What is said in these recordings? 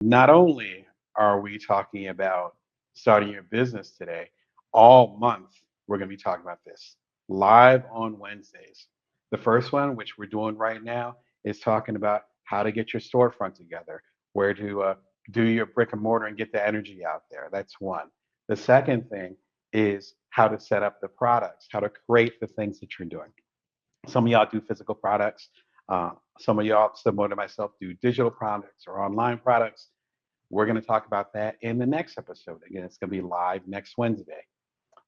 Not only are we talking about starting your business today, all month we're going to be talking about this live on Wednesdays. The first one, which we're doing right now, is talking about how to get your storefront together, where to do your brick and mortar and get the energy out there. That's one. The second thing is how to set up the products, how to create the things that you're doing. Some of y'all do physical products. Some of y'all, similar to myself, do digital products or online products. We're going to talk about that in the next episode. Again, it's going to be live next Wednesday.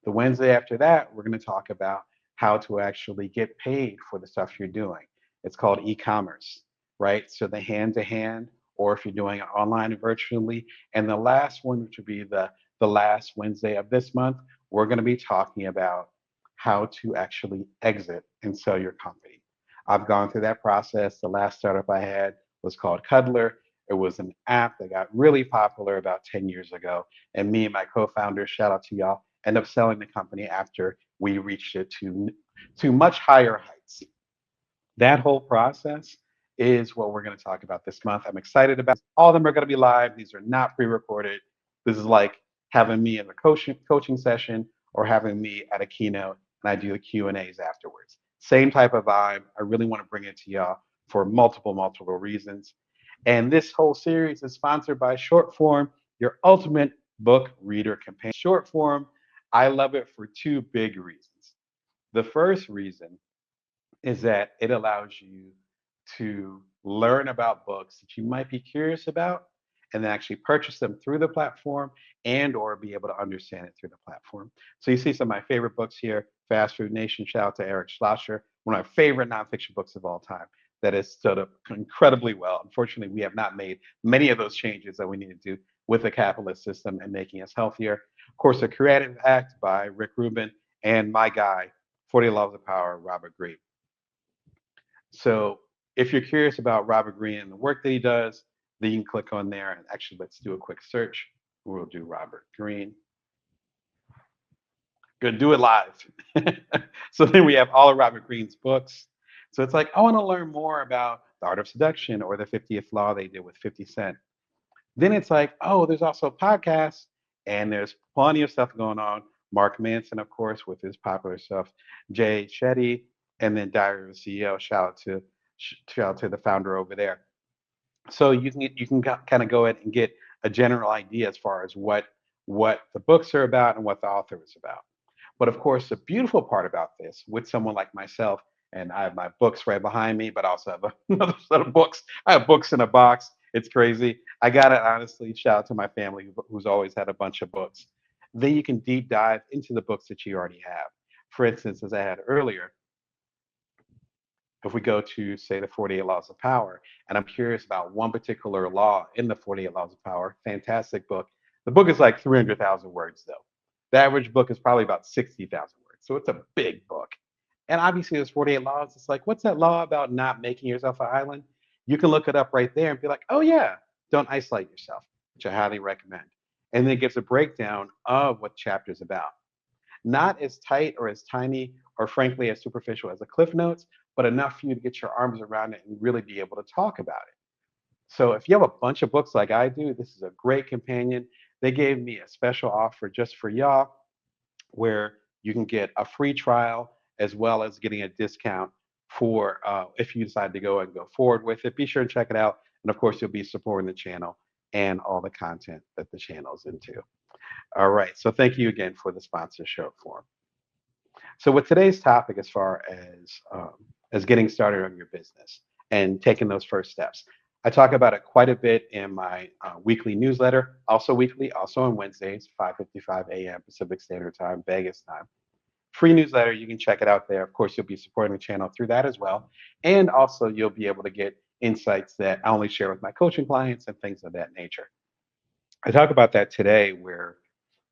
The Wednesday after that, we're going to talk about how to actually get paid for the stuff you're doing. It's called e-commerce, right? So the hand-to-hand, or if you're doing it online and virtually. And the last one, which would be the last Wednesday of this month, we're going to be talking about how to actually exit and sell your company. I've gone through that process. The last startup I had was called Cuddler. It was an app that got really popular about 10 years ago. And me and my co-founders, shout out to y'all, end up selling the company after we reached it to much higher heights. That whole process is what we're going to talk about this month. I'm excited about all of them are going to be live. These are not pre-recorded. This is like having me in a coaching session or having me at a keynote and I do the Q&As afterwards. Same type of vibe. I really want to bring it to y'all for multiple reasons. And this whole series is sponsored by Shortform, your ultimate book reader companion. Shortform, I love it for two big reasons. The first reason is that it allows you to learn about books that you might be curious about and then actually purchase them through the platform and or be able to understand it through the platform. So you see some of my favorite books here, Fast Food Nation, shout out to Eric Schlosser, one of my favorite nonfiction books of all time that has stood up incredibly well. Unfortunately, we have not made many of those changes that we need to do with the capitalist system and making us healthier. Of course, The Creative Act by Rick Rubin and my guy, 40 Laws of Power, Robert Greene. So if you're curious about Robert Greene and the work that he does, then you can click on there and actually let's do a quick search. We'll do Robert Greene. Gonna do it live. So then we have all of Robert Greene's books. So it's like, I want to learn more about the art of seduction or the 50th law they did with 50 Cent. Then it's like, oh, there's also podcasts and there's plenty of stuff going on. Mark Manson, of course, with his popular stuff, Jay Shetty, and then Diary of a CEO. Shout out to the founder over there. So you can kind of go ahead and get a general idea as far as what the books are about and what the author is about. But of course, the beautiful part about this, with someone like myself, and I have my books right behind me, but I also have another set of books. I have books in a box. It's crazy. I got to honestly shout out to my family who's always had a bunch of books. Then you can deep dive into the books that you already have. For instance, as I had earlier, if we go to, say, the 48 Laws of Power, and I'm curious about one particular law in the 48 Laws of Power, fantastic book. The book is like 300,000 words, though. The average book is probably about 60,000 words. So it's a big book. And obviously, there's 48 laws. It's like, what's that law about not making yourself an island? You can look it up right there and be like, oh, yeah, don't isolate yourself, which I highly recommend. And then it gives a breakdown of what the chapter is about. Not as tight or as tiny or frankly as superficial as the Cliff Notes, but enough for you to get your arms around it and really be able to talk about it. So if you have a bunch of books like I do, this is a great companion. They gave me a special offer just for y'all where you can get a free trial as well as getting a discount for if you decide to go and go forward with it. Be sure to check it out. And of course, you'll be supporting the channel and all the content that the channel is into. All right. So thank you again for the sponsor Shortform. So with today's topic, as getting started on your business and taking those first steps, I talk about it quite a bit in my weekly newsletter, also weekly, also on Wednesdays, 5:55 a.m. Pacific Standard Time, Vegas time. Free newsletter, you can check it out there. Of course, you'll be supporting the channel through that as well. And also you'll be able to get insights that I only share with my coaching clients and things of that nature. I talk about that today where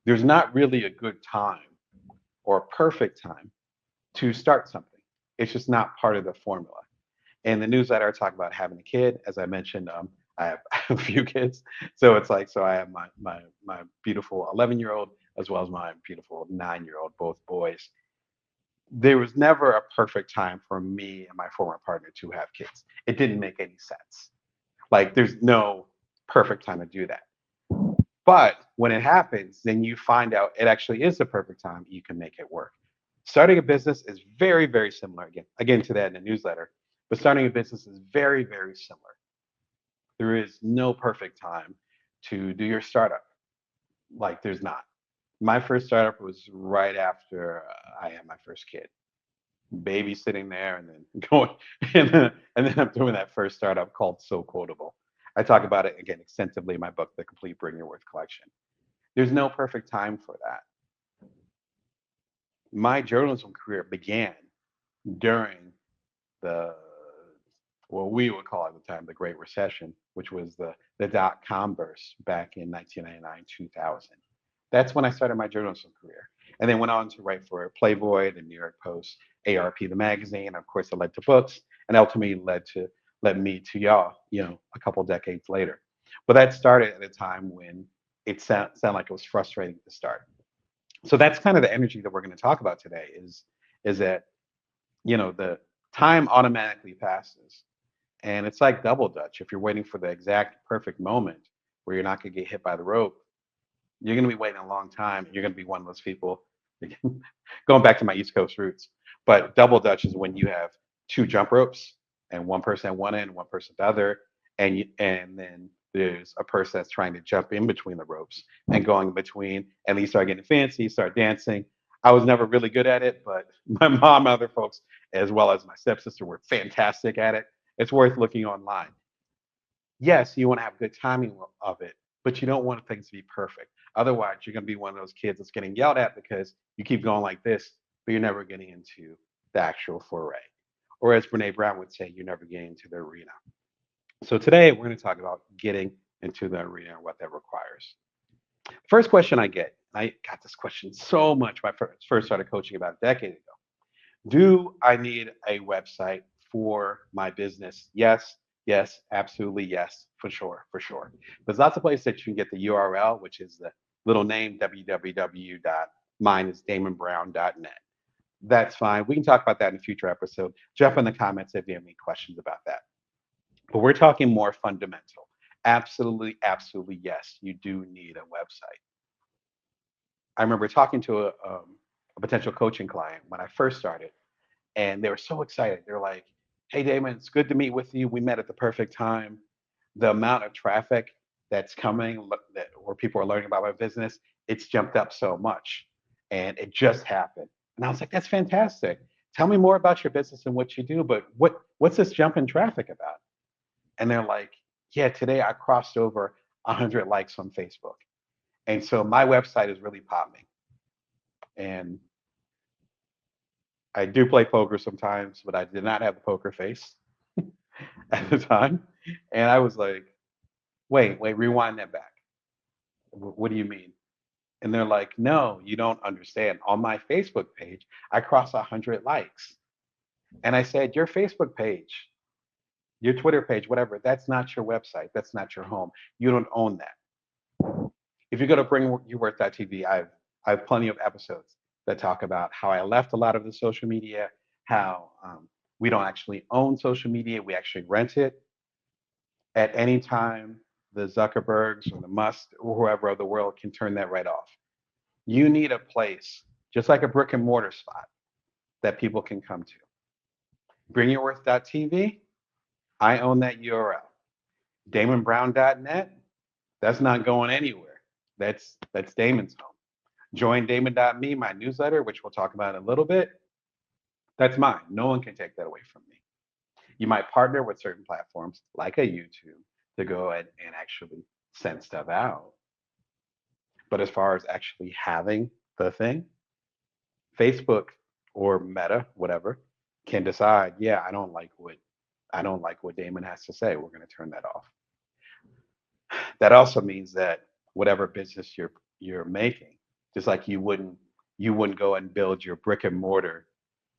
there's not really a good time or a perfect time to start something. It's just not part of the formula. In the newsletter, I talk about having a kid. As I mentioned, I have a few kids. So it's like, so I have my beautiful 11-year-old as well as my beautiful 9-year-old, both boys. There was never a perfect time for me and my former partner to have kids. It didn't make any sense. Like there's no perfect time to do that. But when it happens, then you find out it actually is the perfect time. You can make it work. Starting a business is very, very similar. Again to that in the newsletter. But starting a business is very, very similar. There is no perfect time to do your startup. Like there's not. My first startup was right after I had my first kid. Baby sitting there and then going and then I'm doing that first startup called So Quotable. I talk about it again extensively in my book, The Complete Bring Your Worth Collection. There's no perfect time for that. My journalism career began during the what we would call at the time the Great Recession, which was the dot-com burst back in 1999, 2000. That's when I started my journalism career, and then went on to write for Playboy, the New York Post, ARP, the magazine. Of course, it led to books, and ultimately led me to y'all, a couple decades later. But that started at a time when it sounded like it was frustrating to start. So that's kind of the energy that we're going to talk about today. Is that the time automatically passes, and it's like double dutch. If you're waiting for the exact perfect moment where you're not going to get hit by the rope, you're going to be waiting a long time. You're going to be one of those people, going back to my East Coast roots. But double dutch is when you have two jump ropes and one person at one end, one person at the other, and then there's a person that's trying to jump in between the ropes and going in between, and you start getting fancy, start dancing. I was never really good at it, but my mom and other folks, as well as my stepsister, were fantastic at it. It's worth looking online. Yes, you want to have good timing of it, but you don't want things to be perfect. Otherwise, you're going to be one of those kids that's getting yelled at because you keep going like this, but you're never getting into the actual foray. Or as Brene Brown would say, you're never getting into the arena. So today we're going to talk about getting into the arena and what that requires. First question I get, I got this question so much when I first started coaching about a decade ago. Do I need a website for my business? Yes, yes, absolutely yes, for sure, for sure. There's lots of places that you can get the URL, which is the little name www. Mine is damonbrown.net. That's fine. We can talk about that in a future episode. Jump in the comments if you have any questions about that. But we're talking more fundamental. Absolutely, absolutely yes, you do need a website. I remember talking to a potential coaching client when I first started, and they were so excited. They're like, "Hey, Damon, it's good to meet with you. We met at the perfect time. The amount of traffic that's coming, where people are learning about my business, it's jumped up so much, and it just happened." And I was like, "That's fantastic. Tell me more about your business and what you do. But what's this jump in traffic about?" And they're like, "Yeah, today I crossed over 100 likes on Facebook, and so my website is really popping." And I do play poker sometimes, but I did not have the poker face at the time. And I was like, wait, rewind that back. What do you mean? And they're like, no, you don't understand. On my Facebook page, I crossed 100 likes. And I said, your Facebook page, your Twitter page, whatever, that's not your website. That's not your home. You don't own that. If you go to bringyourworth.tv, I have plenty of episodes that talk about how I left a lot of the social media, how we don't actually own social media, we actually rent it. At any time, the Zuckerbergs or the Musk or whoever of the world can turn that right off. You need a place, just like a brick and mortar spot, that people can come to. Bringyourworth.tv, I own that URL. DamonBrown.net, that's not going anywhere. That's Damon's home. Join Damon.me, my newsletter, which we'll talk about in a little bit. That's mine. No one can take that away from me. You might partner with certain platforms like a YouTube to go ahead and actually send stuff out. But as far as actually having the thing, Facebook or Meta, whatever, can decide, yeah, I don't like what Damon has to say. We're going to turn that off. That also means that whatever business you're making, just like you wouldn't go and build your brick and mortar,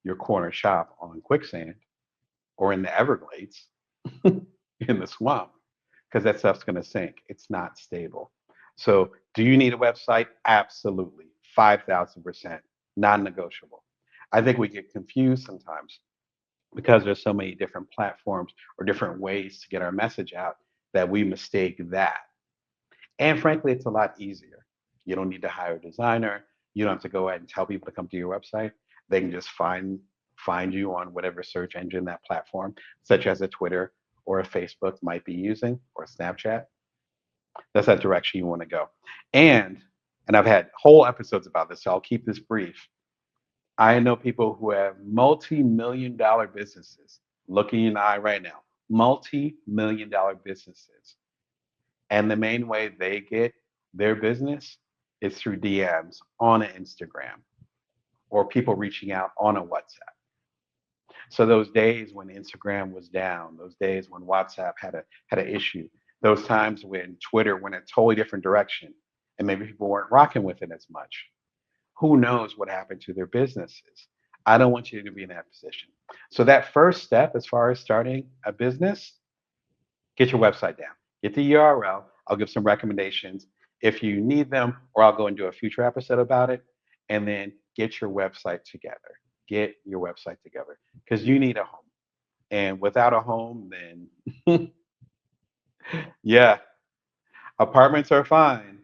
your corner shop on quicksand or in the Everglades in the swamp, because that stuff's going to sink. It's not stable. So, do you need a website? Absolutely. 5,000%. Non negotiable. I think we get confused sometimes because there's so many different platforms or different ways to get our message out that we mistake that. And frankly, it's a lot easier. You don't need to hire a designer. You don't have to go ahead and tell people to come to your website. They can just find you on whatever search engine that platform, such as a Twitter or a Facebook might be using, or a Snapchat. That's that direction you want to go. And and I've had whole episodes about this, so I'll keep this brief. I know people who have multi-million dollar businesses looking in the eye right now, multi-million dollar businesses. And the main way they get their business is through DMs on an Instagram or people reaching out on a WhatsApp. So those days when Instagram was down, those days when WhatsApp had an issue, those times when Twitter went a totally different direction and maybe people weren't rocking with it as much, who knows what happened to their businesses? I don't want you to be in that position. So that first step as far as starting a business, get your website down. Get the URL. I'll give some recommendations if you need them, or I'll go and do a future episode about it. And then get your website together. Get your website together because you need a home. And without a home, then yeah, apartments are fine,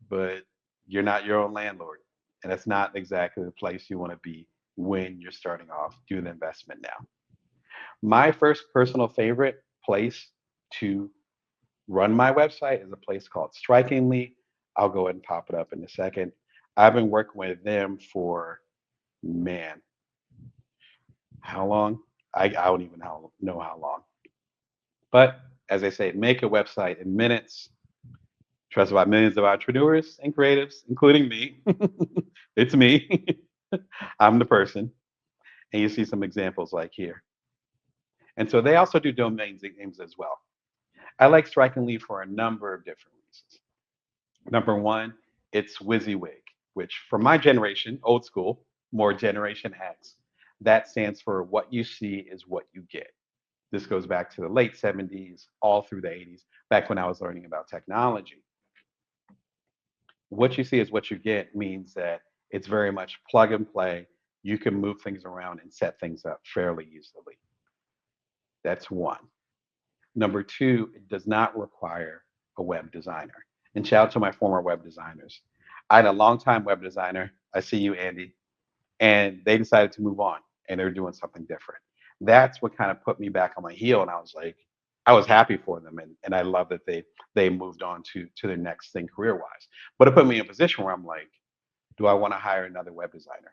but you're not your own landlord. And that's not exactly the place you want to be when you're starting off. Do the investment now. My first personal favorite place to run my website is a place called Strikingly. I'll go ahead and pop it up in a second. I've been working with them for, man, how long? I don't even know how long. But as I say, make a website in minutes, trusted by millions of entrepreneurs and creatives, including me. It's me. I'm the person. And you see some examples like here. And so they also do domain names as well. I like Strikingly for a number of different reasons. Number one, it's WYSIWYG, which for my generation, old school, more Generation X, that stands for what you see is what you get. This goes back to the late 70s, all through the 80s, back when I was learning about technology. What you see is what you get means that it's very much plug and play. You can move things around and set things up fairly easily. That's one. Number two, it does not require a web designer. And shout out to my former web designers. I had a longtime web designer. I see you, Andy. And they decided to move on and they're doing something different. That's what kind of put me back on my heel. And I was like, I was happy for them. And I love that they moved on to their next thing career wise. But it put me in a position where I'm like, do I want to hire another web designer?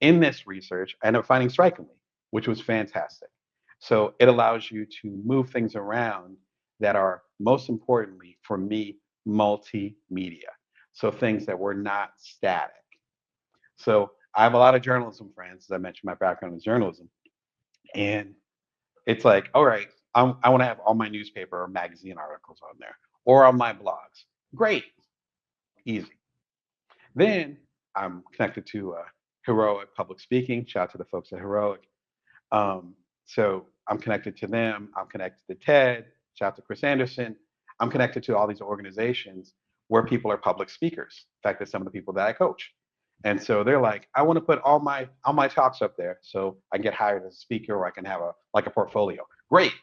In this research, I ended up finding Strikingly, which was fantastic. So it allows you to move things around that are most importantly for me, multimedia. So things that were not static. So I have a lot of journalism friends, as I mentioned, my background is journalism. And it's like, all right, I want to have all my newspaper or magazine articles on there or on my blogs. Great, easy. Then I'm connected to Heroic Public Speaking. Shout out to the folks at Heroic. So I'm connected to them. I'm connected to TED. Shout out to Chris Anderson. I'm connected to all these organizations where people are public speakers. In fact, that's some of the people that I coach. And so they're like, I want to put all my talks up there so I can get hired as a speaker or I can have a portfolio. Great.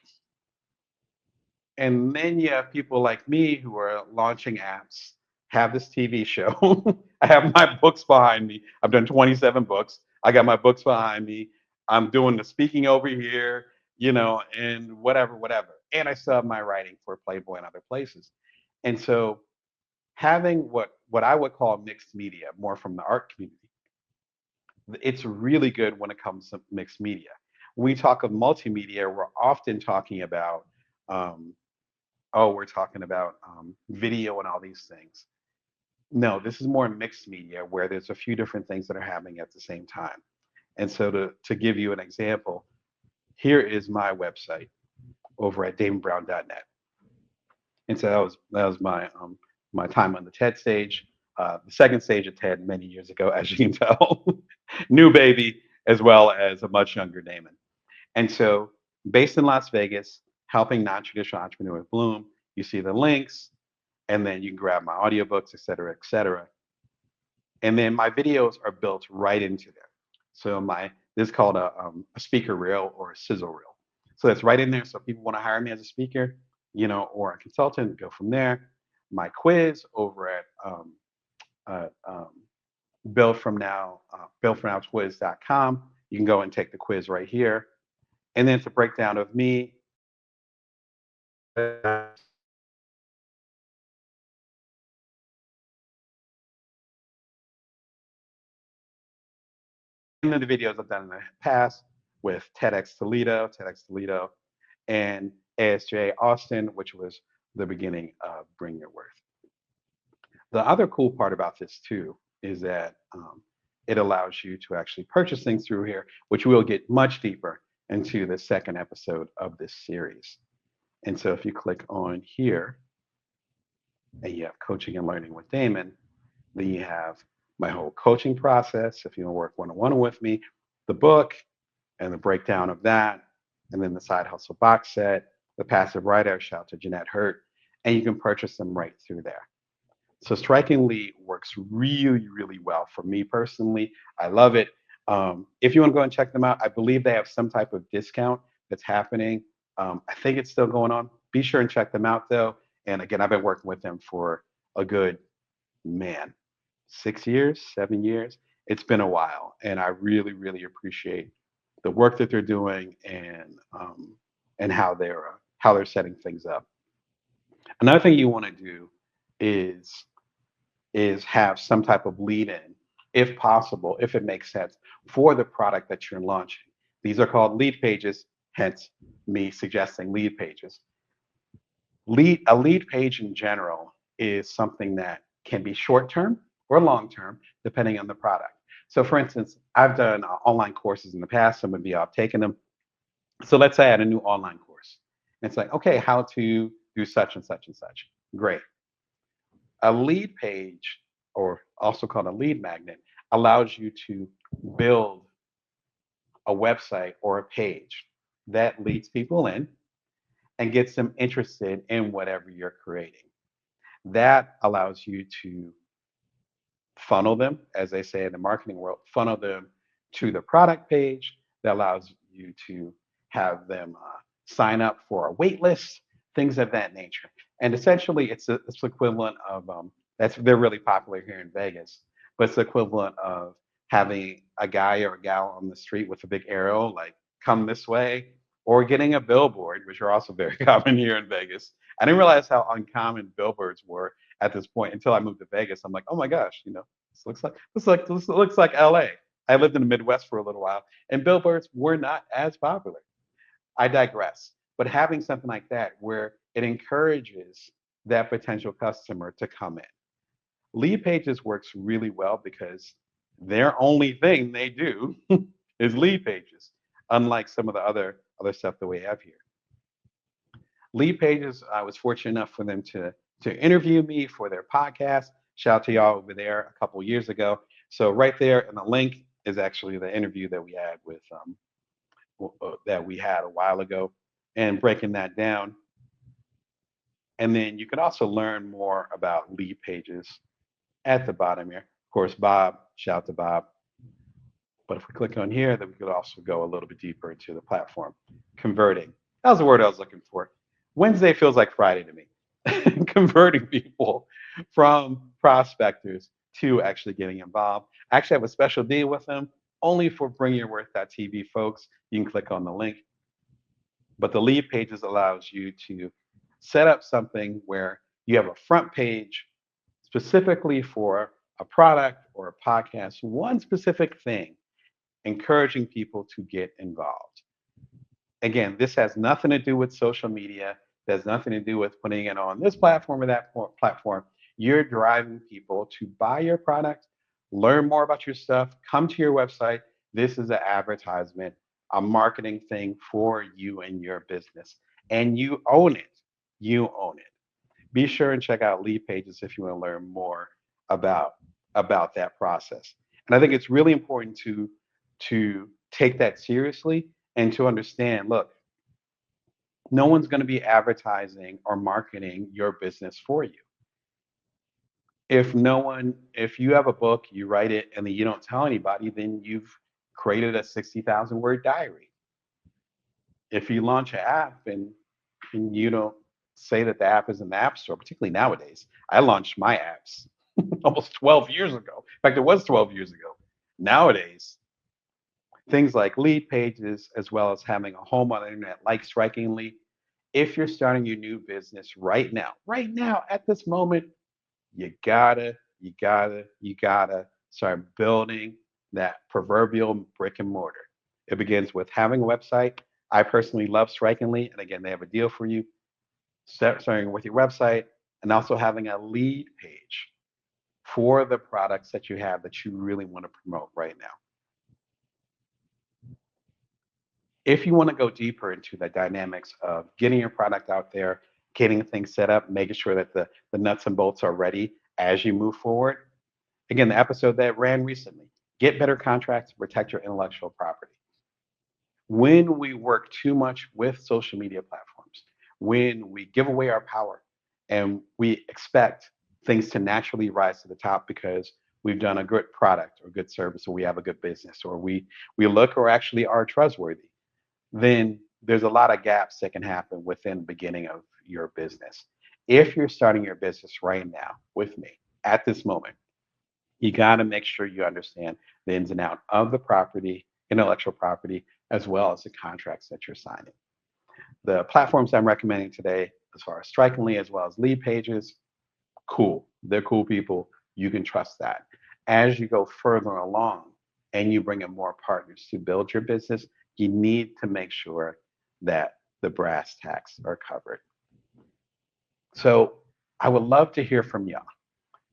And then you have people like me who are launching apps, have this TV show. I have my books behind me. I've done 27 books. I got my books behind me. I'm doing the speaking over here, and whatever. And I still have my writing for Playboy and other places. And so having what I would call mixed media, more from the art community, it's really good when it comes to mixed media. When we talk of multimedia, we're often talking about um, we're talking about video and all these things. No, this is more mixed media where there's a few different things that are happening at the same time. And so to give you an example, here is my website over at damonbrown.net. And so that was my time on the TED stage, the second stage of TED many years ago, as you can tell, new baby as well as a much younger Damon. And so, based in Las Vegas, helping non-traditional entrepreneurs bloom. You see the links, and then you can grab my audiobooks, et cetera, et cetera. And then my videos are built right into there. So this is called a speaker reel or a sizzle reel. So it's right in there. So if people want to hire me as a speaker, or a consultant, go from there. My quiz over at buildfromnowquiz.com. You can go and take the quiz right here. And then it's a breakdown of me. And then the videos I've done in the past with TEDx Toledo, and ASJ Austin, which was the beginning of Bring Your Worth. The other cool part about this too is that it allows you to actually purchase things through here, which we'll get much deeper into the second episode of this series. And so if you click on here and you have coaching and learning with Damon, then you have my whole coaching process. If you want to work one-on-one with me, the book and the breakdown of that, and then the side hustle box set, the passive writer, shout out to Jeanette Hurt, and you can purchase them right through there. So Strikingly works really, really well for me personally. I love it. If you want to go and check them out, I believe they have some type of discount that's happening. I think it's still going on. Be sure and check them out though. And again, I've been working with them for a good, 6 years, 7 years. It's been a while, and I really, really appreciate the work that they're doing and how they're setting things up. Another thing you want to do is have some type of lead in, if possible, if it makes sense, for the product that you're launching. These are called lead pages, hence me suggesting lead pages. A lead page in general is something that can be short term or long term, depending on the product. So, for instance, I've done online courses in the past. Some of you have taken them. So, let's say I had a new online course. It's like, okay, how to do such and such and such. Great. A lead page, or also called a lead magnet, allows you to build a website or a page that leads people in and gets them interested in whatever you're creating. That allows you to funnel them, as they say in the marketing world, funnel them to the product page. That allows you to have them sign up for a wait list, things of that nature. And essentially, it's the equivalent of they're really popular here in Vegas, but it's the equivalent of having a guy or a gal on the street with a big arrow, like come this way, or getting a billboard, which are also very common here in Vegas. I didn't realize how uncommon billboards were at this point until I moved to Vegas. I'm like, oh my gosh, this looks like LA. I lived in the Midwest for a little while, and billboards were not as popular. I digress. But having something like that where it encourages that potential customer to come in. Lead pages works really well because their only thing they do is lead pages, unlike some of the other stuff that we have here. Lead pages, I was fortunate enough for them to interview me for their podcast. Shout out to y'all over there a couple of years ago. So right there in the link is actually the interview that we had a while ago, and breaking that down. And then you can also learn more about lead pages at the bottom here. Of course, Bob, shout out to Bob. But if we click on here, then we could also go a little bit deeper into the platform. Converting. That was the word I was looking for. Wednesday feels like Friday to me. Converting people from prospectors to actually getting involved. I actually have a special deal with them only for bringyourworth.tv folks. You can click on the link. But the lead pages allows you to set up something where you have a front page specifically for a product or a podcast, one specific thing, encouraging people to get involved. Again, this has nothing to do with social media. There's nothing to do with putting it on this platform or that platform. You're driving people to buy your product, learn more about your stuff, come to your website. This is an advertisement, a marketing thing for you and your business. And you own it. You own it. Be sure and check out lead pages if you want to learn more about that process. And I think it's really important to take that seriously and to understand, look, no one's going to be advertising or marketing your business for you. If you have a book, you write it, and then you don't tell anybody, then you've created a 60,000 word diary. If you launch an app and you don't say that the app is in the App Store, particularly nowadays. I launched my apps almost 12 years ago. In fact, it was 12 years ago. Nowadays, things like lead pages, as well as having a home on the internet, like Strikingly, if you're starting your new business right now, at this moment, you gotta start building that proverbial brick and mortar. It begins with having a website. I personally love Strikingly, and again, they have a deal for you. Starting with your website and also having a lead page for the products that you have that you really want to promote right now. If you want to go deeper into the dynamics of getting your product out there, getting things set up, making sure that the nuts and bolts are ready as you move forward, again, the episode that ran recently, get better contracts to protect your intellectual property. When we work too much with social media platforms, when we give away our power and we expect things to naturally rise to the top because we've done a good product or good service or we have a good business or we look or actually are trustworthy, then there's a lot of gaps that can happen within the beginning of your business. If you're starting your business right now with me at this moment, you got to make sure you understand the ins and out of the property, intellectual property, as well as the contracts that you're signing. The platforms I'm recommending today, as far as Strikingly, as well as lead pages, cool. They're cool people. You can trust that. As you go further along and you bring in more partners to build your business, you need to make sure that the brass tacks are covered. So I would love to hear from y'all.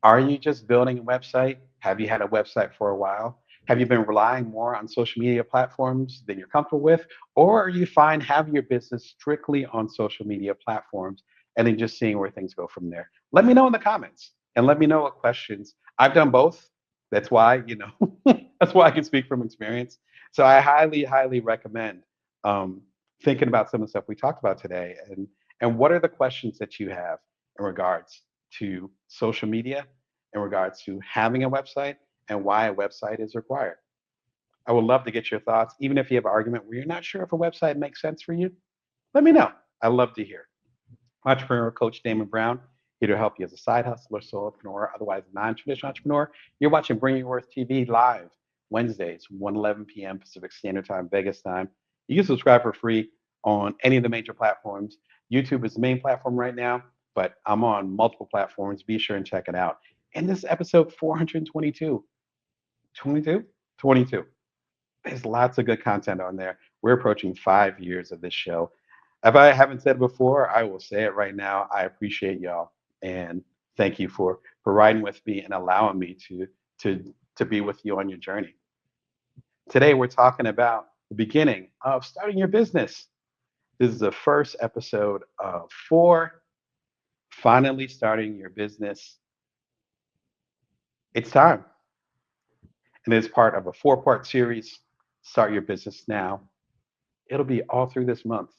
Are you just building a website? Have you had a website for a while? Have you been relying more on social media platforms than you're comfortable with? Or are you fine having your business strictly on social media platforms and then just seeing where things go from there? Let me know in the comments and let me know what questions. I've done both. That's why, that's why I can speak from experience. So I highly, highly recommend thinking about some of the stuff we talked about today and what are the questions that you have in regards to social media, in regards to having a website, and why a website is required. I would love to get your thoughts. Even if you have an argument where you're not sure if a website makes sense for you, let me know. I'd love to hear. Entrepreneur coach Damon Brown, here to help you as a side hustler, solopreneur, otherwise non-traditional entrepreneur. You're watching Bring Your Worth TV live Wednesdays, 1:11 p.m. Pacific Standard Time, Vegas time. You can subscribe for free on any of the major platforms. YouTube is the main platform right now, but I'm on multiple platforms. Be sure and check it out. And this is episode 422. 22? 22. There's lots of good content on there. We're approaching 5 years of this show. If I haven't said it before, I will say it right now. I appreciate y'all and thank you for riding with me and allowing me to be with you on your journey. Today we're talking about the beginning of starting your business. This is the first episode of 4, finally starting your business. It's time. And it's part of a 4-part series, Start Your Business Now. It'll be all through this month.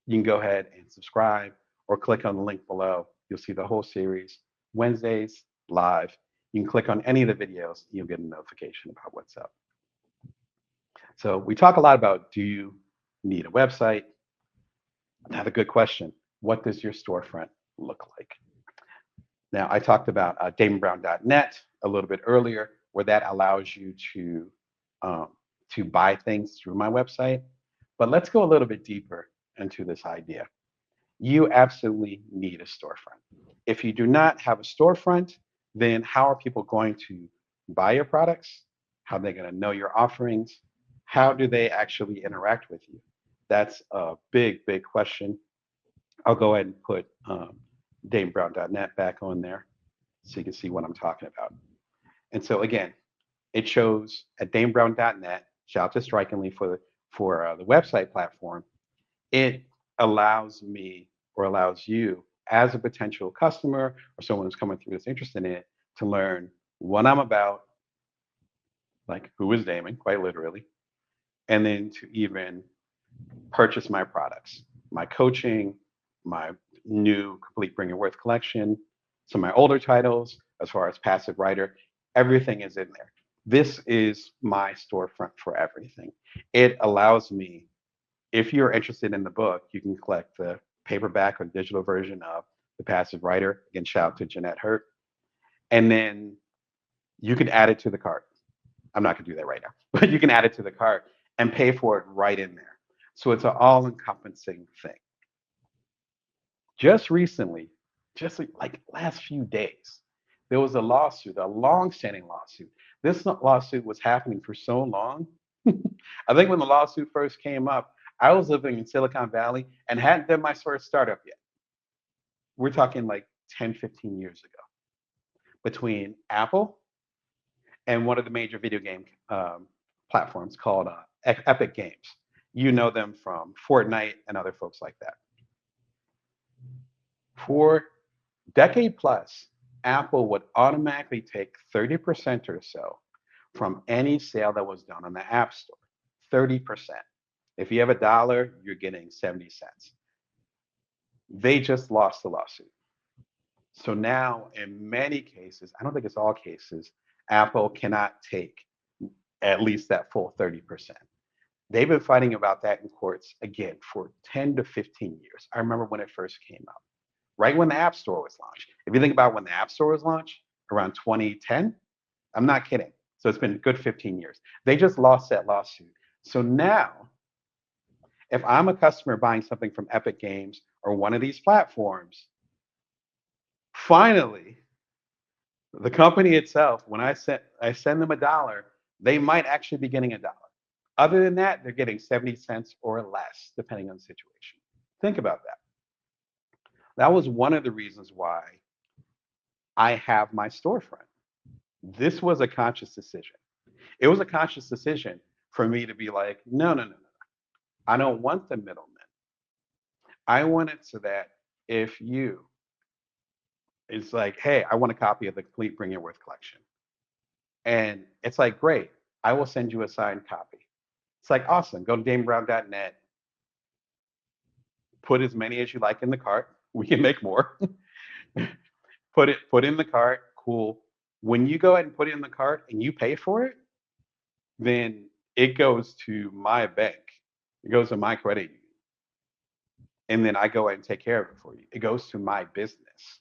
You can go ahead and subscribe or click on the link below. You'll see the whole series, Wednesdays, live. You can click on any of the videos, you'll get a notification about what's up. So we talk a lot about, do you need a website? Another good question. What does your storefront look like? Now, I talked about damonbrown.net a little bit earlier, where that allows you to buy things through my website. But let's go a little bit deeper into this idea. You absolutely need a storefront. If you do not have a storefront, then how are people going to buy your products? How are they going to know your offerings? How do they actually interact with you? That's a big, big question. I'll go ahead and put damonbrown.net back on there so you can see what I'm talking about. And so again, it shows at damonbrown.net, shout out to Strikingly for the website platform. It allows me or allows you as a potential customer or someone who's coming through that's interested in it to learn what I'm about, like who is Damon, quite literally, and then to even purchase my products, my coaching, my new complete Bring Your Worth collection, some of my older titles, as far as passive writer, everything is in there. This is my storefront for everything. It allows me, if you're interested in the book, you can collect the paperback or digital version of The Passive Writer. Again, shout out to Jeanette Hurt. And then you can add it to the cart. I'm not going to do that right now, but you can add it to the cart and pay for it right in there. So it's an all-encompassing thing. Just recently, just like last few days, there was a lawsuit, a long-standing lawsuit. This lawsuit was happening for so long. I think when the lawsuit first came up, I was living in Silicon Valley and hadn't done my first startup yet. We're talking like 10, 15 years ago, between Apple and one of the major video game platforms called Epic Games. You know them from Fortnite and other folks like that. For decade plus, Apple would automatically take 30% or so from any sale that was done on the App Store. 30%. If you have $1, you're getting 70 cents. They just lost the lawsuit. So now, in many cases, I don't think it's all cases, Apple cannot take at least that full 30%. They've been fighting about that in courts, again, for 10 to 15 years. I remember when it first came out, right when the App Store was launched. If you think about when the App Store was launched, around 2010, I'm not kidding. So it's been a good 15 years. They just lost that lawsuit. So now, if I'm a customer buying something from Epic Games or one of these platforms, finally, the company itself, when I send them $1, they might actually be getting $1. Other than that, they're getting 70 cents or less, depending on the situation. Think about that. That was one of the reasons why I have my storefront. This was a conscious decision. It was a conscious decision for me to be like, no, no, no, no. I don't want the middlemen. I want it so that if you, it's like, hey, I want a copy of the complete Bring Your Worth collection. And it's like, great, I will send you a signed copy. It's like, awesome. Go to damonbrown.net, put as many as you like in the cart. We can make more. Put in the cart. Cool. When you go ahead and put it in the cart and you pay for it, then it goes to my bank. It goes to my credit union. And then I go ahead and take care of it for you. It goes to my business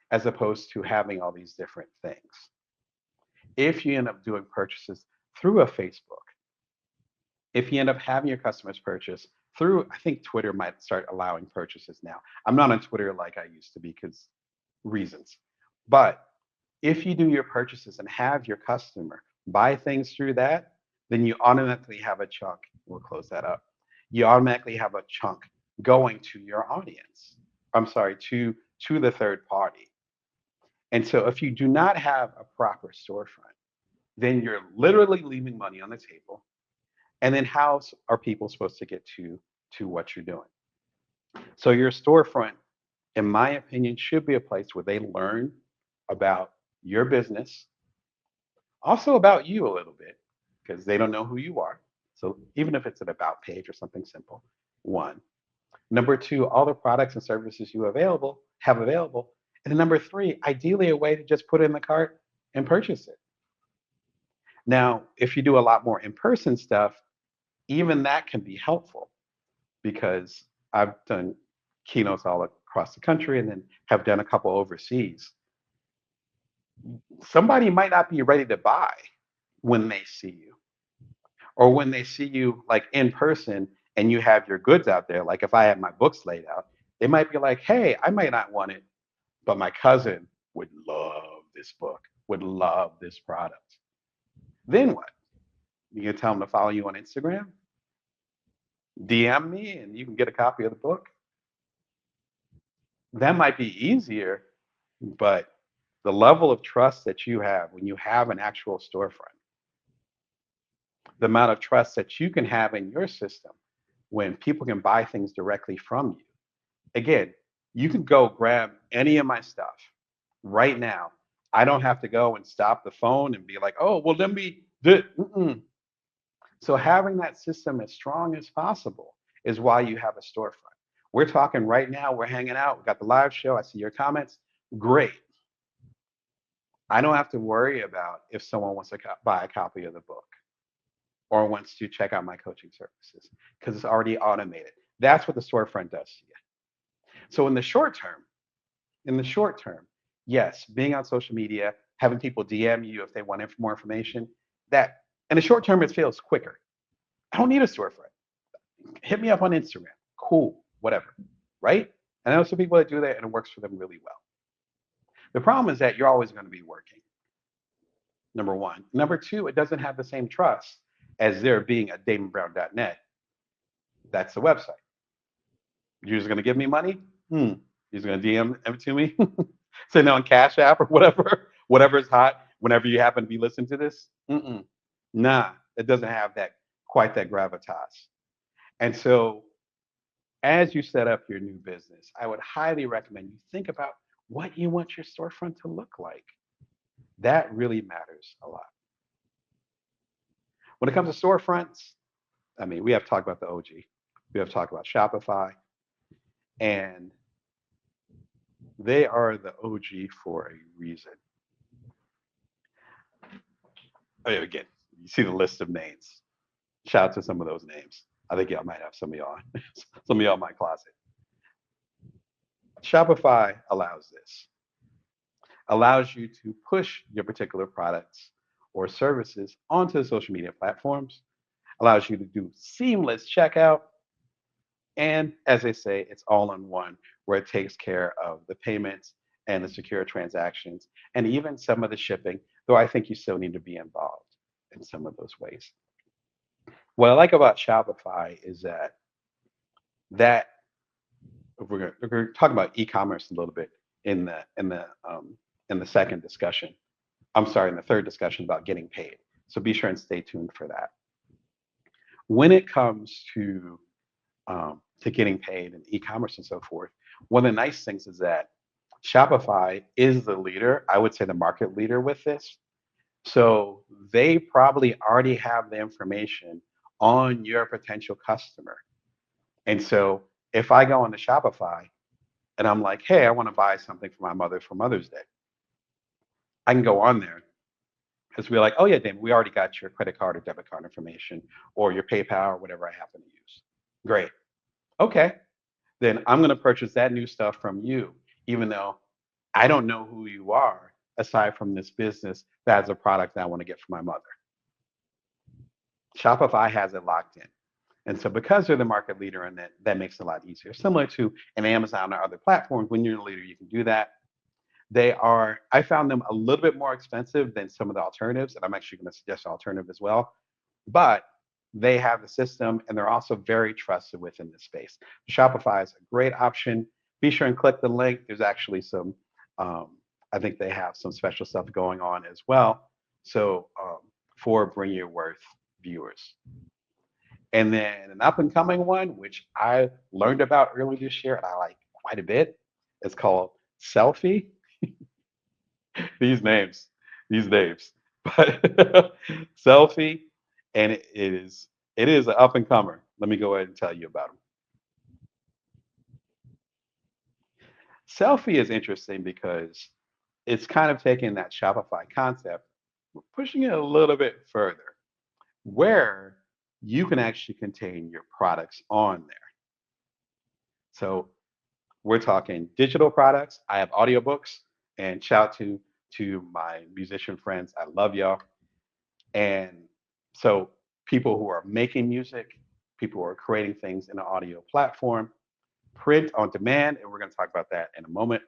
as opposed to having all these different things. If you end up doing purchases through a Facebook, if you end up having your customers purchase through, I think Twitter might start allowing purchases now. I'm not on Twitter like I used to be because reasons. But if you do your purchases and have your customer buy things through that, then you automatically have a chunk. We'll close that up. You automatically have a chunk going to your audience. I'm sorry, to the third party. And so if you do not have a proper storefront, then you're literally leaving money on the table. And then how are people supposed to get to what you're doing? So your storefront, in my opinion, should be a place where they learn about your business, also about you a little bit, because they don't know who you are. So even if it's an about page or something simple, one. Number two, all the products and services you have available. And then number three, ideally a way to just put it in the cart and purchase it. Now, if you do a lot more in-person stuff, even that can be helpful because I've done keynotes all across the country and then have done a couple overseas. Somebody might not be ready to buy when they see you, or when they see you like in person and you have your goods out there. Like if I had my books laid out, they might be like, hey, I might not want it, but my cousin would love this book, would love this product. Then what? You can tell them to follow you on Instagram, DM me, and you can get a copy of the book. That might be easier, but the level of trust that you have when you have an actual storefront, the amount of trust that you can have in your system when people can buy things directly from you. Again, you can go grab any of my stuff right now. I don't have to go and stop the phone and be like, oh, well, let me do it. So having that system as strong as possible is why you have a storefront. We're talking right now, we're hanging out, we got the live show, I see your comments. Great. I don't have to worry about if someone wants to buy a copy of the book or wants to check out my coaching services because it's already automated. That's what the storefront does to you. So in the short term, yes, being on social media, having people DM you if they want more information, that in the short term, it feels quicker. I don't need a storefront. Hit me up on Instagram. Cool, whatever, right? And I know some people that do that and it works for them really well. The problem is that you're always going to be working, number one. Number two, it doesn't have the same trust as there being a damonbrown.net. That's the website. You're just going to give me money? You're just going to DM it to me? Send it on Cash App or whatever, whatever is hot whenever you happen to be listening to this? Nah, it doesn't have that quite that gravitas. And so as you set up your new business, I would highly recommend you think about what you want your storefront to look like. That really matters a lot. When it comes to storefronts, I mean, we have talked about the OG. We have talked about Shopify, and they are the OG for a reason. I mean, again, you see the list of names. Shout out to some of those names. I think y'all might have some of y'all, some of y'all in my closet. Shopify allows this, allows you to push your particular products or services onto the social media platforms, allows you to do seamless checkout, and as they say, it's all in one, where it takes care of the payments and the secure transactions and even some of the shipping, though I think you still need to be involved in some of those ways. What I like about Shopify is that we're going to talk about e-commerce a little bit in the second discussion. I'm sorry, in the third discussion about getting paid. So be sure and stay tuned for that. When it comes to getting paid in e-commerce and so forth, one of the nice things is that Shopify is the leader, I would say the market leader with this. So they probably already have the information on your potential customer. And so if I go onto Shopify and I'm like, hey, I want to buy something for my mother for Mother's Day, I can go on there because we're like, oh yeah, Damon, we already got your credit card or debit card information or your PayPal or whatever I happen to use. Great. Okay. Then I'm going to purchase that new stuff from you, even though I don't know who you are aside from this business that has a product that I want to get for my mother. Shopify has it locked in. And so because they're the market leader in that, that makes it a lot easier. Similar to an Amazon or other platforms, when you're the leader, you can do that. I found them a little bit more expensive than some of the alternatives, and I'm actually going to suggest an alternative as well. But they have the system, and they're also very trusted within the space. Shopify is a great option. Be sure and click the link. There's actually I think they have some special stuff going on as well. So for Bring Your Worth viewers. And then an up and coming one, which I learned about earlier this year and I like quite a bit, is called Selfie. these names, these names. But Selfie, and it is an up and comer. Let me go ahead and tell you about them. Selfie is interesting because it's kind of taking that Shopify concept, pushing it a little bit further, where you can actually contain your products on there. So we're talking digital products. I have audiobooks, and shout to my musician friends. I love y'all. And so people who are making music, people who are creating things in an audio platform, print on demand, and we're going to talk about that in a moment.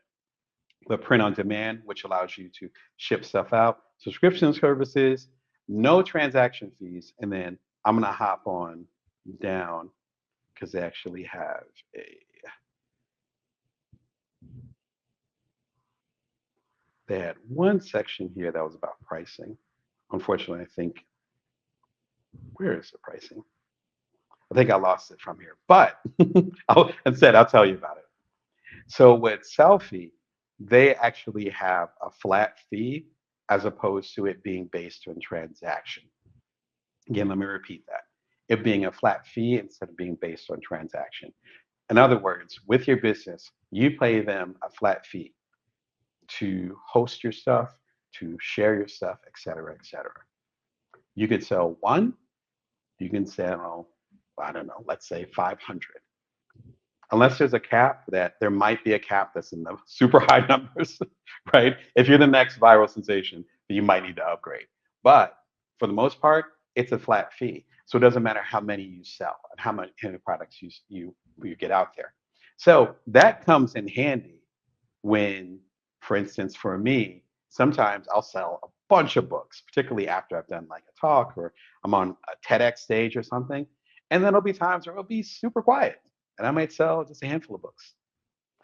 But print on demand, which allows you to ship stuff out, subscription services, no transaction fees, and then I'm going to hop on down because they actually have they had one section here that was about pricing. Unfortunately, I think, where is the pricing? I think I lost it from here, but I'll tell you about it. So with Selfie, they actually have a flat fee as opposed to it being based on transaction. Again, let me repeat that. It being a flat fee instead of being based on transaction. In other words, with your business, you pay them a flat fee to host your stuff, to share your stuff, et cetera, et cetera. You could sell one, you can sell, I don't know, let's say 500. unless there's a cap, that there might be a cap that's in the super high numbers, right? If you're the next viral sensation, then you might need to upgrade. But for the most part, it's a flat fee. So it doesn't matter how many you sell and how many products you get out there. So that comes in handy when, for instance, for me, sometimes I'll sell a bunch of books, particularly after I've done like a talk or I'm on a TEDx stage or something. And then there'll be times where it'll be super quiet and I might sell just a handful of books.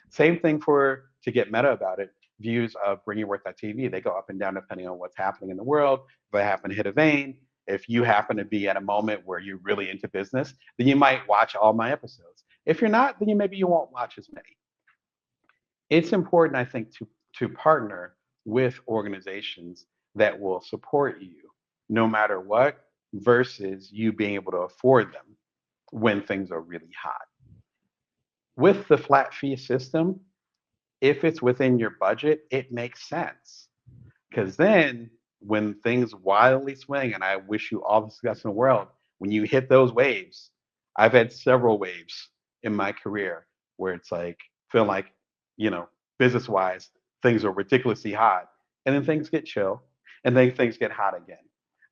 Same thing for, to get meta about it, views of bringingworth.tv. They go up and down depending on what's happening in the world. If I happen to hit a vein, if you happen to be at a moment where you're really into business, then you might watch all my episodes. If you're not, then maybe you won't watch as many. It's important, I think, to partner with organizations that will support you no matter what, versus you being able to afford them when things are really hot. With the flat fee system, if it's within your budget, it makes sense. Because then when things wildly swing, and I wish you all the success in the world, when you hit those waves, I've had several waves in my career where it's like, feel like, you know, business wise, things are ridiculously hot. And then things get chill and then things get hot again.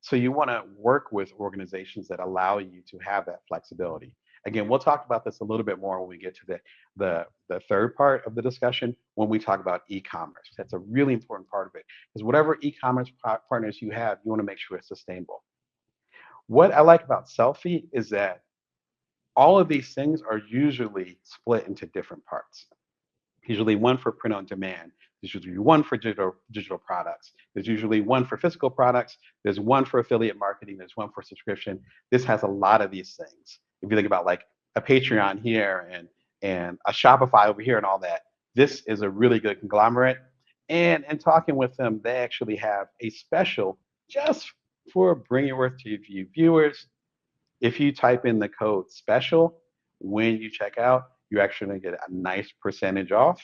So you want to work with organizations that allow you to have that flexibility. Again, we'll talk about this a little bit more when we get to the third part of the discussion when we talk about e-commerce. That's a really important part of it because whatever e-commerce partners you have, you want to make sure it's sustainable. What I like about Selfie is that all of these things are usually split into different parts. Usually one for print on demand. There's usually one for digital products. There's usually one for physical products. There's one for affiliate marketing. There's one for subscription. This has a lot of these things. If you think about like a Patreon here and a Shopify over here and all that, this is a really good conglomerate. And in talking with them, they actually have a special just for Bring Your Worth to View viewers. If you type in the code special when you check out, you're actually going to get a nice percentage off.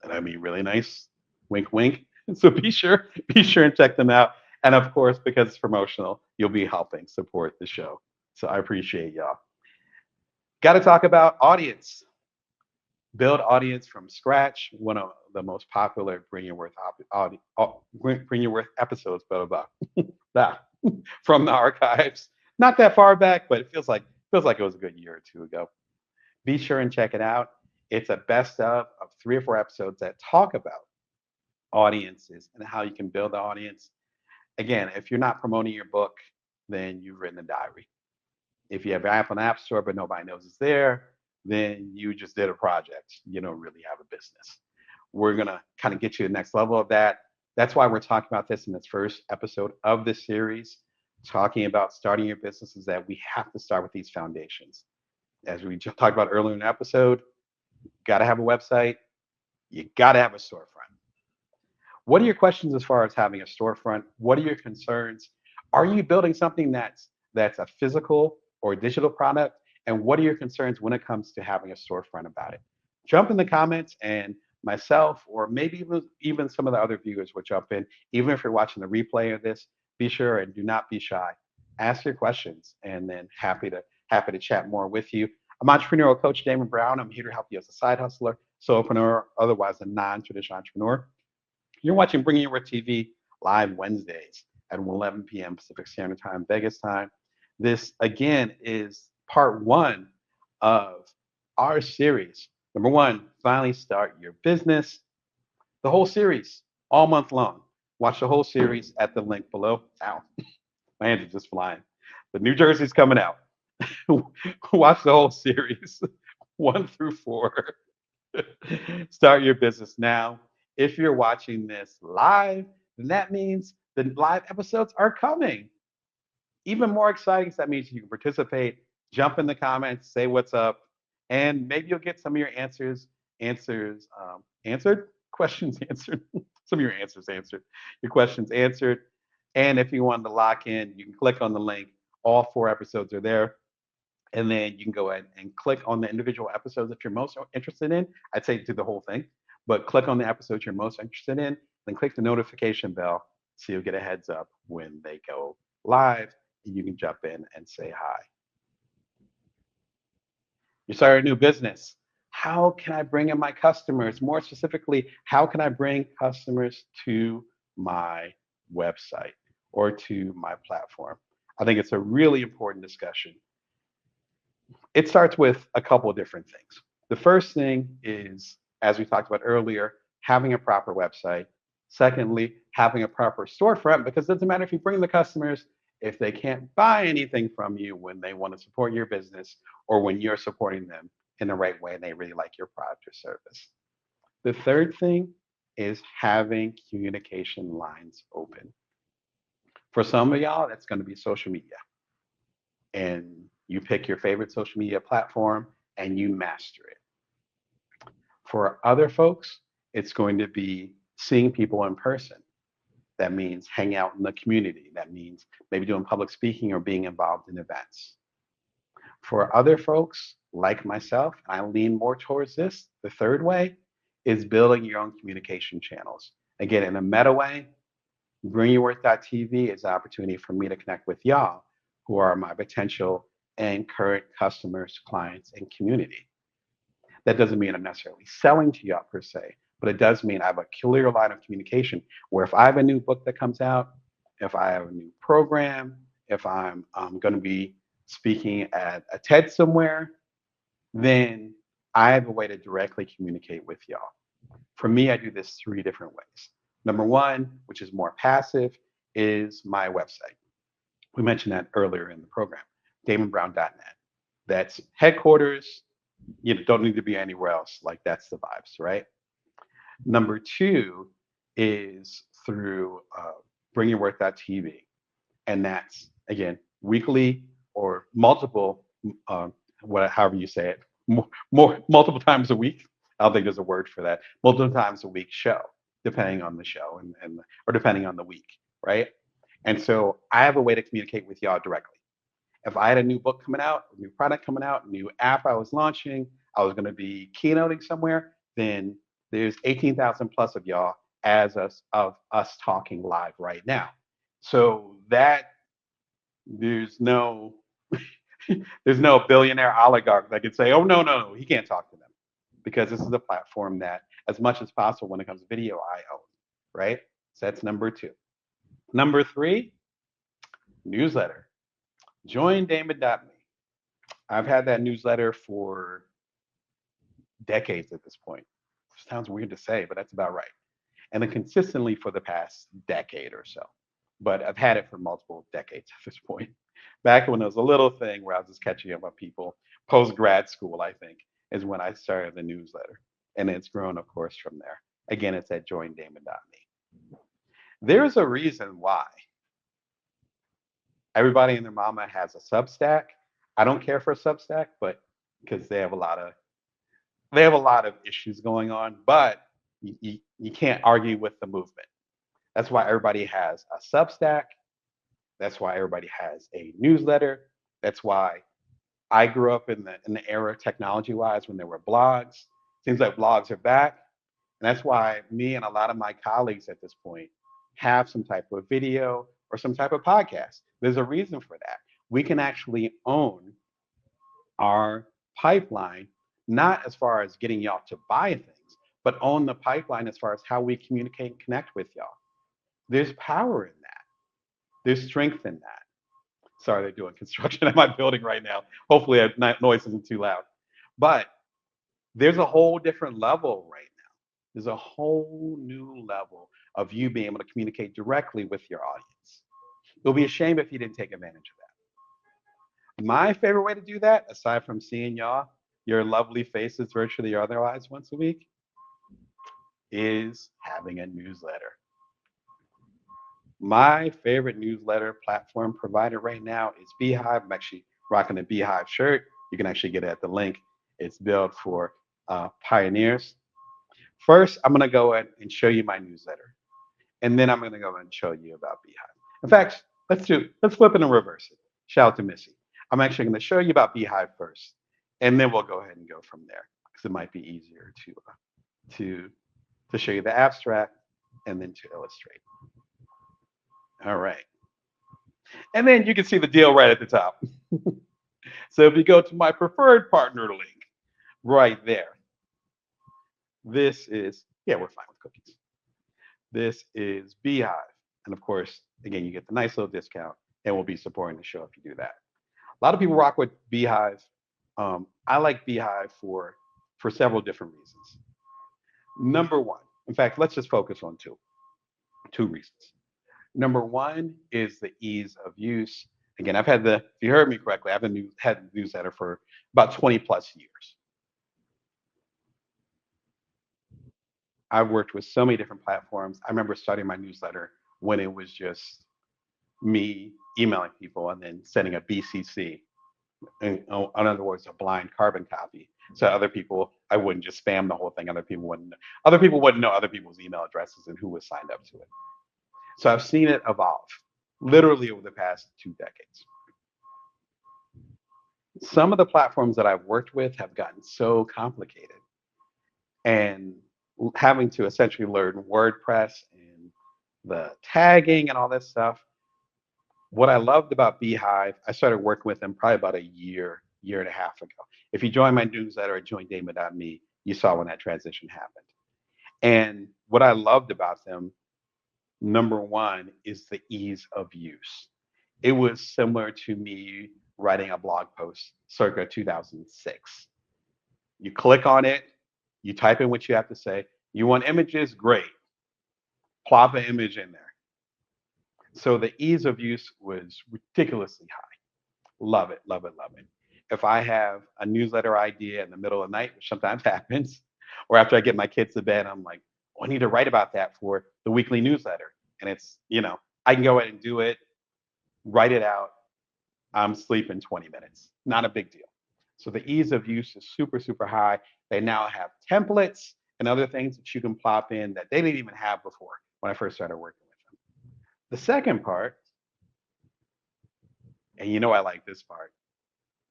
And I mean, really nice. Wink, wink. So be sure and check them out. And of course, because it's promotional, you'll be helping support the show. So I appreciate y'all. Got to talk about audience. Build audience from scratch. One of the most popular Bring Your Worth Bring Your Worth episodes, blah blah blah, from the archives. Not that far back, but it feels like it was a good year or two ago. Be sure and check it out. It's a best of 3 or 4 episodes that talk about audiences and how you can build the audience. Again, if you're not promoting your book, then you've written a diary. If you have an app on the App Store but nobody knows it's there, then you just did a project. You don't really have a business. We're gonna kind of get you to the next level of that. That's why we're talking about this in this first episode of this series, talking about starting your business, is that we have to start with these foundations. As we just talked about earlier in the episode, you got to have a website, you got to have a storefront. What are your questions as far as having a storefront? What are your concerns? Are you building something that's a physical or digital product? And what are your concerns when it comes to having a storefront about it? Jump in the comments and myself, or maybe even some of the other viewers will jump in. Even if you're watching the replay of this, be sure and do not be shy. Ask your questions and then happy to chat more with you. I'm entrepreneurial coach Damon Brown. I'm here to help you as a side hustler, solopreneur, otherwise a non-traditional entrepreneur. You're watching Bringing Your Worth TV live Wednesdays at 11 p.m. Pacific Standard Time, Vegas time. This, again, is part 1 of our series. Number 1, finally start your business. The whole series, all month long. Watch the whole series at the link below. Ow, my hands are just flying. The New Jersey's coming out. Watch the whole series, 1 through 4. Start your business now. If you're watching this live, then that means the live episodes are coming. Even more exciting, so that means you can participate, jump in the comments, say what's up, and maybe you'll get some of your questions answered, some of your answers answered, your questions answered. And if you want to lock in, you can click on the link. All 4 episodes are there. And then you can go ahead and click on the individual episodes that you're most interested in. I'd say do the whole thing, but click on the episodes you're most interested in, then click the notification bell so you'll get a heads up when they go live, and you can jump in and say hi. You start a new business. how can I bring in my customers? More specifically, how can I bring customers to my website or to my platform? I think it's a really important discussion. It starts with a couple of different things. The first thing is, as we talked about earlier, having a proper website. Secondly, having a proper storefront, because it doesn't matter if you bring the customers, if they can't buy anything from you when they want to support your business or when you're supporting them in the right way and they really like your product or service. The third thing is having communication lines open. For some of y'all, that's going to be social media, and you pick your favorite social media platform and you master it. For other folks, it's going to be seeing people in person. That means hanging out in the community. That means maybe doing public speaking or being involved in events. For other folks, like myself, I lean more towards this. The third way is building your own communication channels. Again, in a meta way, bringyourworth.tv is an opportunity for me to connect with y'all who are my potential and current customers, clients, and community. That doesn't mean I'm necessarily selling to y'all per se, but it does mean I have a clear line of communication where if I have a new book that comes out, if I have a new program, if I'm going to be speaking at a TED somewhere, then I have a way to directly communicate with y'all. For me, I do this three different ways. Number one, which is more passive, is my website. We mentioned that earlier in the program, damonbrown.net. That's headquarters. You don't need to be anywhere else. Like that's the vibes, right? Number two is through bringyourworth.tv. And that's, again, weekly or multiple, however you say it, multiple times a week. I don't think there's a word for that. Multiple times a week show, depending on the show and or depending on the week, right? And so I have a way to communicate with y'all directly. If I had a new book coming out, a new product coming out, new app I was launching, I was going to be keynoting somewhere, then there's 18,000 plus of y'all as us talking live right now. So that there's no there's no billionaire oligarch that could say, oh no, he can't talk to them. Because this is a platform that, as much as possible when it comes to video, I own, right? So that's number two. Number three, newsletter. Join Damon.me. I've had that newsletter for decades at this point. Sounds weird to say, but that's about right. And then consistently for the past decade or so. But I've had it for multiple decades at this point. Back when it was a little thing where I was just catching up on people, post grad school, I think, is when I started the newsletter. And it's grown, of course, from there. Again, it's at joindamon.me. There's a reason why everybody and their mama has a Substack. I don't care for a Substack, but because they have a lot of issues going on, but you can't argue with the movement. That's why everybody has a Substack. That's why everybody has a newsletter. That's why I grew up in the era technology-wise when there were blogs. Seems like blogs are back. And that's why me and a lot of my colleagues at this point have some type of video or some type of podcast. There's a reason for that. We can actually own our pipeline, not as far as getting y'all to buy things, but own the pipeline as far as how we communicate and connect with y'all. There's power in that. There's strength in that. Sorry, they're doing construction at my building right now. Hopefully that noise isn't too loud. But there's a whole different level right now. There's a whole new level of you being able to communicate directly with your audience. It would be a shame if you didn't take advantage of that. My favorite way to do that, aside from seeing y'all, your lovely faces virtually or otherwise once a week, is having a newsletter. My favorite newsletter platform provider right now is Beehive. I'm actually rocking a Beehive shirt. You can actually get it at the link. It's built for pioneers. First, I'm going to go ahead and show you my newsletter. And then I'm going to go ahead and show you about Beehive. In fact, let's flip it and reverse it. Shout out to Missy. I'm actually going to show you about Beehive first, and then we'll go ahead and go from there because it might be easier to show you the abstract and then to illustrate. All right. And then you can see the deal right at the top. So if you go to my preferred partner link right there, This is, yeah, we're fine with cookies. This is Beehive. And of course, again, you get the nice little discount and we'll be supporting the show if you do that. A lot of people rock with Beehive. I like Beehive for several different reasons. Number one, in fact, let's just focus on two reasons. Number one is the ease of use. Again, if you heard me correctly, had the newsletter for about 20 plus years. I've worked with so many different platforms. I remember starting my newsletter when it was just me emailing people and then sending a BCC, in other words, a blind carbon copy. So other people, I wouldn't just spam the whole thing. Other people wouldn't know other people's email addresses and who was signed up to it. So I've seen it evolve literally over the past 2 decades. Some of the platforms that I've worked with have gotten so complicated and having to essentially learn WordPress and the tagging and all this stuff. What I loved about Beehive, I started working with them probably about a year and a half ago. If you join my newsletter at joindamon.me, you saw when that transition happened. And what I loved about them, number one, is the ease of use. It was similar to me writing a blog post circa 2006. You click on it, you type in what you have to say. You want images? Great. Plop an image in there. So the ease of use was ridiculously high. Love it, love it, love it. If I have a newsletter idea in the middle of the night, which sometimes happens, or after I get my kids to bed, I'm like, oh, I need to write about that for the weekly newsletter. And it's, I can go ahead and do it, write it out. I'm sleeping 20 minutes. Not a big deal. So the ease of use is super, super high. They now have templates and other things that you can plop in that they didn't even have before when I first started working with them. The second part, and I like this part,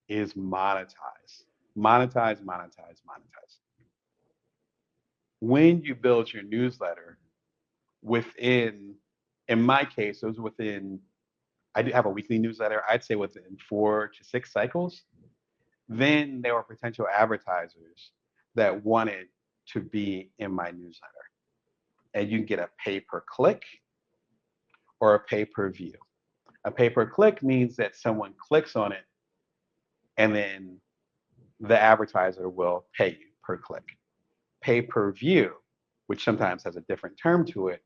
is monetize. Monetize, monetize, monetize. When you build your newsletter in my case, it was I do have a weekly newsletter, I'd say within 4 to 6 cycles, then there were potential advertisers that wanted to be in my newsletter. And you can get a pay per click or a pay per view. A pay per click means that someone clicks on it and then the advertiser will pay you per click. Pay per view, which sometimes has a different term to it,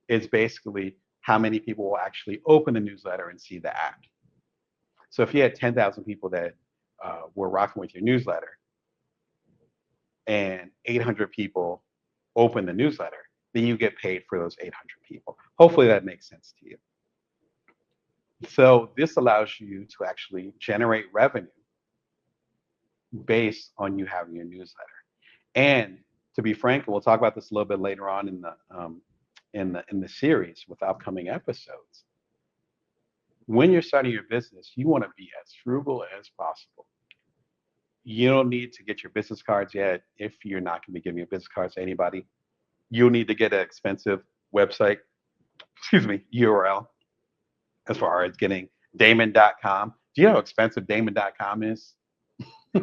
is basically how many people will actually open the newsletter and see the ad. So if you had 10,000 people that were rocking with your newsletter and 800 people open the newsletter, then you get paid for those 800 people. Hopefully that makes sense to you. So this allows you to actually generate revenue based on you having your newsletter. And to be frank, we'll talk about this a little bit later on in the series with upcoming episodes. When you're starting your business, you want to be as frugal as possible. You don't need to get your business cards yet if you're not going to be giving your business cards to anybody. You'll need to get an expensive website, URL, as far as getting Damon.com. Do you know how expensive Damon.com is? I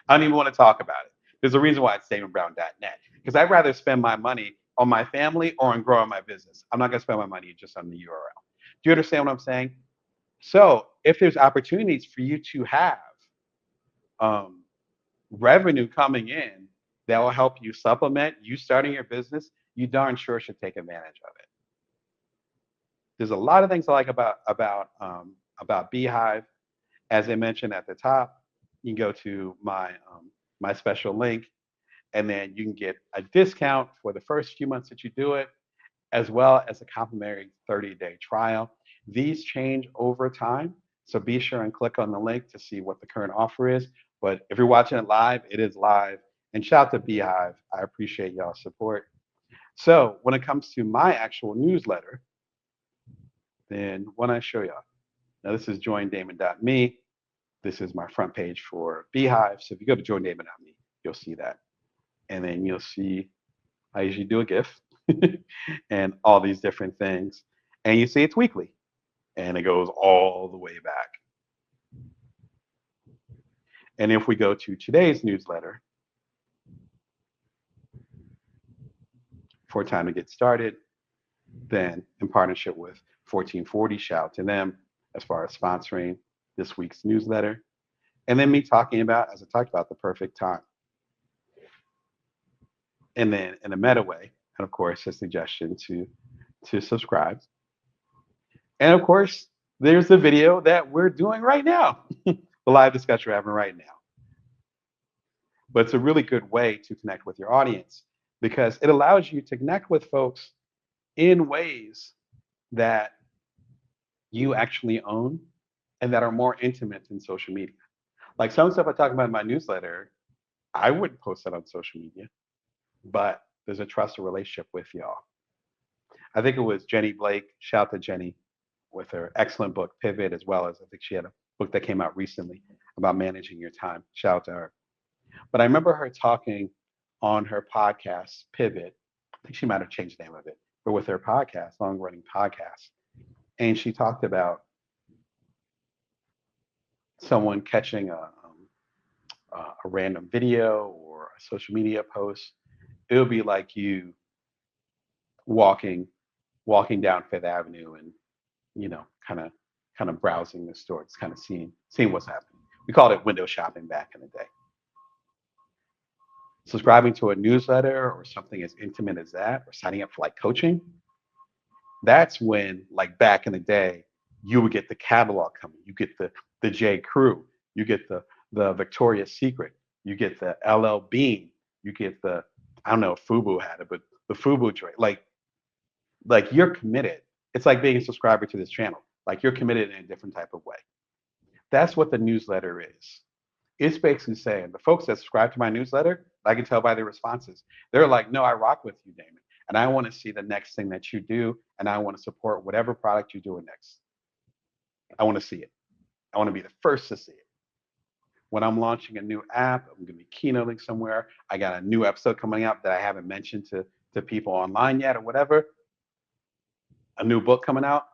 don't even want to talk about it. There's a reason why it's DamonBrown.net, because I'd rather spend my money on my family or on growing my business. I'm not going to spend my money just on the URL. Do you understand what I'm saying? So if there's opportunities for you to have revenue coming in that will help you supplement you starting your business, you darn sure should take advantage of it. There's a lot of things I like about Beehive. As I mentioned at the top, you can go to my special link, and then you can get a discount for the first few months that you do it, as well as a complimentary 30-day trial. These change over time, so be sure and click on the link to see what the current offer is. But if you're watching it live, it is live. And shout out to Beehive. I appreciate y'all's support. So when it comes to my actual newsletter, then what I show y'all. Now this is joindamon.me. This is my front page for Beehive. So if you go to joindamon.me, you'll see that. And then you'll see I usually do a GIF and all these different things. And you see it's weekly. And it goes all the way back. And if we go to today's newsletter, for time to get started. Then, in partnership with 1440, shout out to them as far as sponsoring this week's newsletter. And then me talking about, as I talked about, the perfect time. And then in a meta way, and of course, a suggestion to subscribe. And of course, there's the video that we're doing right now, the live discussion we're having right now. But it's a really good way to connect with your audience because it allows you to connect with folks in ways that you actually own and that are more intimate than social media. Like some stuff I talk about in my newsletter, I wouldn't post that on social media, but there's a trusted relationship with y'all. I think it was Jenny Blake. Shout out to Jenny with her excellent book, Pivot, as well as I think she had a book that came out recently about managing your time. Shout out to her. But I remember her talking on her podcast, Pivot. I think she might have changed the name of it, but with her podcast, long running podcast. And she talked about someone catching a random video or a social media post. It would be like you walking down Fifth Avenue and kind of browsing the stores, kind of seeing what's happening. We called it window shopping back in the day. Subscribing to a newsletter or something as intimate as that, or signing up for like coaching, that's when, like back in the day, you would get the catalog coming. You get the J. Crew, you get the Victoria's Secret, you get the LL Bean, you get the, I don't know if Fubu had it, but the Fubu tray. Like you're committed. It's like being a subscriber to this channel. Like you're committed in a different type of way. That's what the newsletter is. It's basically saying the folks that subscribe to my newsletter, I can tell by their responses, they're like, no, I rock with you, Damon. And I want to see the next thing that you do. And I want to support whatever product you're doing next. I want to see it. I want to be the first to see it. When I'm launching a new app, I'm going to be keynoting somewhere. I got a new episode coming up that I haven't mentioned to people online yet or whatever. A new book coming out.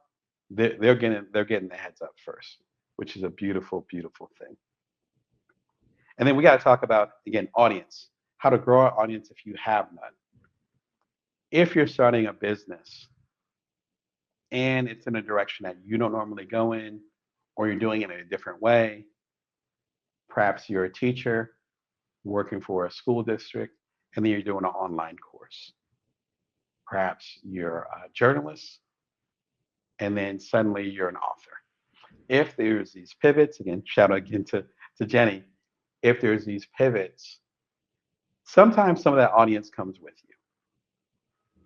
They're getting the heads up first, which is a beautiful, beautiful thing. And then we got to talk about, again, audience, how to grow an audience if you have none. If you're starting a business and it's in a direction that you don't normally go in, or you're doing it in a different way, perhaps you're a teacher working for a school district, and then you're doing an online course. Perhaps you're a journalist, and then suddenly you're an author. If there's these pivots, again, shout out again to Jenny, if there's these pivots, sometimes some of that audience comes with you.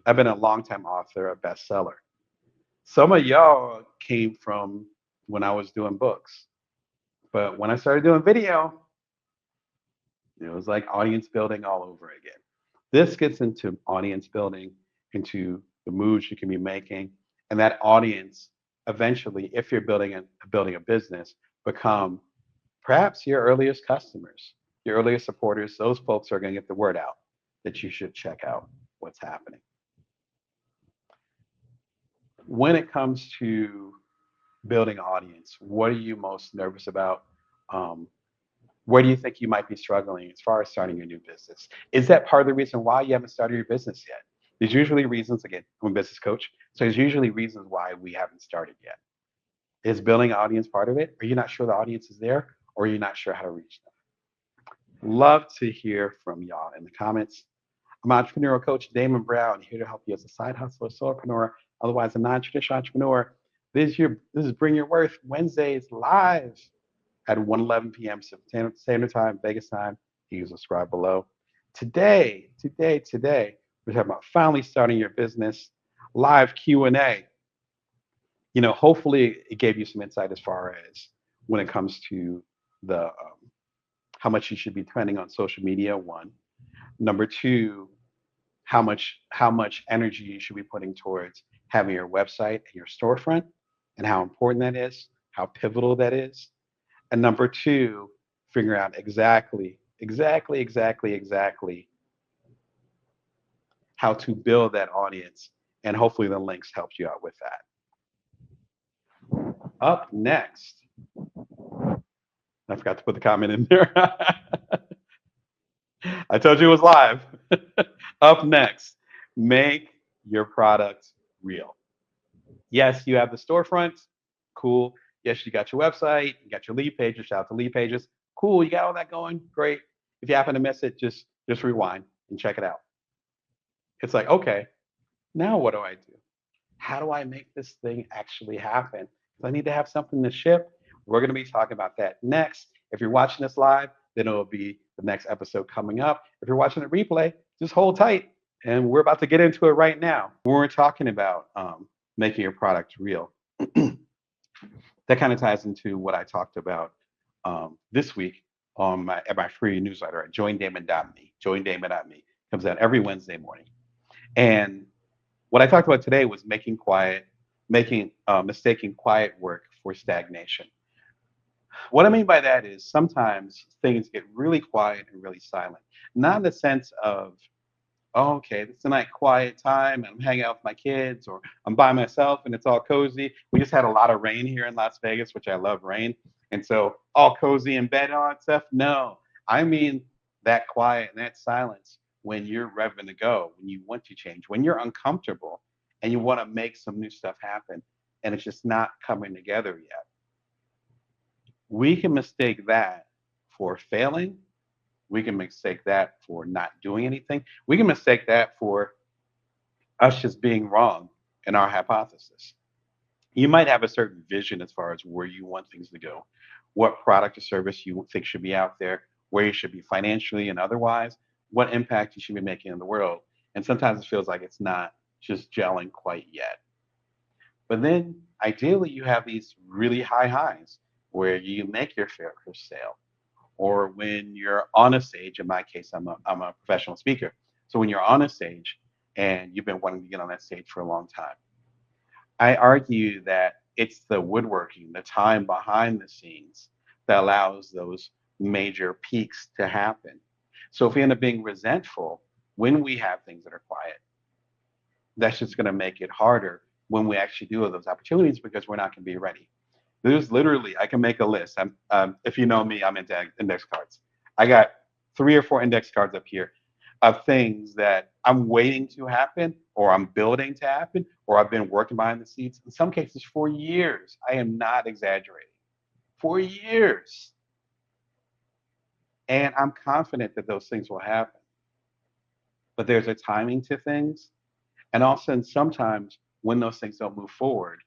I've been a longtime author, a bestseller. Some of y'all came from when I was doing books. But when I started doing video, it was like audience building all over again. This gets into audience building, into the moves you can be making, and that audience eventually, if you're building a business, become perhaps your earliest customers, your earliest supporters. Those folks are going to get the word out that you should check out what's happening. When it comes to building an audience, what are you most nervous about? Where do you think you might be struggling as far as starting your new business? Is that part of the reason why you haven't started your business yet? There's usually reasons, again, I'm a business coach, so there's usually reasons why we haven't started yet. Is building an audience part of it? Are you not sure the audience is there, or are you not sure how to reach them? Love to hear from y'all in the comments. I'm entrepreneurial coach Damon Brown, here to help you as a side hustler, solopreneur, otherwise a non-traditional entrepreneur. This is Bring Your Worth Wednesdays live at 1:11 p.m. Standard Time, Vegas time. You can subscribe below. Today, we're talking about finally starting your business. Live Q&A. Hopefully it gave you some insight as far as when it comes to the how much you should be spending on social media. One, number two, how much energy you should be putting towards having your website and your storefront, and how important that is, how pivotal that is. And number two, figure out exactly how to build that audience. And hopefully the links helped you out with that. Up next, I forgot to put the comment in there. I told you it was live. Up next, Make your product real. Yes, you have the storefront. Cool. Yes, you got your website, you got your lead pages, shout out to lead pages. Cool, you got all that going. Great. If you happen to miss it, just rewind and check it out. It's like, okay, now what do I do? How do I make this thing actually happen? 'Cause I need to have something to ship. We're going to be talking about that next. If you're watching this live, then it'll be the next episode coming up. If you're watching the replay, just hold tight. And we're about to get into it right now. We're talking about making your product real. That kind of ties into what I talked about this week on my free newsletter at joindamon.me. Joindamon.me comes out every Wednesday morning. And what I talked about today was mistaking quiet work for stagnation. What I mean by that is sometimes things get really quiet and really silent. Not in the sense of, oh, okay, this is a nice quiet time and I'm hanging out with my kids or I'm by myself and it's all cozy. We just had a lot of rain here in Las Vegas, which I love rain. And so all cozy in bed and all that stuff. No, I mean that quiet and that silence when you're revving to go, when you want to change, when you're uncomfortable and you want to make some new stuff happen and it's just not coming together yet. We can mistake that for failing. We can mistake that for not doing anything. We can mistake that for us just being wrong in our hypothesis. You might have a certain vision as far as where you want things to go, what product or service you think should be out there, where you should be financially and otherwise, what impact you should be making in the world. And sometimes it feels like it's not just gelling quite yet. But then ideally, you have these really high highs where you make your first sale, or when you're on a stage. In my case, I'm a professional speaker. So when you're on a stage and you've been wanting to get on that stage for a long time, I argue that it's the woodworking, the time behind the scenes that allows those major peaks to happen. So if we end up being resentful when we have things that are quiet, that's just going to make it harder when we actually do have those opportunities because we're not going to be ready. There's literally, I can make a list. If you know me, I'm into index cards. I got 3 or 4 index cards up here of things that I'm waiting to happen, or I'm building to happen, or I've been working behind the scenes. In some cases, for years. I am not exaggerating. For years. And I'm confident that those things will happen. But there's a timing to things. And also, sometimes when those things don't move forward,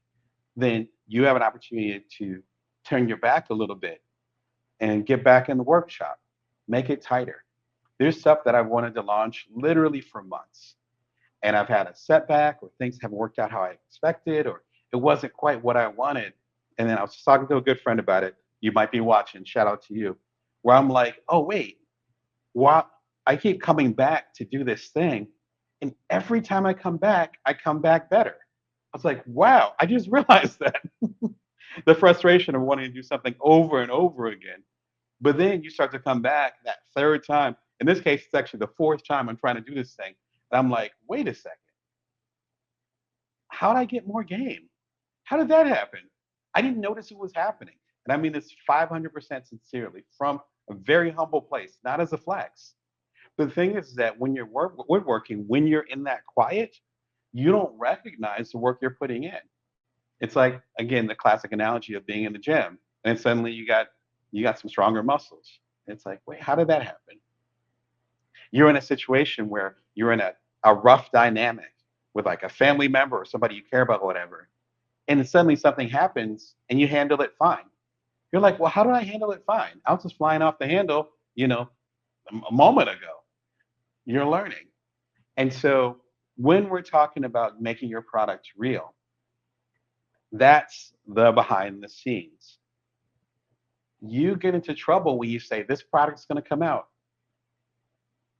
then you have an opportunity to turn your back a little bit and get back in the workshop, make it tighter. There's stuff that I've wanted to launch literally for months, and I've had a setback, or things haven't worked out how I expected, or it wasn't quite what I wanted. And then I was just talking to a good friend about it. You might be watching, shout out to you, where I'm like, oh, wait, what? I keep coming back to do this thing. And every time I come back better. I was like, wow, I just realized that. The frustration of wanting to do something over and over again. But then you start to come back that third time. In this case, it's actually the fourth time I'm trying to do this thing. And I'm like, wait a second. How did I get more game? How did that happen? I didn't notice it was happening. And I mean this 500% sincerely from a very humble place, not as a flex. But the thing is that when you're woodworking, when you're in that quiet, you don't recognize the work you're putting in. It's like, again, the classic analogy of being in the gym, and then suddenly you got some stronger muscles. It's like, wait, how did that happen? You're in a situation where you're in a rough dynamic with like a family member or somebody you care about or whatever, and then suddenly something happens and you handle it fine. You're like, well, how did I handle it fine? I was just flying off the handle, a moment ago. You're learning. And so when we're talking about making your product real, that's the behind the scenes. You get into trouble when you say, this product's going to come out.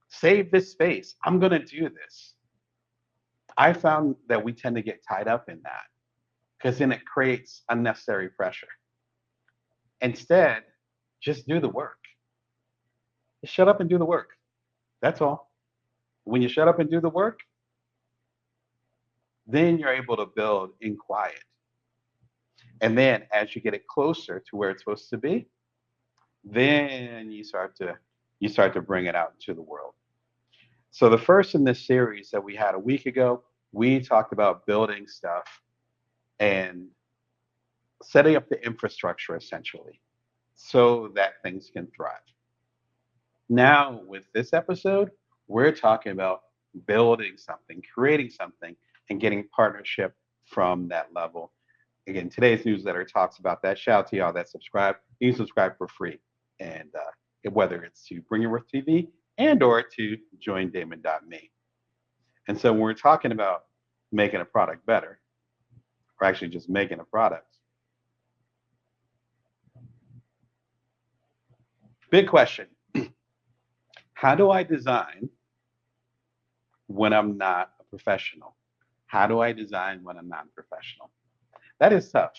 Save this space. I'm going to do this. I found that we tend to get tied up in that because then it creates unnecessary pressure. Instead, just do the work. Just shut up and do the work. That's all. When you shut up and do the work, then you're able to build in quiet. And then as you get it closer to where it's supposed to be, then you start to bring it out into the world. So the first in this series that we had a week ago, we talked about building stuff and setting up the infrastructure essentially so that things can thrive. Now, with this episode, we're talking about building something, creating something, and getting partnership from that level. Again, today's newsletter talks about that. Shout out to y'all that subscribe. You can subscribe for free, and whether it's to Bring Your Worth TV and or to joindamon.me. And so when we're talking about making a product better, or actually just making a product, big question: how do I design when I'm not a professional? How do I design when I'm not a professional? That is tough.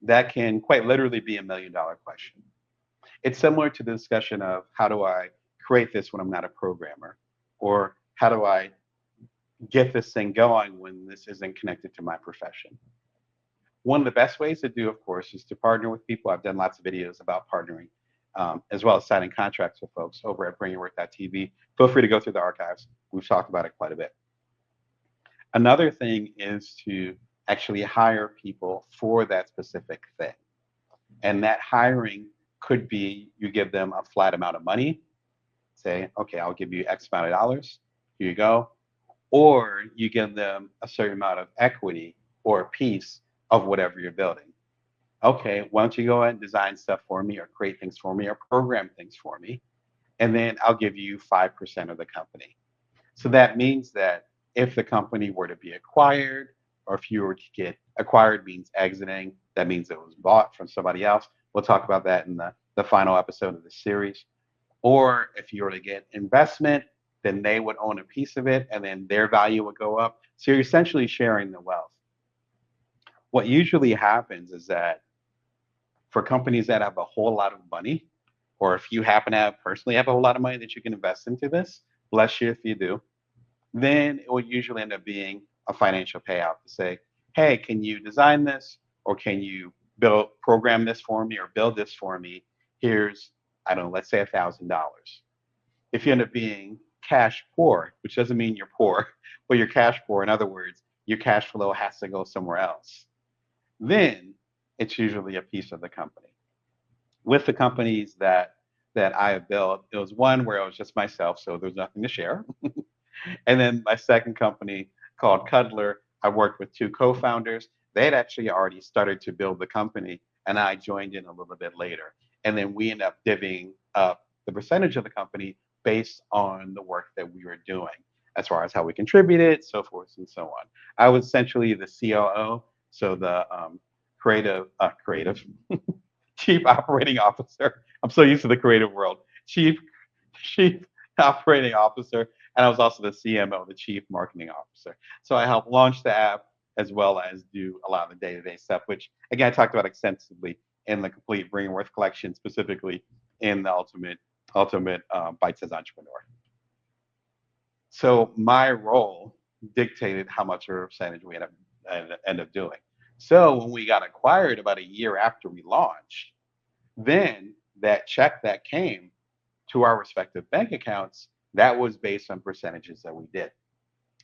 That can quite literally be $1 million question. It's similar to the discussion of how do I create this when I'm not a programmer, or how do I get this thing going when this isn't connected to my profession. One of the best ways to do, of course, is to partner with people. I've done lots of videos about partnering, as well as signing contracts with folks over at bringyourworth.tv. Feel free to go through the archives. We've talked about it quite a bit. Another thing is to actually hire people for that specific thing. And that hiring could be you give them a flat amount of money, say, okay, I'll give you X amount of dollars. Here you go. Or you give them a certain amount of equity or a piece of whatever you're building. Okay, why don't you go ahead and design stuff for me or create things for me or program things for me? And then I'll give you 5% of the company. So that means that if the company were to be acquired, or if you were to get acquired means exiting, that means it was bought from somebody else. We'll talk about that in the final episode of the series. Or if you were to get investment, then they would own a piece of it and then their value would go up. So you're essentially sharing the wealth. What usually happens is that for companies that have a whole lot of money, or if you happen to have personally have a whole lot of money that you can invest into this, bless you if you do, then it will usually end up being a financial payout to say, hey, can you design this or can you program this for me or build this for me? Here's, I don't know, let's say $1,000. If you end up being cash poor, which doesn't mean you're poor, but you're cash poor, in other words, your cash flow has to go somewhere else, then it's usually a piece of the company. With the companies that I have built, it was one where it was just myself, so there's nothing to share. And then my second company called Cuddler, I worked with two co-founders. They had actually already started to build the company, and I joined in a little bit later. And then we ended up divvying up the percentage of the company based on the work that we were doing, as far as how we contributed, so forth and so on. I was essentially the COO, so the creative chief operating officer. I'm so used to the creative world. Chief operating officer, and I was also the CMO, the chief marketing officer. So I helped launch the app as well as do a lot of the day-to-day stuff, which again I talked about extensively in the complete Bring Your Worth collection, specifically in the ultimate bite-sized entrepreneur. So my role dictated how much of a percentage we end up doing. So when we got acquired about a year after we launched, then that check that came to our respective bank accounts, that was based on percentages that we did.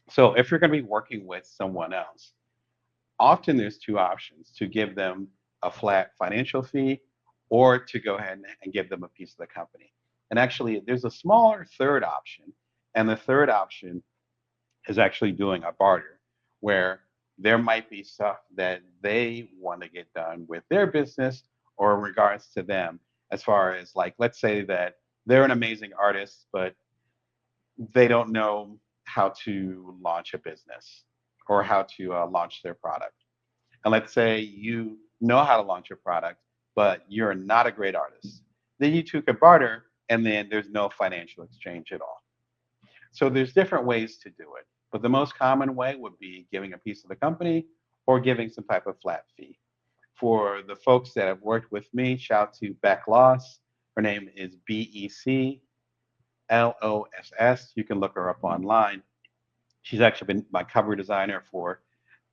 So if you're going to be working with someone else, often there's two options: to give them a flat financial fee or to go ahead and give them a piece of the company. And actually, there's a smaller third option. And the third option is actually doing a barter where there might be stuff that they want to get done with their business or in regards to them, as far as, like, let's say that they're an amazing artist, but they don't know how to launch a business or how to launch their product. And let's say you know how to launch a product, but you're not a great artist. Then you two could barter, and then there's no financial exchange at all. So there's different ways to do it, but the most common way would be giving a piece of the company or giving some type of flat fee. For the folks that have worked with me, shout to Beck Loss. Her name is BECLOSS. You can look her up online. She's actually been my cover designer for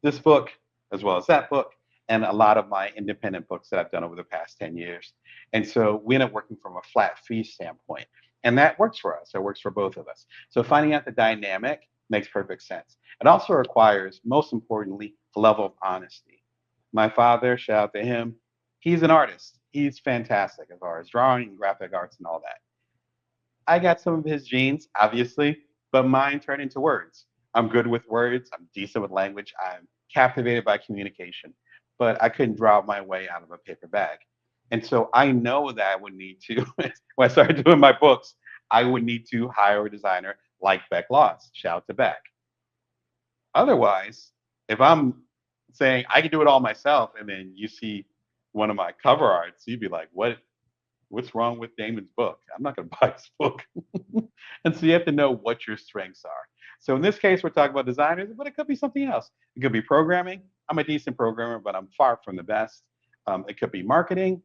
this book, as well as that book, and a lot of my independent books that I've done over the past 10 years. And so we end up working from a flat fee standpoint. And that works for us. It works for both of us. So finding out the dynamic makes perfect sense. It also requires, most importantly, a level of honesty. My father, shout out to him, he's an artist. He's fantastic as far as drawing, graphic arts, and all that. I got some of his genes, obviously, but mine turn into words. I'm good with words. I'm decent with language. I'm captivated by communication, but I couldn't draw my way out of a paper bag. And so I know that I would need to, when I started doing my books, I would need to hire a designer like Beck Loss. Shout out to Beck. Otherwise, if I'm saying I can do it all myself, and then you see one of my cover arts, you'd be like, what's wrong with Damon's book? I'm not going to buy his book. And so you have to know what your strengths are. So in this case, we're talking about designers, but it could be something else. It could be programming. I'm a decent programmer, but I'm far from the best. It could be marketing.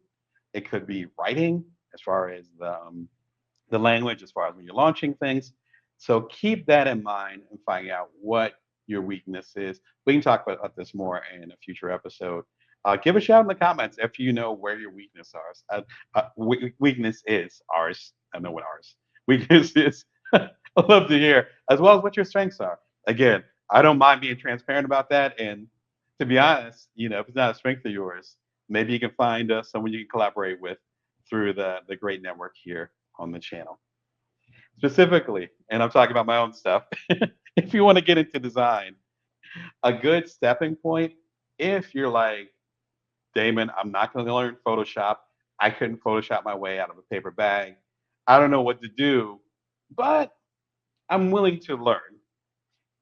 It could be writing, as far as the language, as far as when you're launching things. So keep that in mind and find out what your weakness is. We can talk about this more in a future episode. Give a shout in the comments if you know where your weakness are. Weakness is ours. I know what ours. Weakness is. I love to hear, as well as what your strengths are. Again, I don't mind being transparent about that. And to be honest, if it's not a strength of yours, maybe you can find someone you can collaborate with through the great network here on the channel. Specifically, and I'm talking about my own stuff, if you want to get into design, a good stepping point, if you're like, Damon, I'm not going to learn Photoshop. I couldn't Photoshop my way out of a paper bag. I don't know what to do, but I'm willing to learn.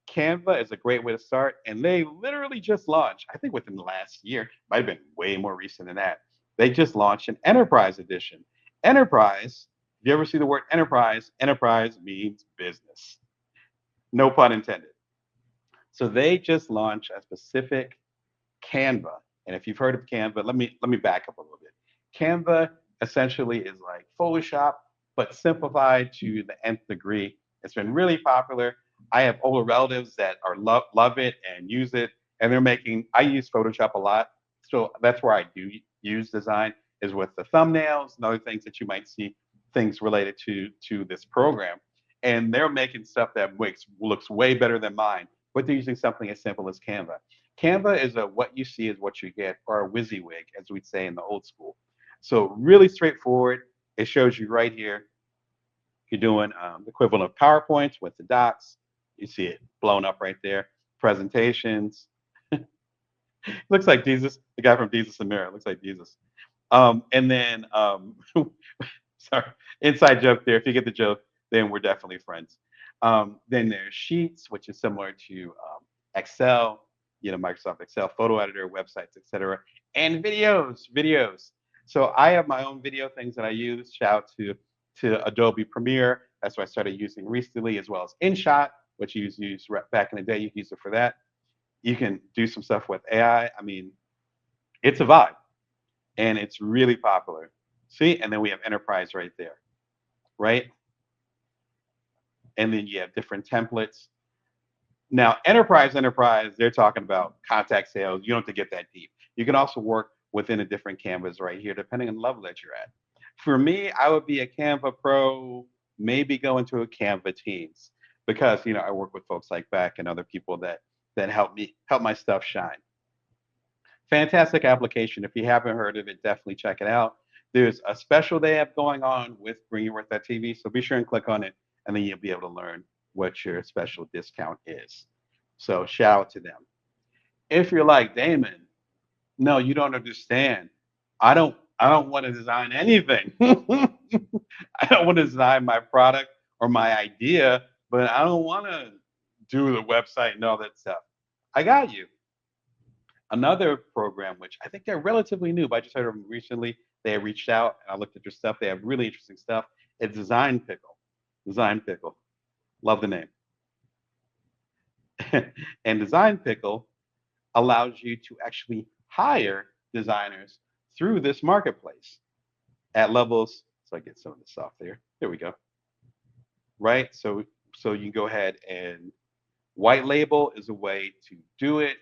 Canva is a great way to start, and they literally just launched, I think within the last year, might have been way more recent than that. They just launched an enterprise edition. Enterprise, if you ever see the word enterprise, enterprise means business. No pun intended. So they just launched a specific Canva. And if you've heard of Canva, let me back up a little bit. Canva essentially is like Photoshop, but simplified to the nth degree. It's been really popular. I have older relatives that are love it and use it, and they're making. I use Photoshop a lot, so that's where I do use design is with the thumbnails and other things that you might see things related to this program, and they're making stuff that looks way better than mine. But they're using something as simple as Canva. Canva is a what you see is what you get, or a WYSIWYG, as we'd say in the old school. So really straightforward. It shows you right here. You're doing the equivalent of PowerPoints with the docs. You see it blown up right there. Presentations. Looks like Jesus, the guy from Jesus and Mary. Looks like Jesus. And then, sorry, inside joke there. If you get the joke, then we're definitely friends. Then there's Sheets, which is similar to Excel, Microsoft Excel, photo editor, websites, etc., and videos. So I have my own video things that I use. Shout out to Adobe Premiere. That's what I started using recently, as well as InShot, which you used back in the day. You can use it for that. You can do some stuff with AI. I mean, it's a vibe, and it's really popular. See, and then we have Enterprise right there, right? And then you have different templates. Now, enterprise, they're talking about contact sales. You don't have to get that deep. You can also work within a different canvas right here, depending on the level that you're at. For me, I would be a Canva Pro, maybe go into a Canva Teams because I work with folks like Beck and other people that help my stuff shine. Fantastic application. If you haven't heard of it, definitely check it out. There's a special they have going on with Bring Your Worth That TV, so be sure and click on it, and then you'll be able to learn what your special discount is. So shout out to them. If you're like Damon, no, you don't understand. I don't want to design anything. I don't want to design my product or my idea, but I don't want to do the website and all that stuff. I got you. Another program, which I think they're relatively new, but I just heard of them recently. They reached out and I looked at their stuff. They have really interesting stuff. It's Design Pickle. Design Pickle. Love the name. And Design Pickle allows you to actually hire designers through this marketplace at levels. So I get some of this off there. There we go. Right. So you can go ahead and white label is a way to do it.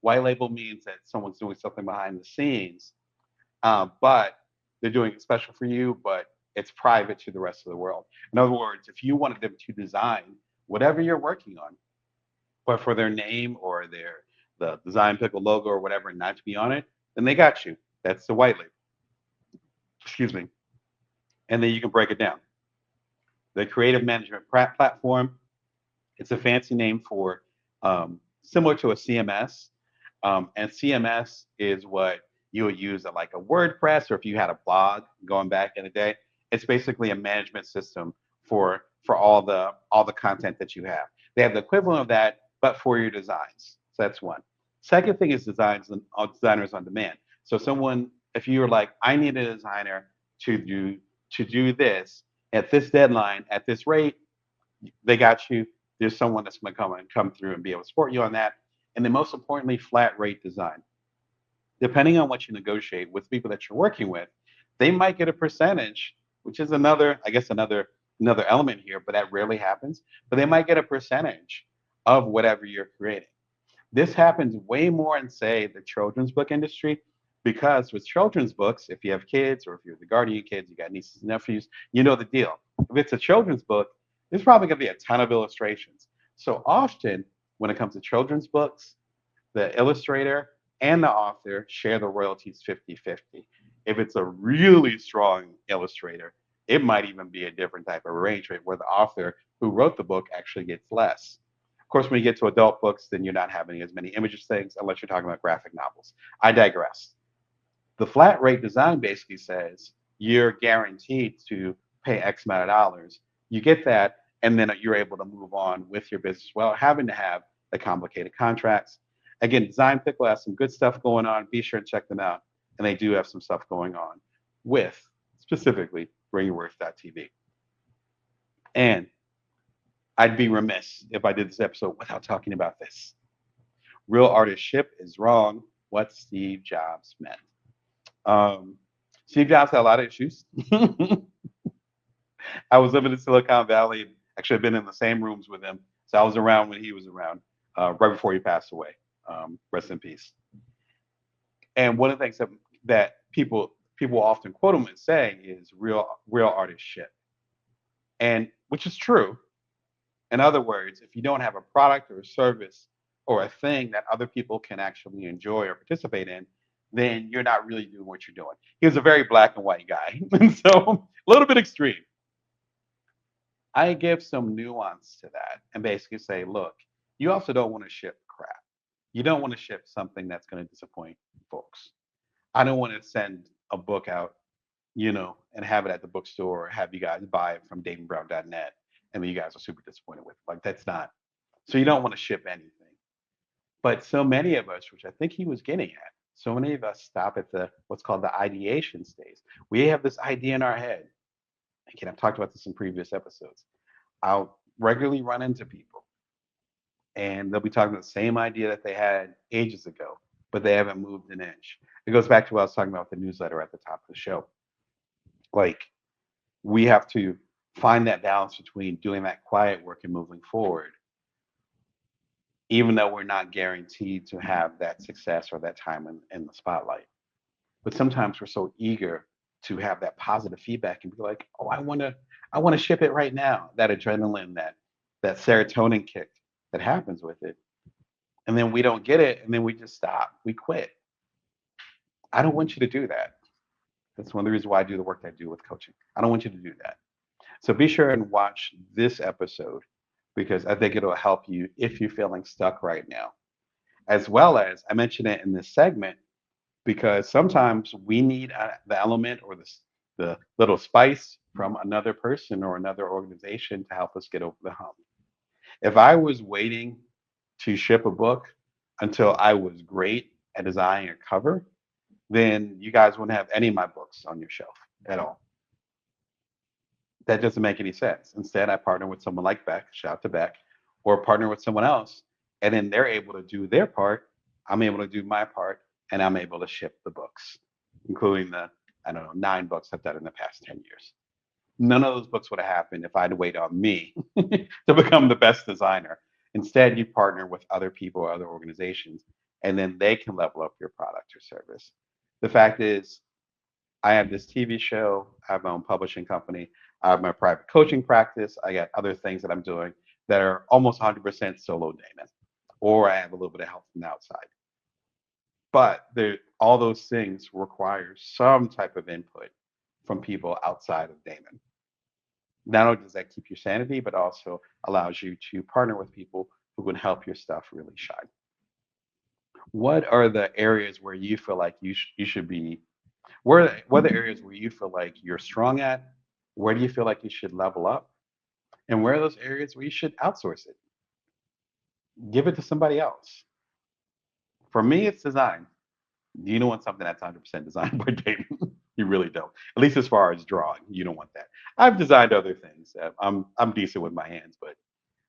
White label means that someone's doing something behind the scenes, but they're doing it special for you, but It's private to the rest of the world. In other words, if you wanted them to design whatever you're working on, but for their name or the design pickle logo or whatever not to be on it, then they got you. That's the white label. Excuse me. And then you can break it down. The creative management platform, it's a fancy name for similar to a CMS. And CMS is what you would use at like a WordPress, or if you had a blog going back in the day. It's basically a management system for all the content that you have. They have the equivalent of that, but for your designs. So that's one. Second thing is designers on demand. So someone, if you were like, I need a designer to do this at this deadline at this rate, they got you. There's someone that's going to come through and be able to support you on that. And then most importantly, flat rate design. Depending on what you negotiate with people that you're working with, they might get a percentage, which is another element here, but that rarely happens. But they might get a percentage of whatever you're creating. This happens way more in, say, the children's book industry, because with children's books, if you have kids or if you're the guardian of kids, you got nieces and nephews, you know the deal. If it's a children's book, there's probably going to be a ton of illustrations. So often, when it comes to children's books, the illustrator and the author share the royalties 50-50. If it's a really strong illustrator, it might even be a different type of arrangement where the author who wrote the book actually gets less. Of course, when you get to adult books, then you're not having as many images things unless you're talking about graphic novels. I digress. The flat rate design basically says you're guaranteed to pay X amount of dollars. You get that, and then you're able to move on with your business without having to have the complicated contracts. Again, Design Pickle has some good stuff going on. Be sure to check them out. And they do have some stuff going on with specifically BringYourWorth.tv. And I'd be remiss if I did this episode without talking about this. Real artist ship is wrong. What Steve Jobs meant. Steve Jobs had a lot of issues. I was living in Silicon Valley. Actually, I've been in the same rooms with him. So I was around when he was around, right before he passed away. Rest in peace. And one of the things that people often quote him as saying is real artist shit. And which is true. In other words, if you don't have a product or a service or a thing that other people can actually enjoy or participate in, then you're not really doing what you're doing. He was a very black and white guy, and so a little bit extreme. I give some nuance to that and basically say, look, you also don't want to ship crap. You don't want to ship something that's going to disappoint folks. I don't want to send a book out, and have it at the bookstore or have you guys buy it from DamonBrown.net and then you guys are super disappointed with it. Like, that's not. So you don't want to ship anything. But so many of us, which I think he was getting at, so many of us stop at what's called the ideation stage. We have this idea in our head. Again, I've talked about this in previous episodes. I'll regularly run into people and they'll be talking about the same idea that they had ages ago, but they haven't moved an inch. It goes back to what I was talking about with the newsletter at the top of the show. Like, we have to find that balance between doing that quiet work and moving forward, even though we're not guaranteed to have that success or that time in the spotlight. But sometimes we're so eager to have that positive feedback and be like, oh, I want to ship it right now. That adrenaline, that serotonin kick that happens with it. And then we don't get it, and then we just stop. We quit. I don't want you to do that. That's one of the reasons why I do the work that I do with coaching. I don't want you to do that. So be sure and watch this episode, because I think it'll help you if you're feeling stuck right now. As well as, I mentioned it in this segment, because sometimes we need the element or the little spice from another person or another organization to help us get over the hump. If I was waiting to ship a book until I was great at designing a cover, then you guys wouldn't have any of my books on your shelf at all. That doesn't make any sense. Instead, I partner with someone like Beck, shout out to Beck, or partner with someone else, and then they're able to do their part. I'm able to do my part, and I'm able to ship the books, including the, 9 books I've done in the past 10 years. None of those books would have happened if I had to wait on me to become the best designer. Instead, you partner with other people or other organizations, and then they can level up your product or service. The fact is, I have this TV show, I have my own publishing company, I have my private coaching practice, I got other things that I'm doing that are almost 100% solo Damon, or I have a little bit of help from the outside. But all those things require some type of input from people outside of Damon. Not only does that keep your sanity, but also allows you to partner with people who can help your stuff really shine. What are the areas where you feel like you should be? What are the areas where you feel like you're strong at? Where do you feel like you should level up? And where are those areas where you should outsource it? Give it to somebody else. For me, it's design. You don't want something that's 100% designed by Damon. You really don't. At least as far as drawing, you don't want that. I've designed other things. I'm decent with my hands, but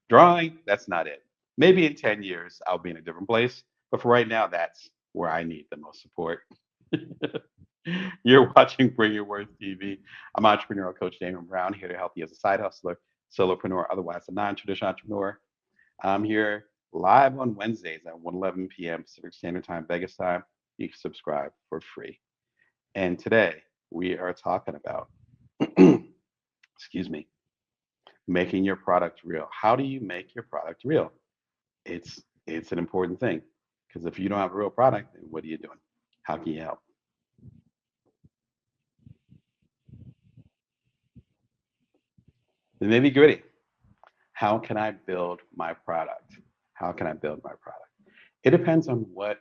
drawing, that's not it. Maybe in 10 years, I'll be in a different place. But for right now, that's where I need the most support. You're watching Bring Your Worth TV. I'm entrepreneurial coach Damon Brown, here to help you as a side hustler, solopreneur, otherwise a non-traditional entrepreneur. I'm here live on Wednesdays at 1:11 p.m. Pacific Standard Time, Vegas time. You can subscribe for free. And today we are talking about, excuse me, making your product real. How do you make your product real? It's an important thing, because if you don't have a real product, then what are you doing? How can you help? The nitty gritty. How can I build my product? How can I build my product? It depends on what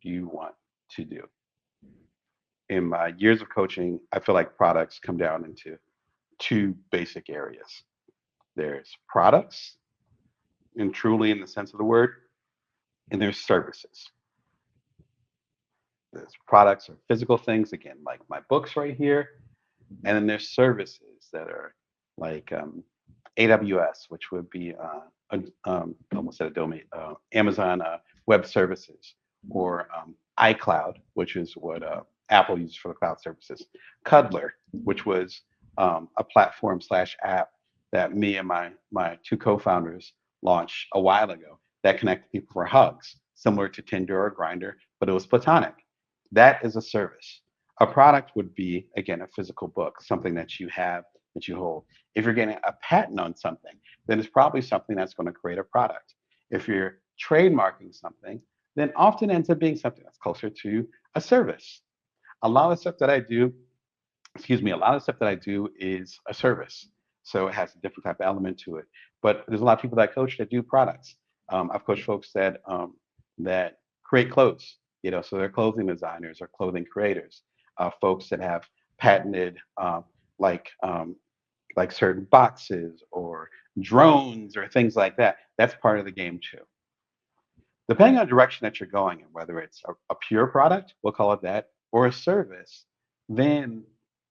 you want to do. In my years of coaching, I feel like products come down into two basic areas. There's products, and truly in the sense of the word, and there's services. There's products or physical things, again, like my books right here, and then there's services that are like AWS, which would be almost at a domain, Amazon Web Services, or iCloud, which is what Apple uses for the cloud services. Cuddler, which was a platform slash app that me and my two co-founders launched a while ago that connected people for hugs, similar to Tinder or Grinder, but it was platonic. That is a service. A product would be, again, a physical book, something that you have, that you hold. If you're getting a patent on something, then it's probably something that's going to create a product. If you're trademarking something, then often ends up being something that's closer to a service. A lot of stuff that I do, excuse me, a lot of stuff that I do is a service. So it has a different type of element to it. But there's a lot of people that I coach that do products. I've coached folks that create clothes, so they're clothing designers or clothing creators. Folks that have patented like like certain boxes or drones or things like that. That's part of the game too. Depending on the direction that you're going in, whether it's a pure product, we'll call it that, or a service, then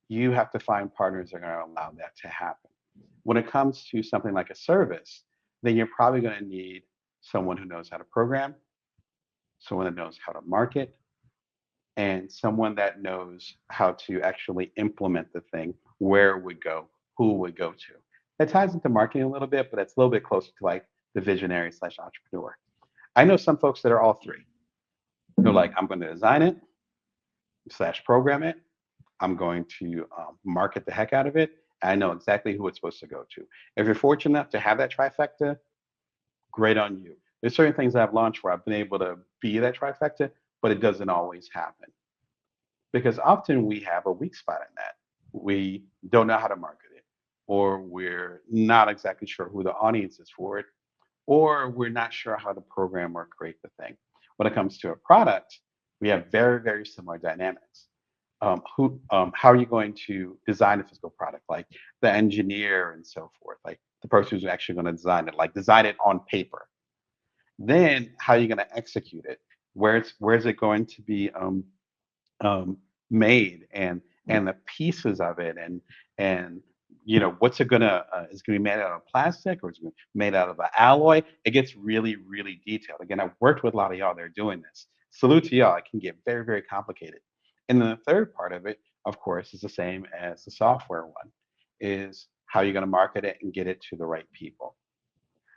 you have to find partners that are going to allow that to happen. When it comes to something like a service, then you're probably going to need someone who knows how to program, someone that knows how to market, and someone that knows how to actually implement the thing, where it would go, who it would go to. That ties into marketing a little bit, but it's a little bit closer to like the visionary slash entrepreneur. I know some folks that are all three. They're like, I'm going to design it slash program it. I'm going to market the heck out of it. I know exactly who it's supposed to go to. If you're fortunate enough to have that trifecta, great on you. There's certain things I've launched where I've been able to be that trifecta, but it doesn't always happen, because often we have a weak spot in that. We don't know how to market it, or we're not exactly sure who the audience is for it, or we're not sure how to program or create the thing. When it comes to a product, we have very, very similar dynamics. How are you going to design a physical product? Like the engineer and so forth, like the person who's actually going to design it, like design it on paper. Then how are you going to execute it? Where's it going to be made, and the pieces of it, and what's it gonna is it gonna be made out of plastic, or is it gonna be made out of an alloy? It gets really, really detailed. Again, I've worked with a lot of y'all that are doing this. Salute to y'all. It can get very, very complicated. And then the third part of it, of course, is the same as the software one, is how you're going to market it and get it to the right people.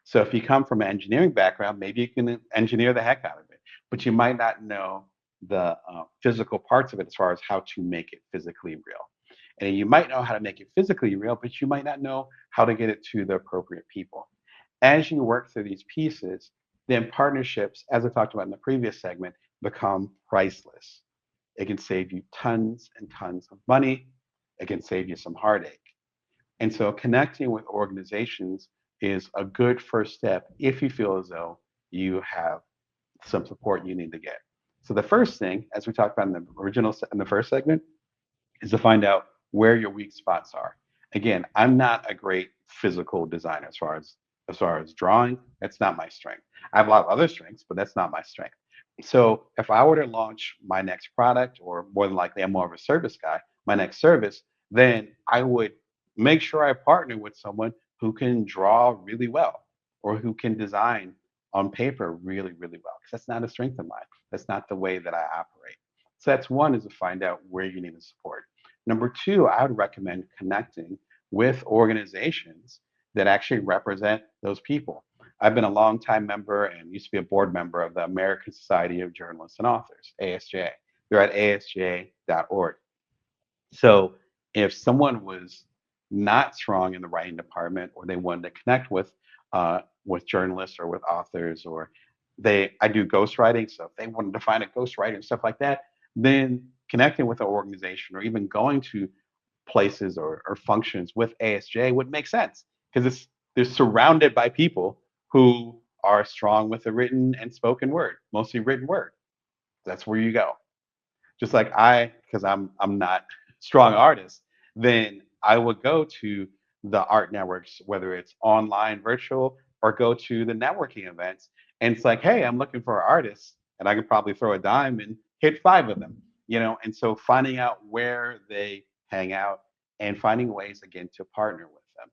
So if you come from an engineering background, maybe you can engineer the heck out of it, but you might not know the physical parts of it as far as how to make it physically real. And you might know how to make it physically real, but you might not know how to get it to the appropriate people. As you work through these pieces, then partnerships, as I talked about in the previous segment, become priceless. It can save you tons and tons of money. It can save you some heartache. And so connecting with organizations is a good first step if you feel as though you have some support you need to get. So the first thing, as we talked about in the in the first segment, is to find out where your weak spots are. Again, I'm not a great physical designer as far as drawing. That's not my strength. I have a lot of other strengths, but that's not my strength. So if I were to launch my next product, or more than likely I'm more of a service guy, my next service, then I would make sure I partner with someone who can draw really well or who can design on paper really, really well. Because that's not a strength of mine. That's not the way that I operate. So that's one, is to find out where you need the support. Number two, I would recommend connecting with organizations that actually represent those people. I've been a longtime member and used to be a board member of the American Society of Journalists and Authors, ASJ. They're at asja.org. So if someone was not strong in the writing department, or they wanted to connect with journalists or with authors, or I do ghostwriting, so if they wanted to find a ghostwriter and stuff like that, then connecting with an organization or even going to places or functions with ASJ would make sense, because they're surrounded by people who are strong with the written and spoken word, mostly written word. That's where you go. Just like because I'm not strong artist, then I would go to the art networks, whether it's online, virtual, or go to the networking events. And it's like, hey, I'm looking for artists, and I could probably throw a dime and hit five of them, you know. And so finding out where they hang out and finding ways again to partner with them.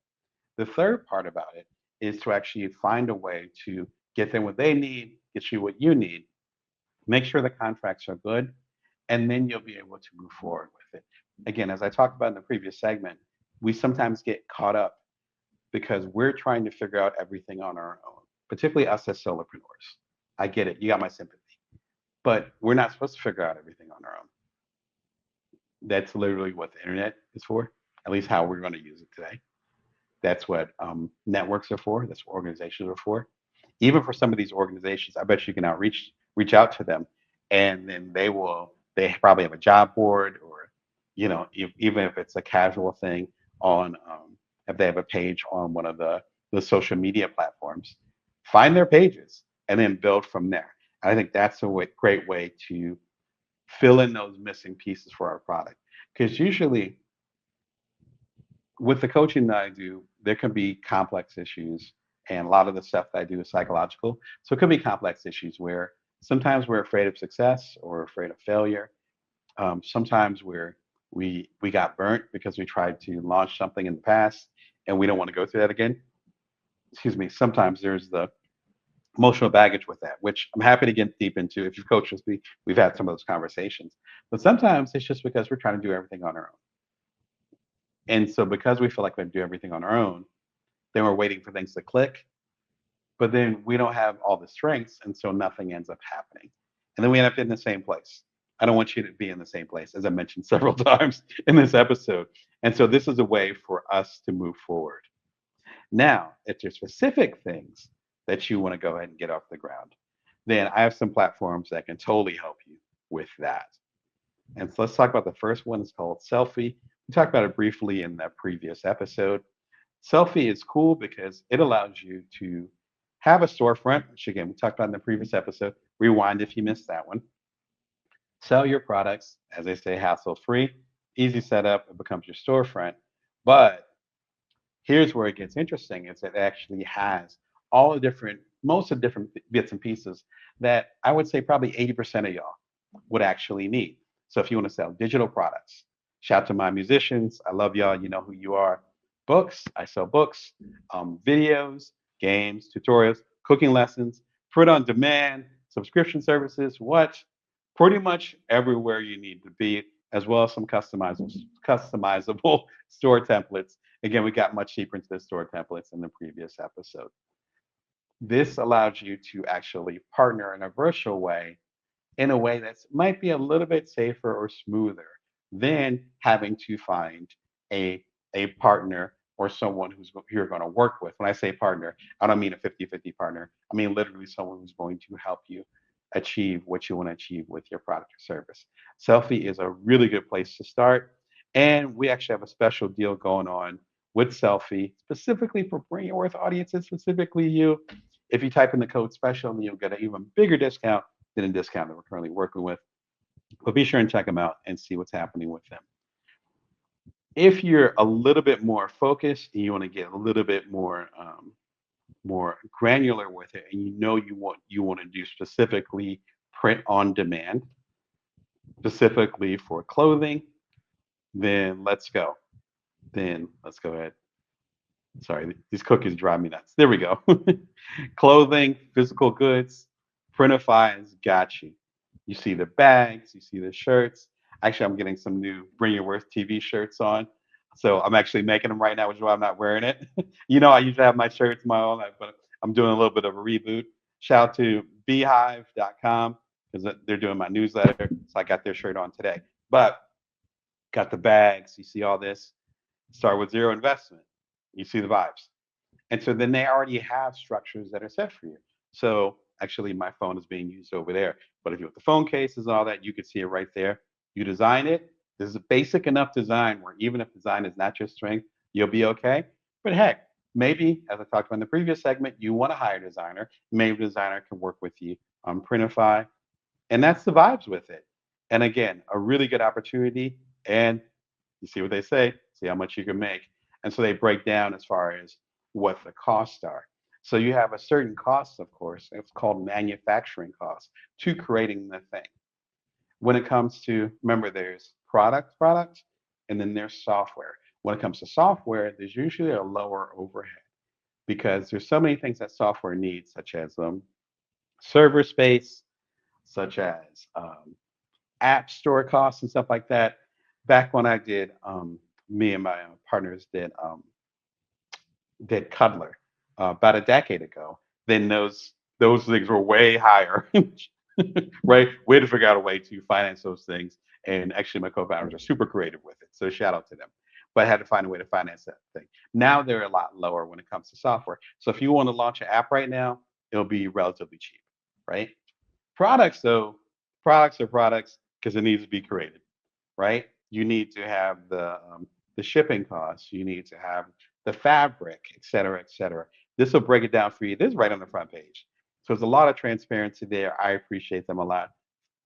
The third part about it is to actually find a way to get them what they need, get you what you need, make sure the contracts are good, and then you'll be able to move forward with it. Again, as I talked about in the previous segment, we sometimes get caught up because we're trying to figure out everything on our own, particularly us as solopreneurs. I get it. You got my sympathy. But we're not supposed to figure out everything on our own. That's literally what the internet is for, at least how we're going to use it today. That's what networks are for. That's what organizations are for. Even for some of these organizations, I bet you can reach out to them, and then they probably have a job board, or even if it's a casual thing on if they have a page on one of the social media platforms, find their pages and then build from there. I think that's a great way to fill in those missing pieces for our product, because usually with the coaching that I do, there can be complex issues, and a lot of the stuff that I do is psychological. So it could be complex issues where sometimes we're afraid of success or afraid of failure. Sometimes we got burnt because we tried to launch something in the past and we don't want to go through that again. Excuse me. Sometimes there's the emotional baggage with that, which I'm happy to get deep into. If you've coached with me, we've had some of those conversations. But sometimes it's just because we're trying to do everything on our own. And so because we feel like we do everything on our own, then we're waiting for things to click, but then we don't have all the strengths, and so nothing ends up happening. And then we end up in the same place. I don't want you to be in the same place, as I mentioned several times in this episode. And so this is a way for us to move forward. Now, if there's specific things that you want to go ahead and get off the ground, then I have some platforms that can totally help you with that. And so let's talk about the first one. It's called Selfie. We talked about it briefly in the previous episode. Selfie is cool because it allows you to have a storefront, which again, we talked about in the previous episode. Rewind if you missed that one. Sell your products, as they say, hassle free, easy setup, it becomes your storefront. But here's where it gets interesting, is it actually has most of the different bits and pieces that I would say probably 80% of y'all would actually need. So if you want to sell digital products, shout to my musicians. I love y'all. You know who you are. Books, I sell books, videos, games, tutorials, cooking lessons, print on demand, subscription services, pretty much everywhere you need to be, as well as some customizable store templates. Again, we got much deeper into the store templates in the previous episode. This allows you to actually partner in a virtual way in a way that might be a little bit safer or smoother than having to find a a partner or someone you're going to work with. When I say partner, I don't mean a 50-50 partner. I mean literally someone who's going to help you achieve what you want to achieve with your product or service. Selfie is a really good place to start. And we actually have a special deal going on with Selfie, specifically for Bring Your Worth audiences, specifically you. If you type in the code special, then you'll get an even bigger discount than a discount that we're currently working with. But be sure and check them out and see what's happening with them. If you're a little bit more focused and you want to get a little bit more granular with it, and you want to do specifically print on demand, specifically for clothing, then let's go. Then let's go ahead. Sorry, these cookies drive me nuts. There we go. Clothing, physical goods, Printify has got you. You see the bags, you see the shirts. Actually, I'm getting some new Bring Your Worth TV shirts on. So I'm actually making them right now, which is why I'm not wearing it. I usually have my shirts, my own, but I'm doing a little bit of a reboot. Shout out to beehive.com because they're doing my newsletter. So I got their shirt on today. But got the bags, you see all this. Start with zero investment. You see the vibes. And so then they already have structures that are set for you. So actually, my phone is being used over there. But if you want the phone cases and all that, you can see it right there. You design it. This is a basic enough design where even if design is not your strength, you'll be okay. But heck, maybe, as I talked about in the previous segment, you want to hire a designer. Maybe the designer can work with you on Printify. And that's the vibes with it. And again, a really good opportunity. And you see what they say, see how much you can make. And so they break down as far as what the costs are. So you have a certain cost, of course, it's called manufacturing costs to creating the thing. When it comes to, remember, there's product, and then there's software. When it comes to software, there's usually a lower overhead because there's so many things that software needs, such as server space, such as app store costs and stuff like that. Back when I did, me and my partners did Cuddler about a decade ago. Then those things were way higher, right? We had to figure out a way to finance those things. And actually, my co-founders are super creative with it. So shout out to them. But I had to find a way to finance that thing. Now they're a lot lower when it comes to software. So if you want to launch an app right now, it'll be relatively cheap, right? Products, though, products are products because it needs to be created, right? You need to have the shipping costs. You need to have the fabric, et cetera, et cetera. This will break it down for you. This is right on the front page. So there's a lot of transparency there. I appreciate them a lot.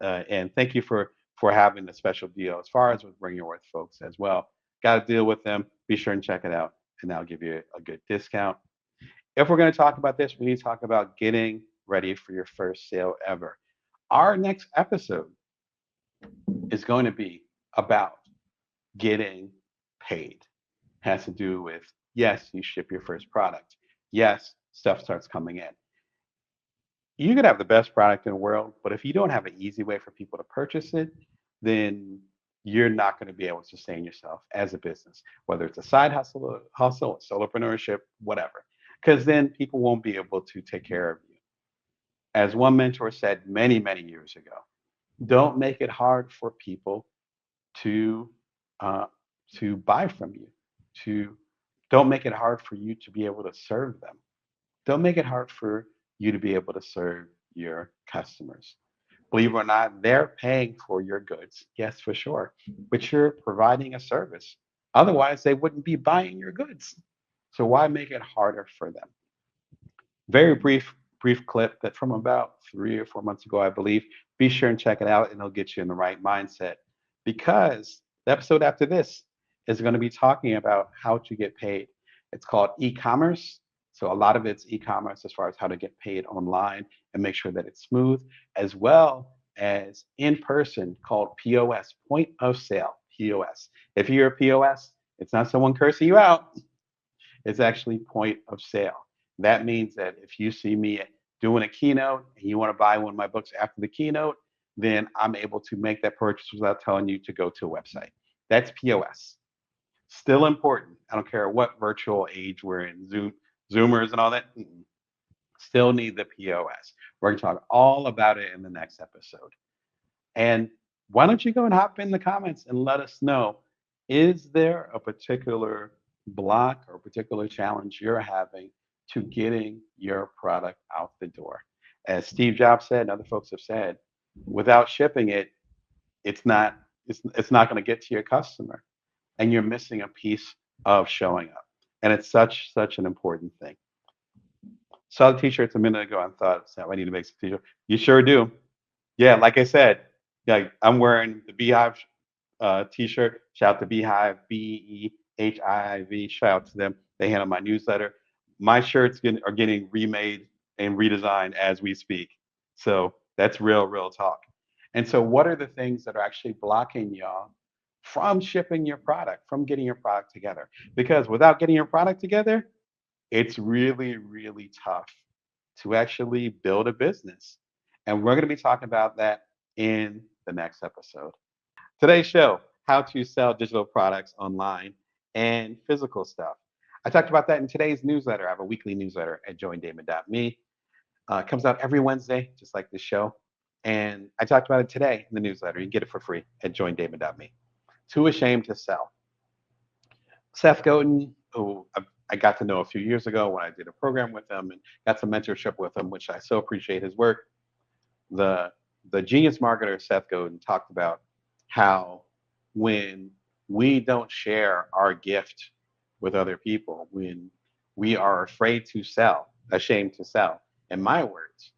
And thank you for having the special deal as far as with Bring Your Worth folks as well. Got to deal with them. Be sure and check it out, and that'll give you a good discount. If we're going to talk about this, we need to talk about getting ready for your first sale ever. Our next episode is going to be about getting paid. Has to do with, yes, you ship your first product. Yes, stuff starts coming in. You could have the best product in the world, but if you don't have an easy way for people to purchase it, then you're not going to be able to sustain yourself as a business, whether it's a side hustle, solopreneurship, whatever, because then people won't be able to take care of you. As one mentor said many, many years ago, don't make it hard for people to uh, to buy from you. To Don't make it hard for you to be able to serve them. Don't make it hard for you to be able to serve your customers. Believe it or not, they're paying for your goods, yes, for sure, but you're providing a service. Otherwise, they wouldn't be buying your goods. So why make it harder for them? Very brief clip that from about 3 or 4 months ago, I believe. Be sure and check it out, and it'll get you in the right mindset. Because the episode after this is going to be talking about how to get paid. It's called e-commerce. So a lot of it's e-commerce as far as how to get paid online and make sure that it's smooth, as well as in person called POS, point of sale, POS. If you're a POS, it's not someone cursing you out. It's actually point of sale. That means that if you see me doing a keynote and you want to buy one of my books after the keynote, then I'm able to make that purchase without telling you to go to a website. That's POS. Still important. I don't care what virtual age we're in, Zoomers and all that. Still need the POS. We're going to talk all about it in the next episode. And why don't you go and hop in the comments and let us know, is there a particular block or particular challenge you're having to getting your product out the door? As Steve Jobs said, and other folks have said, without shipping it, it's not it's not going to get to your customer, and you're missing a piece of showing up. And it's such an important thing. Saw the t-shirts a minute ago and thought, so I need to make some t-shirts. You sure do. Yeah, like I said, yeah, I'm wearing the Beehive t-shirt. Shout out to Beehive, Beehive. Shout out to them. They handle my newsletter. My shirts are getting remade and redesigned as we speak. So that's real talk. And so, what are the things that are actually blocking y'all from shipping your product, from getting your product together? Because without getting your product together, it's really tough to actually build a business. And we're going to be talking about that in the next episode. Today's show, how to sell digital products online and physical stuff. I talked about that in today's newsletter. I have a weekly newsletter at joindamon.me. It comes out every Wednesday, just like this show. And I talked about it today in the newsletter. You can get it for free at joindamon.me. Too Ashamed to Sell. Seth Godin, who I got to know a few years ago when I did a program with him and got some mentorship with him, which I so appreciate his work. The genius marketer Seth Godin talked about how when we don't share our gift with other people, when we are afraid to sell, ashamed to sell, in my words,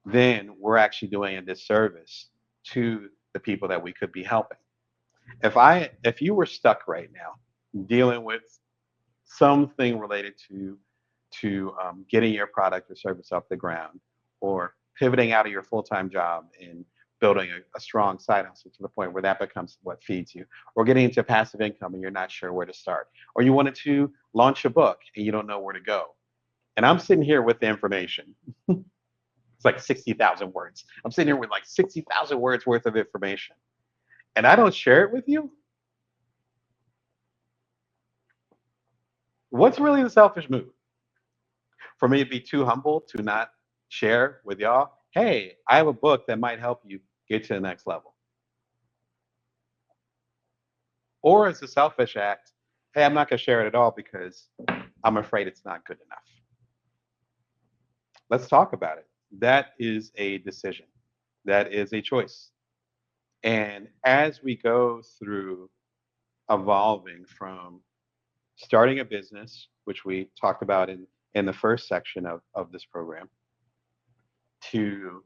then we're actually doing a disservice to the people that we could be helping. If you were stuck right now dealing with something related to getting your product or service off the ground, or pivoting out of your full-time job and building a strong side hustle to the point where that becomes what feeds you, or getting into passive income and you're not sure where to start, or you wanted to launch a book and you don't know where to go. And I'm sitting here with the information. It's like 60,000 words. I'm sitting here with like 60,000 words worth of information, and I don't share it with you. What's really the selfish move? For me to be too humble to not share with y'all, hey, I have a book that might help you get to the next level. Or it's a selfish act, hey, I'm not going to share it at all because I'm afraid it's not good enough. Let's talk about it. That is a decision. That is a choice. And as we go through evolving from starting a business, which we talked about in the first section of this program, to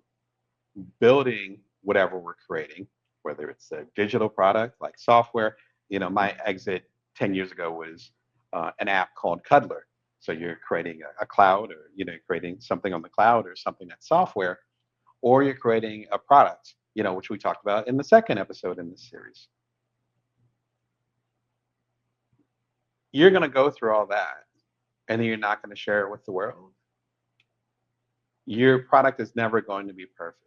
building whatever we're creating, whether it's a digital product like software. My exit 10 years ago was an app called Cuddler. So you're creating a cloud, or creating something on the cloud or something that's software, or you're creating a product, which we talked about in the second episode in this series. You're going to go through all that, and then you're not going to share it with the world. Your product is never going to be perfect.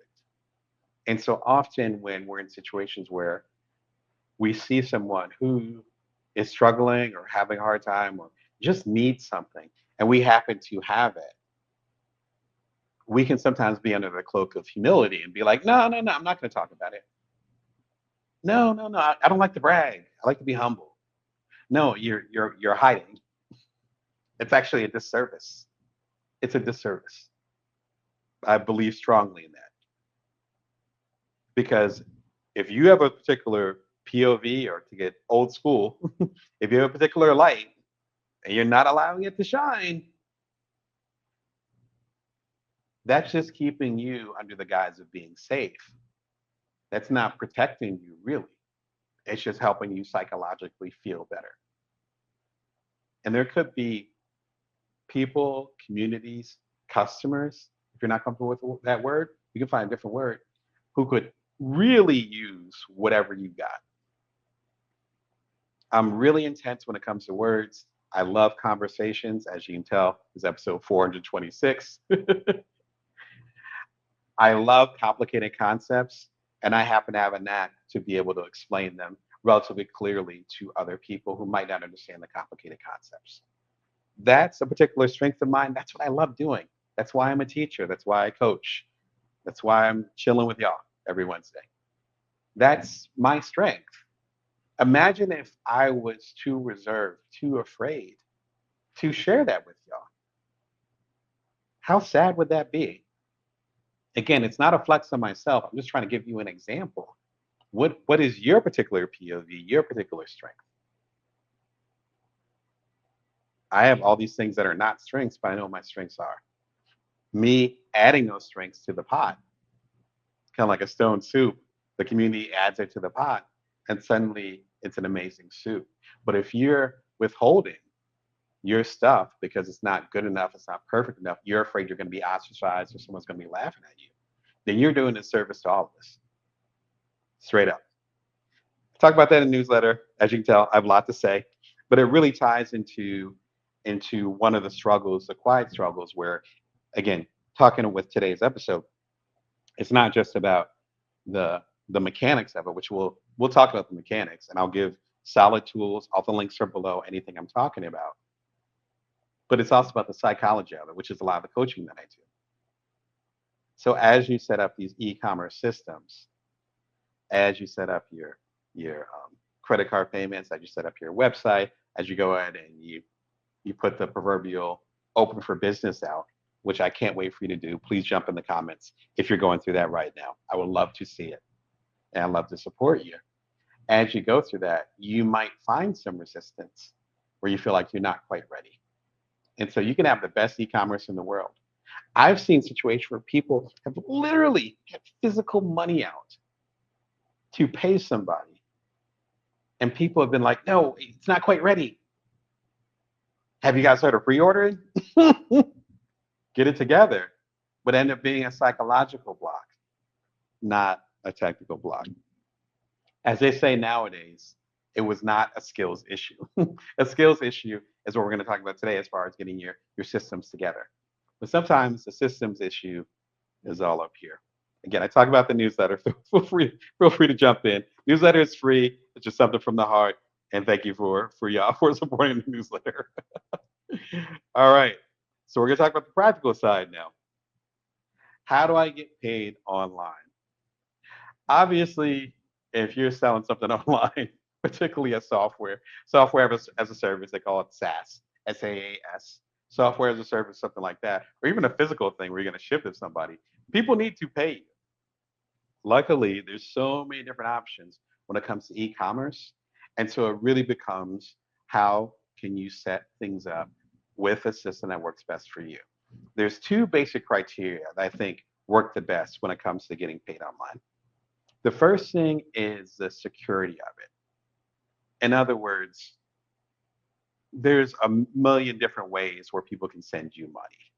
And so often when we're in situations where we see someone who is struggling or having a hard time or just needs something, and we happen to have it, we can sometimes be under the cloak of humility and be like, no, I'm not going to talk about it. No, I don't like to brag. I like to be humble. No, you're hiding. It's actually a disservice. It's a disservice. I believe strongly in that. Because if you have a particular POV, or to get old school, if you have a particular light and you're not allowing it to shine, that's just keeping you under the guise of being safe. That's not protecting you, really. It's just helping you psychologically feel better. And there could be people, communities, customers, if you're not comfortable with that word, you can find a different word, who could really use whatever you got. I'm really intense when it comes to words. I love conversations, as you can tell, this is episode 426. I love complicated concepts, and I happen to have a knack to be able to explain them relatively clearly to other people who might not understand the complicated concepts. That's a particular strength of mine. That's what I love doing. That's why I'm a teacher. That's why I coach. That's why I'm chilling with y'all every Wednesday. That's my strength. Imagine if I was too reserved, too afraid to share that with y'all. How sad would that be? Again, it's not a flex on myself. I'm just trying to give you an example. What is your particular POV, your particular strength? I have all these things that are not strengths, but I know what my strengths are. Me adding those strengths to the pot, kind of like a stone soup, the community adds it to the pot, and suddenly it's an amazing soup. But if you're withholding your stuff because it's not good enough, it's not perfect enough, you're afraid you're going to be ostracized or someone's going to be laughing at you, then you're doing a service to all of us, straight up. Talk about that in the newsletter. As you can tell, I have a lot to say, but it really ties into one of the struggles, the quiet struggles, where again, talking with today's episode, it's not just about the the mechanics of it, which we'll talk about the mechanics, and I'll give solid tools. All the links are below anything I'm talking about. But it's also about the psychology of it, which is a lot of the coaching that I do. So as you set up these e-commerce systems, as you set up your credit card payments, as you set up your website, as you go ahead and you put the proverbial open for business out, which I can't wait for you to do. Please jump in the comments if you're going through that right now. I would love to see it, and I'd love to support you. As you go through that, you might find some resistance where you feel like you're not quite ready. And so you can have the best e-commerce in the world. I've seen situations where people have literally had physical money out to pay somebody, and people have been like, no, it's not quite ready. Have you guys heard of pre-ordering? Get it together. But end up being a psychological block, not a technical block. As they say nowadays, it was not a skills issue. A skills issue is what we're going to talk about today as far as getting your systems together. But sometimes the systems issue is all up here. Again, I talk about the newsletter. Feel free to jump in. Newsletter is free. It's just something from the heart. And thank you for y'all for supporting the newsletter. All right. So we're going to talk about the practical side now. How do I get paid online? Obviously, if you're selling something online, particularly a software as a service, they call it SaaS, SaaS, software as a service, something like that, or even a physical thing where you're going to ship it to somebody, people need to pay you. Luckily, there's so many different options when it comes to e-commerce. And so it really becomes how can you set things up with a system that works best for you. There's two basic criteria that I think work the best when it comes to getting paid online. The first thing is the security of it. In other words, there's a million different ways where people can send you money,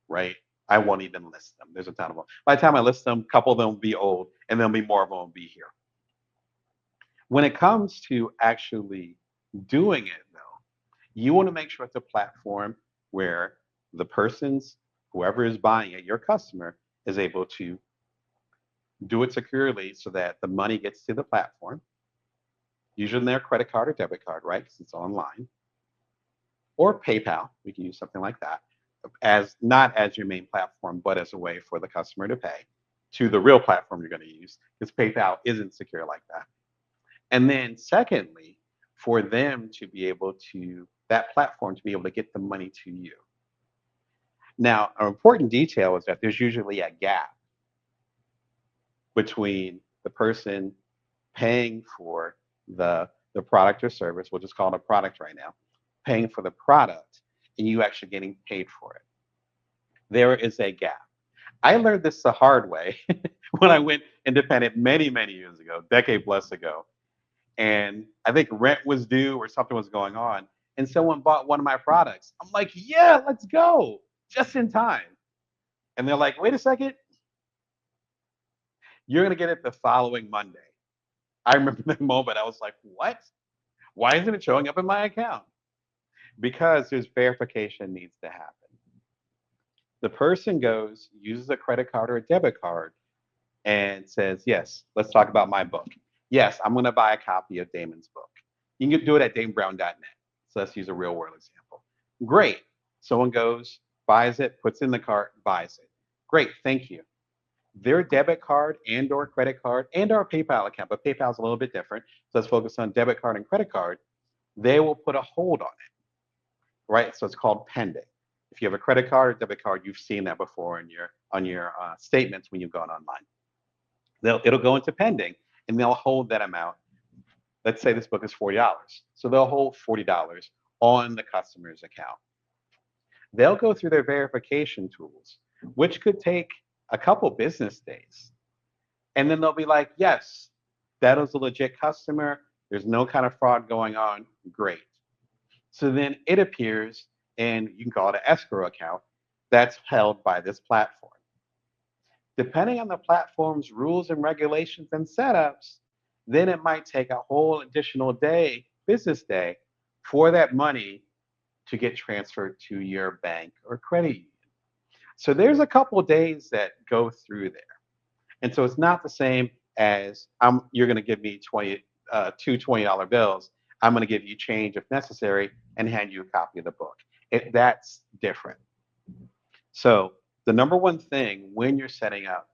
right? I won't even list them. There's a ton of them. By the time I list them, a couple of them will be old, and there'll be more of them will be here. When it comes to actually doing it, though, you want to make sure it's a platform where the person's, whoever is buying it, your customer, is able to do it securely so that the money gets to the platform, usually their credit card or debit card, right? Because it's online. Or PayPal, we can use something like that, as not as your main platform, but as a way for the customer to pay to the real platform you're going to use, because PayPal isn't secure like that. And then secondly, for them to be able to, that platform to be able to get the money to you. Now, an important detail is that there's usually a gap between the person paying for the product or service, we'll just call it a product right now, paying for the product, and you actually getting paid for it. There is a gap. I learned this the hard way when I went independent many, many years ago, decade plus ago. And I think rent was due or something was going on. And someone bought one of my products. I'm like, yeah, let's go, just in time. And they're like, wait a second, you're going to get it the following Monday. I remember the moment I was like, what? Why isn't it showing up in my account? Because there's verification needs to happen. The person goes, uses a credit card or a debit card, and says, yes, let's talk about my book. Yes, I'm going to buy a copy of Damon's book. You can do it at damonbrown.net. So let's use a real world example. Great. Someone goes, buys it, puts it in the cart, buys it. Great, thank you. their debit card and or credit card and or PayPal account, but PayPal's a little bit different. So let's focus on debit card and credit card. They will put a hold on it, right? So it's called pending. If you have a credit card or debit card, you've seen that before in your on your statements when you've gone online. It'll go into pending, and they'll hold that amount. Let's say this book is $40, so they'll hold $40 on the customer's account. They'll go through their verification tools, which could take a couple business days. And then they'll be like, yes, that is a legit customer. There's no kind of fraud going on. Great. So then it appears, and you can call it an escrow account that's held by this platform. Depending on the platform's rules and regulations and setups, then it might take a whole additional day, business day, for that money to get transferred to your bank or credit union. So there's a couple of days that go through there. And so it's not the same as you're going to give me two $20 bills. I'm going to give you change if necessary and hand you a copy of the book. That's different. So the number one thing when you're setting up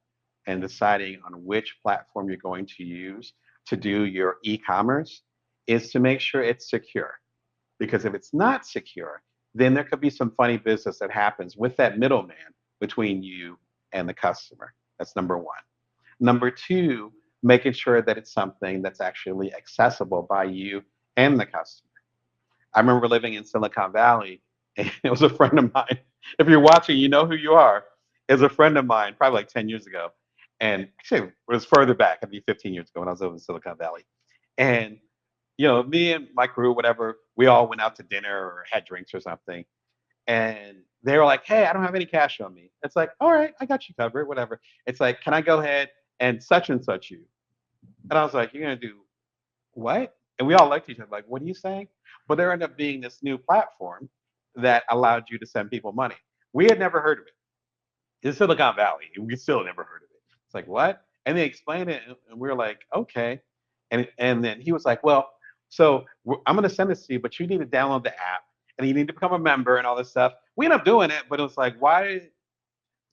and deciding on which platform you're going to use to do your e-commerce is to make sure it's secure. Because if it's not secure, then there could be some funny business that happens with that middleman between you and the customer. That's number one. Number two, making sure that it's something that's actually accessible by you and the customer. I remember living in Silicon Valley, and it was a friend of mine. If you're watching, you know who you are. It was a friend of mine, probably like 10 years ago. And actually, it was further back, I mean, 15 years ago when I was over in Silicon Valley. And, me and my crew, whatever, we all went out to dinner or had drinks or something. And they were like, hey, I don't have any cash on me. It's like, all right, I got you covered, whatever. It's like, can I go ahead and such you? And I was like, you're going to do what? And we all looked at each other like, what are you saying? But there ended up being this new platform that allowed you to send people money. We had never heard of it. It's Silicon Valley. We still never heard of it. It's like, what? And they explained it, and we were like, okay. And then he was like, well, so I'm going to send this to you, but you need to download the app, and you need to become a member and all this stuff. We ended up doing it, but it was like, why?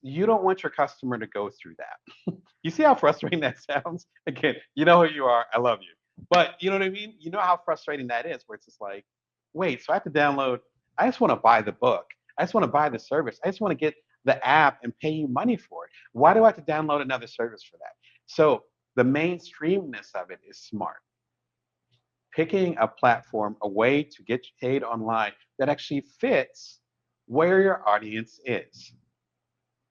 You don't want your customer to go through that. You see how frustrating that sounds? Again, you know who you are. I love you. But you know what I mean? You know how frustrating that is, where it's just like, wait, so I have to download, I just want to buy the book. I just want to buy the service. I just want to get the app and pay you money for it. Why do I have to download another service for that? So the mainstreamness of it is smart. Picking a platform, a way to get paid online that actually fits where your audience is.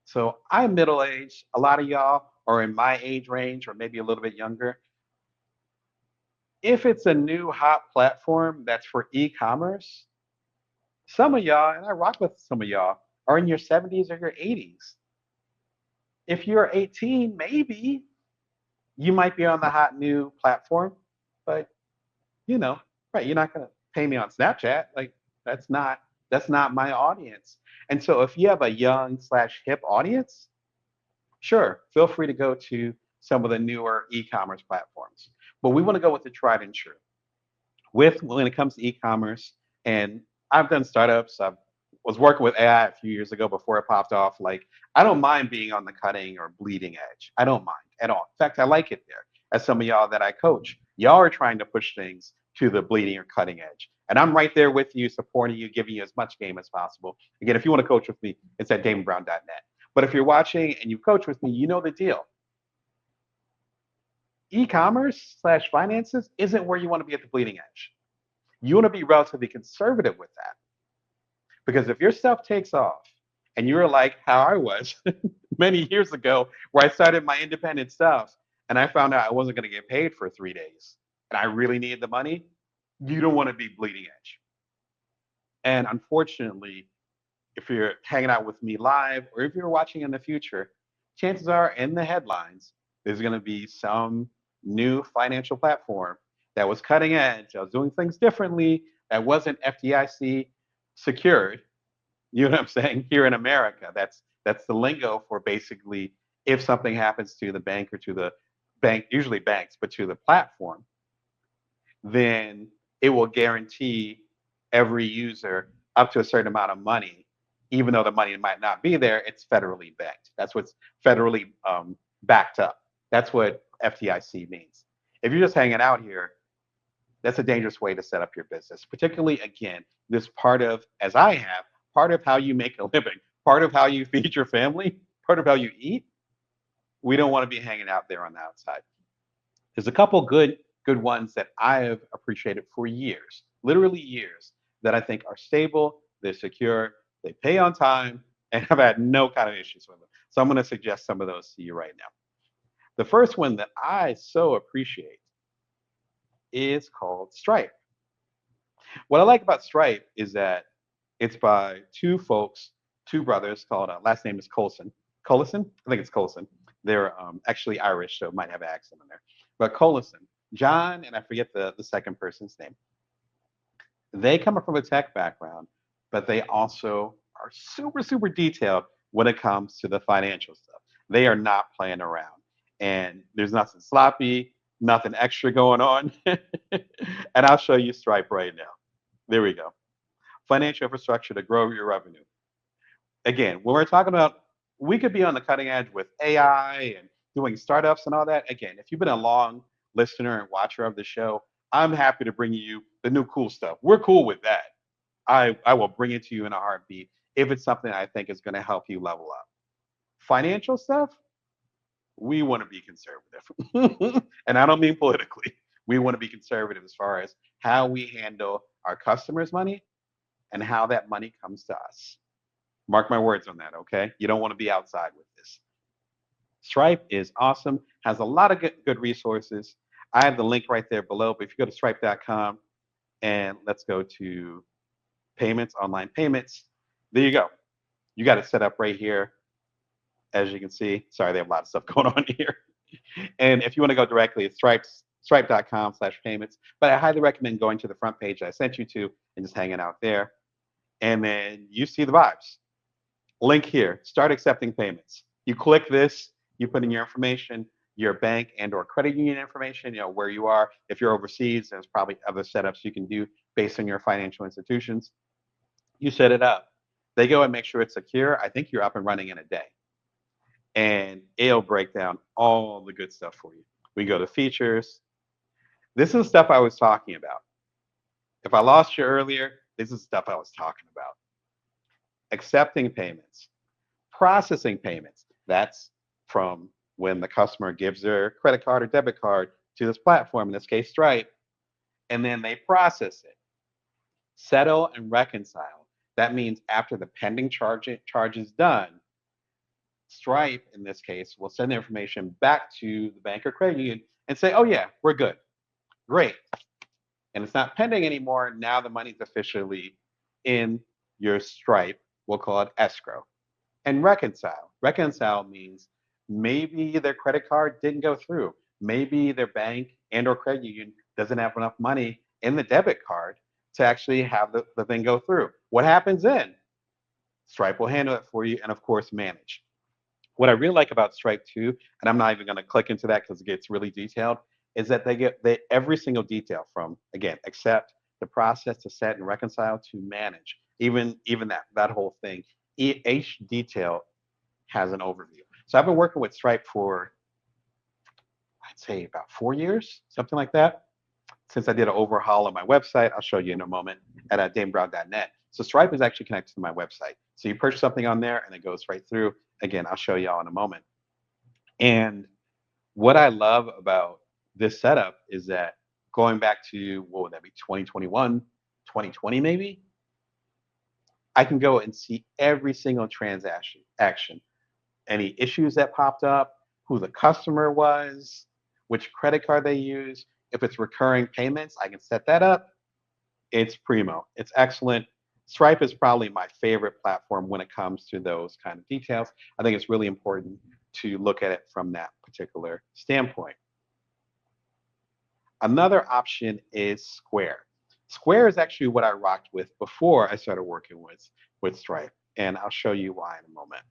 So I'm middle-aged. A lot of y'all are in my age range or maybe a little bit younger. If it's a new hot platform that's for e-commerce, some of y'all, and I rock with some of y'all, are in your 70s or your 80s. If you're 18, maybe you might be on the hot new platform, but right, you're not going to pay me on Snapchat. Like that's not my audience. And so if you have a young/hip audience, sure, feel free to go to some of the newer e-commerce platforms. But we want to go with the tried and true. When it comes to e-commerce, and I've done startups. I was working with AI a few years ago before it popped off. Like, I don't mind being on the cutting or bleeding edge. I don't mind at all. In fact, I like it there. As some of y'all that I coach, y'all are trying to push things to the bleeding or cutting edge. And I'm right there with you, supporting you, giving you as much game as possible. Again, if you want to coach with me, it's at damonbrown.net. But if you're watching and you coach with me, you know the deal. E-commerce/finances isn't where you want to be at the bleeding edge. You want to be relatively conservative with that. Because if your stuff takes off and you're like how I was many years ago, where I started my independent stuff and I found out I wasn't going to get paid for 3 days and I really needed the money, you don't want to be bleeding edge. And unfortunately, if you're hanging out with me live or if you're watching in the future, chances are in the headlines, there's going to be some new financial platform that was cutting edge, that was doing things differently, that wasn't FDIC secured. You know what I'm saying? Here in America, that's the lingo for basically if something happens to the bank or to the bank, usually banks, but to the platform, then it will guarantee every user up to a certain amount of money, even though the money might not be there. It's federally backed. That's what's federally backed up. That's what FDIC means. If you're just hanging out here, that's a dangerous way to set up your business. Particularly, again, this part of, as I have, part of how you make a living, part of how you feed your family, part of how you eat. We don't want to be hanging out there on the outside. There's a couple good ones that I have appreciated for years, literally years, that I think are stable, they're secure, they pay on time, and I've had no kind of issues with them. So I'm going to suggest some of those to you right now. The first one that I so appreciate is called Stripe. What I like about Stripe is that it's by two folks, two brothers called, last name is Colson. Collison? I think it's Colson. They're actually Irish, so it might have an accent in there. But Collison, John, and I forget the second person's name. They come from a tech background, but they also are super, super detailed when it comes to the financial stuff. They are not playing around. And there's nothing sloppy, nothing extra going on. And I'll show you Stripe right now. There we go. Financial infrastructure to grow your revenue. Again, when we're talking about, we could be on the cutting edge with AI and doing startups and all that. Again, if you've been a long listener and watcher of the show, I'm happy to bring you the new cool stuff. We're cool with that. I will bring it to you in a heartbeat if it's something I think is going to help you level up. Financial stuff, we want to be conservative. And I don't mean politically. We want to be conservative as far as how we handle our customers' money and how that money comes to us. Mark my words on that, okay? You don't want to be outside with this. Stripe is awesome, has a lot of good resources. I have the link right there below, but if you go to stripe.com and let's go to payments, online payments, there you go. You got it set up right here. As you can see, sorry, they have a lot of stuff going on here. And if you want to go directly, it's stripe.com/payments. But I highly recommend going to the front page I sent you to and just hanging out there. And then you see the vibes. Link here, start accepting payments. You click this, you put in your information, your bank and or credit union information, where you are. If you're overseas, there's probably other setups you can do based on your financial institutions. You set it up. They go and make sure it's secure. I think you're up and running in a day. And it'll break down all the good stuff for you. We go to features. This is stuff I was talking about. If I lost you earlier, this is stuff I was talking about. Accepting payments, processing payments. That's from when the customer gives their credit card or debit card to this platform, in this case, Stripe, and then they process it. Settle and reconcile. That means after the pending charge is done, Stripe, in this case, will send the information back to the bank or credit union and say, oh, yeah, we're good. Great. And it's not pending anymore. Now the money's officially in your Stripe. We'll call it escrow. And reconcile. Reconcile means maybe their credit card didn't go through. Maybe their bank and or credit union doesn't have enough money in the debit card to actually have the thing go through. What happens then? Stripe will handle it for you and, of course, manage. What I really like about Stripe too, and I'm not even going to click into that because it gets really detailed, is that they every single detail from, again, accept, the process to set and reconcile to manage, even that whole thing. Each detail has an overview. So I've been working with Stripe for, I'd say, about 4 years, something like that. Since I did an overhaul on my website, I'll show you in a moment at damebrown.net. So Stripe is actually connected to my website. So you purchase something on there and it goes right through. Again, I'll show you all in a moment. And what I love about this setup is that going back to, what would that be, 2021, 2020 maybe? I can go and see every single transaction, action, any issues that popped up, who the customer was, which credit card they use. If it's recurring payments, I can set that up. It's primo. It's excellent. Stripe is probably my favorite platform when it comes to those kind of details. I think it's really important to look at it from that particular standpoint. Another option is Square. Square is actually what I rocked with before I started working with Stripe, and I'll show you why in a moment.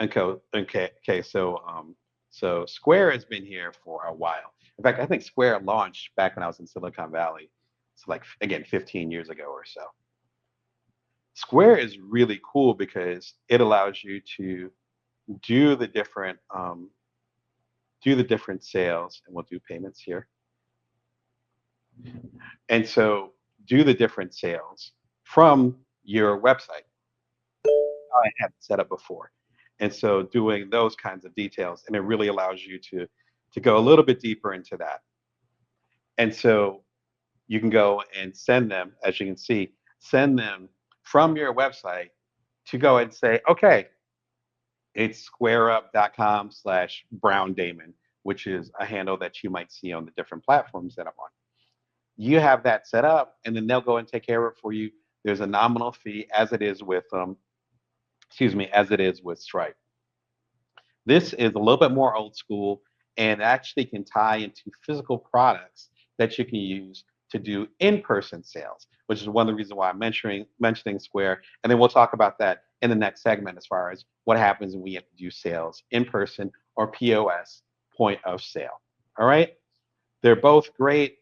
Okay. So Square has been here for a while. In fact, I think Square launched back when I was in Silicon Valley. So like, again, 15 years ago or so. Square is really cool because it allows you to do the different sales, and we'll do payments here. And so do the different sales from your website. I had it set up before. And so doing those kinds of details, and it really allows you to go a little bit deeper into that. And so you can go and send them, as you can see, send them from your website to go and say, okay, it's squareup.com/Brown Damon, which is a handle that you might see on the different platforms that I'm on. You have that set up, and then they'll go and take care of it for you. There's a nominal fee, as it is with as it is with Stripe. This is a little bit more old school and actually can tie into physical products that you can use to do in-person sales, which is one of the reasons why I'm mentioning Square. And then we'll talk about that in the next segment as far as what happens when we have to do sales in person or POS, point of sale. All right. They're both great.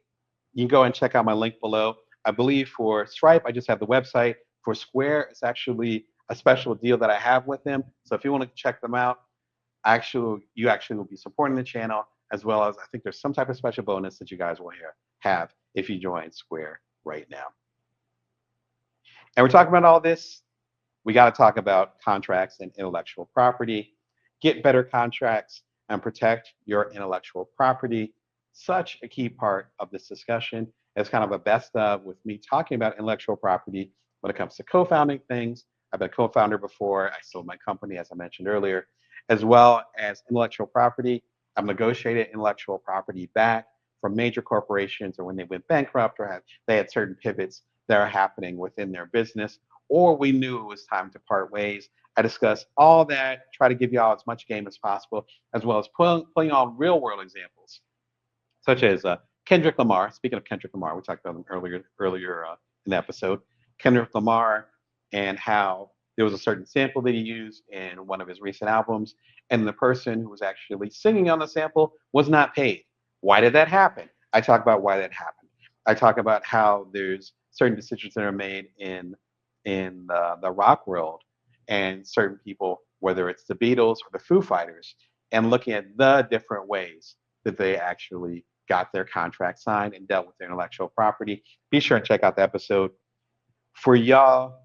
You can go and check out my link below. I believe for Stripe, I just have the website. For Square, it's actually a special deal that I have with them. So if you want to check them out, you actually will be supporting the channel, as well as I think there's some type of special bonus that you guys will have if you join Square right now. And we're talking about all this. We got to talk about contracts and intellectual property. Get better contracts and protect your intellectual property. Such a key part of this discussion. It's kind of a best of with me talking about intellectual property when it comes to co-founding things. I've been a co-founder before. I sold my company, as I mentioned earlier, as well as intellectual property. I've negotiated intellectual property back from major corporations, or when they went bankrupt, or they had certain pivots that are happening within their business, or we knew it was time to part ways. I discuss all that, try to give y'all as much game as possible, as well as pulling on real world examples, such as Kendrick Lamar. Speaking of Kendrick Lamar, we talked about him earlier in the episode. Kendrick Lamar, and how there was a certain sample that he used in one of his recent albums, and the person who was actually singing on the sample was not paid. Why did that happen? I talk about why that happened. I talk about how there's certain decisions that are made in the rock world, and certain people, whether it's the Beatles or the Foo Fighters, and looking at the different ways that they actually got their contract signed and dealt with their intellectual property. Be sure and check out the episode. For y'all,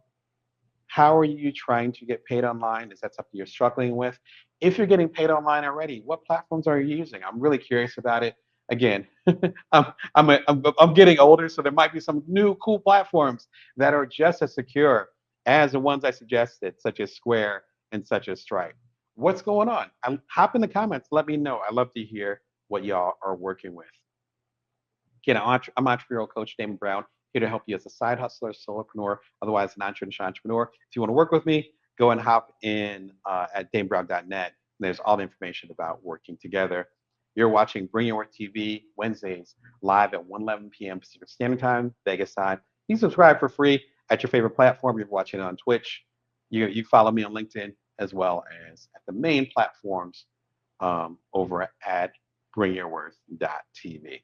how are you trying to get paid online? Is that something you're struggling with? If you're getting paid online already, what platforms are you using? I'm really curious about it. Again, I'm getting older, so there might be some new cool platforms that are just as secure as the ones I suggested, such as Square and such as Stripe. What's going on? Hop in the comments. Let me know. I love to hear what y'all are working with. Again, I'm entrepreneurial coach Damon Brown, here to help you as a side hustler, solopreneur, otherwise an entrepreneur. If you want to work with me, go and hop in at damebrown.net. There's all the information about working together. You're watching Bring Your Worth TV Wednesdays live at 1:11 p.m. Pacific Standard Time, Vegas time. You can subscribe for free at your favorite platform. You're watching it on Twitch. You follow me on LinkedIn, as well as at the main platforms over at bringyourworth.tv.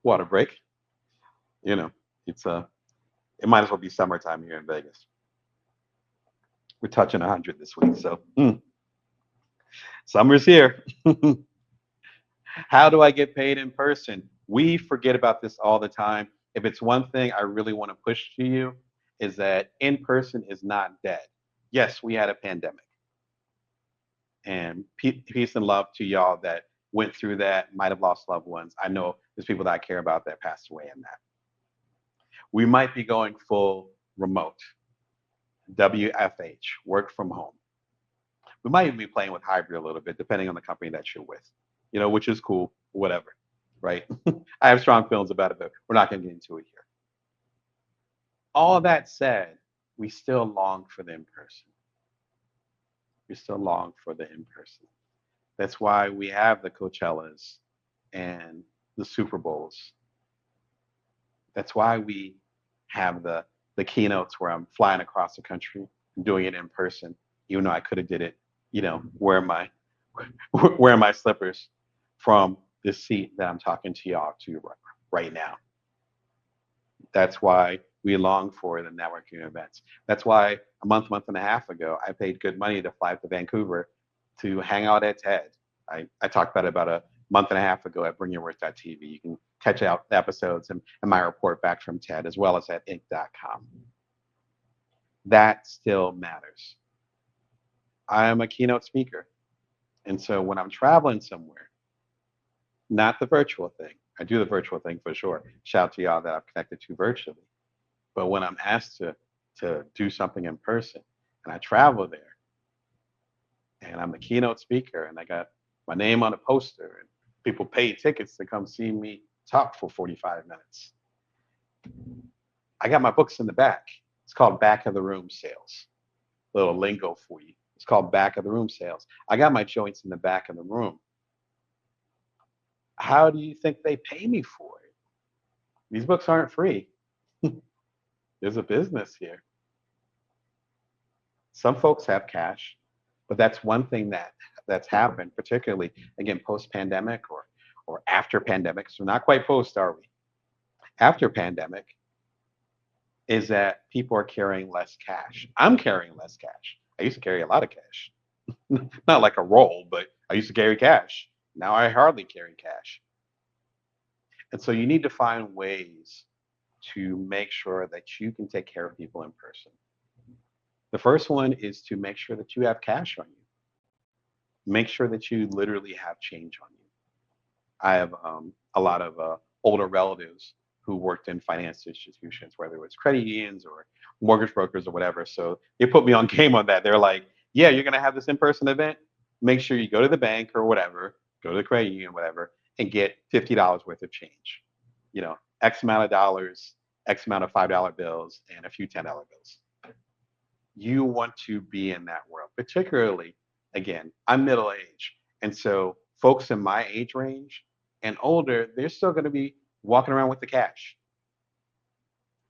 Water break. You know, it might as well be summertime here in Vegas. We're touching 100 this week, so summer's here. How do I get paid in person? We forget about this all the time. If it's one thing I really want to push to you, is that in person is not dead. Yes, we had a pandemic, and peace and love to y'all that went through that, might have lost loved ones. I know there's people that I care about that passed away in that. We might be going full remote, WFH, work from home. We might even be playing with hybrid a little bit, depending on the company that you're with, which is cool, whatever, right? I have strong feelings about it, but we're not going to get into it here. All that said, we still long for the in-person. We still long for the in-person. That's why we have the Coachellas and the Super Bowls. That's why we have the keynotes where I'm flying across the country and doing it in person, even though I could have did it, wearing my slippers from this seat that I'm talking to y'all to right. right now. That's why we long for the networking events. That's why a month and a half ago, I paid good money to fly to Vancouver to hang out at TED. I talked about it about a month and a half ago at bringyourworth.tv. You can catch out the episodes and my report back from TED, as well as at inc.com. That still matters. I am a keynote speaker. And so when I'm traveling somewhere, not the virtual thing, I do the virtual thing for sure. Shout out to y'all that I've connected to virtually. But when I'm asked to do something in person and I travel there and I'm the keynote speaker and I got my name on a poster and people pay tickets to come see me talk for 45 minutes. I got my books in the back. It's called back of the room sales. Little lingo for you. It's called back of the room sales. I got my joints in the back of the room. How do you think they pay me for it? These books aren't free. There's a business here. Some folks have cash, but that's one thing that's happened, particularly again post-pandemic or after pandemic. So not quite post, are we? After pandemic, is that people are carrying less cash. I'm carrying less cash. I used to carry a lot of cash. Not like a roll, but I used to carry cash. Now I hardly carry cash. And so you need to find ways to make sure that you can take care of people in person. The first one is to make sure that you have cash on you. Make sure that you literally have change on you. I have a lot of older relatives who worked in finance institutions, whether it was credit unions or mortgage brokers or whatever. So they put me on game on that. They're like, yeah, you're going to have this in-person event. Make sure you go to the bank or whatever, go to the credit union, whatever, and get $50 worth of change. You know, X amount of dollars, X amount of $5 bills, and a few $10 bills. You want to be in that world, particularly, again, I'm middle aged. And so folks in my age range and older, they're still going to be walking around with the cash.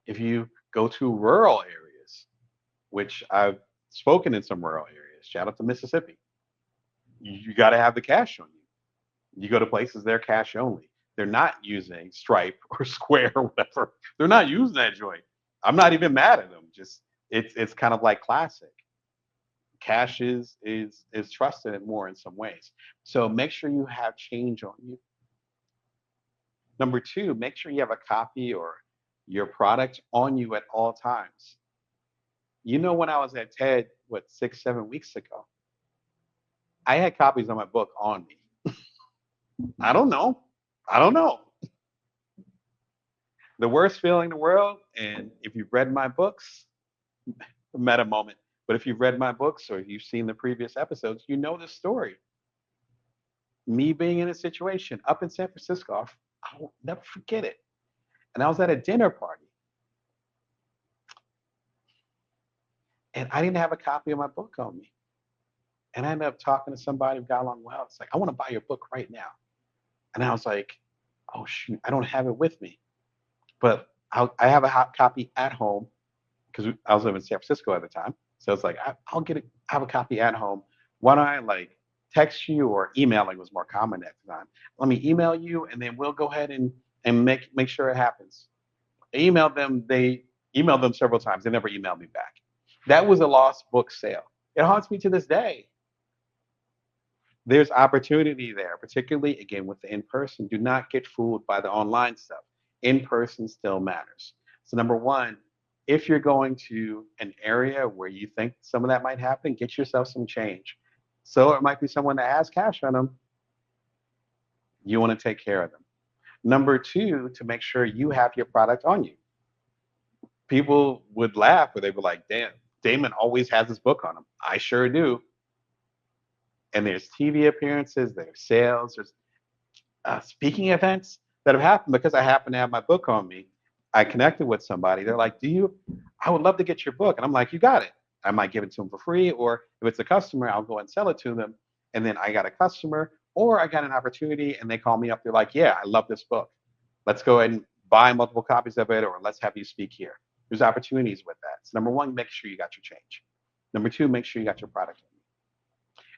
If you go to rural areas, which I've spoken in some rural areas, shout out to Mississippi, you got to have the cash on you. You go to places, they're cash only. They're not using Stripe or Square or whatever. They're not using that joint. I'm not even mad at them. Just it's kind of like classic. Cash is trusted more in some ways. So make sure you have change on you. Number two, make sure you have a copy or your product on you at all times. You know, when I was at TED, 6-7 weeks ago, I had copies of my book on me. I don't know. The worst feeling in the world, and if you've read my books, meta moment, but if you've read my books or you've seen the previous episodes, you know this story. Me being in a situation up in San Francisco, I'll never forget it. And I was at a dinner party. And I didn't have a copy of my book on me. And I ended up talking to somebody who got along well. It's like, I want to buy your book right now. And I was like, oh, shoot, I don't have it with me. But I have a hot copy at home because I was living in San Francisco at the time. So it's like, I'll get it. I have a copy at home. Why don't I text you, or emailing was more common at the time. Let me email you and then we'll go ahead and make sure it happens. I emailed them. They emailed them several times. They never emailed me back. That was a lost book sale. It haunts me to this day. There's opportunity there, particularly again with the in-person. Do not get fooled by the online stuff. In-person still matters. So number one, if you're going to an area where you think some of that might happen, get yourself some change. So it might be someone that has cash on them. You want to take care of them. Number two, to make sure you have your product on you. People would laugh, but they were like, damn, Damon always has his book on him. I sure do. And there's TV appearances, there's sales, there's speaking events that have happened because I happen to have my book on me. I connected with somebody. They're like, I would love to get your book. And I'm like, you got it. I might give it to them for free, or if it's a customer, I'll go and sell it to them. And then I got a customer, or I got an opportunity and they call me up. They're like, yeah, I love this book. Let's go ahead and buy multiple copies of it, or let's have you speak here. There's opportunities with that. So number one, make sure you got your change. Number two, make sure you got your product.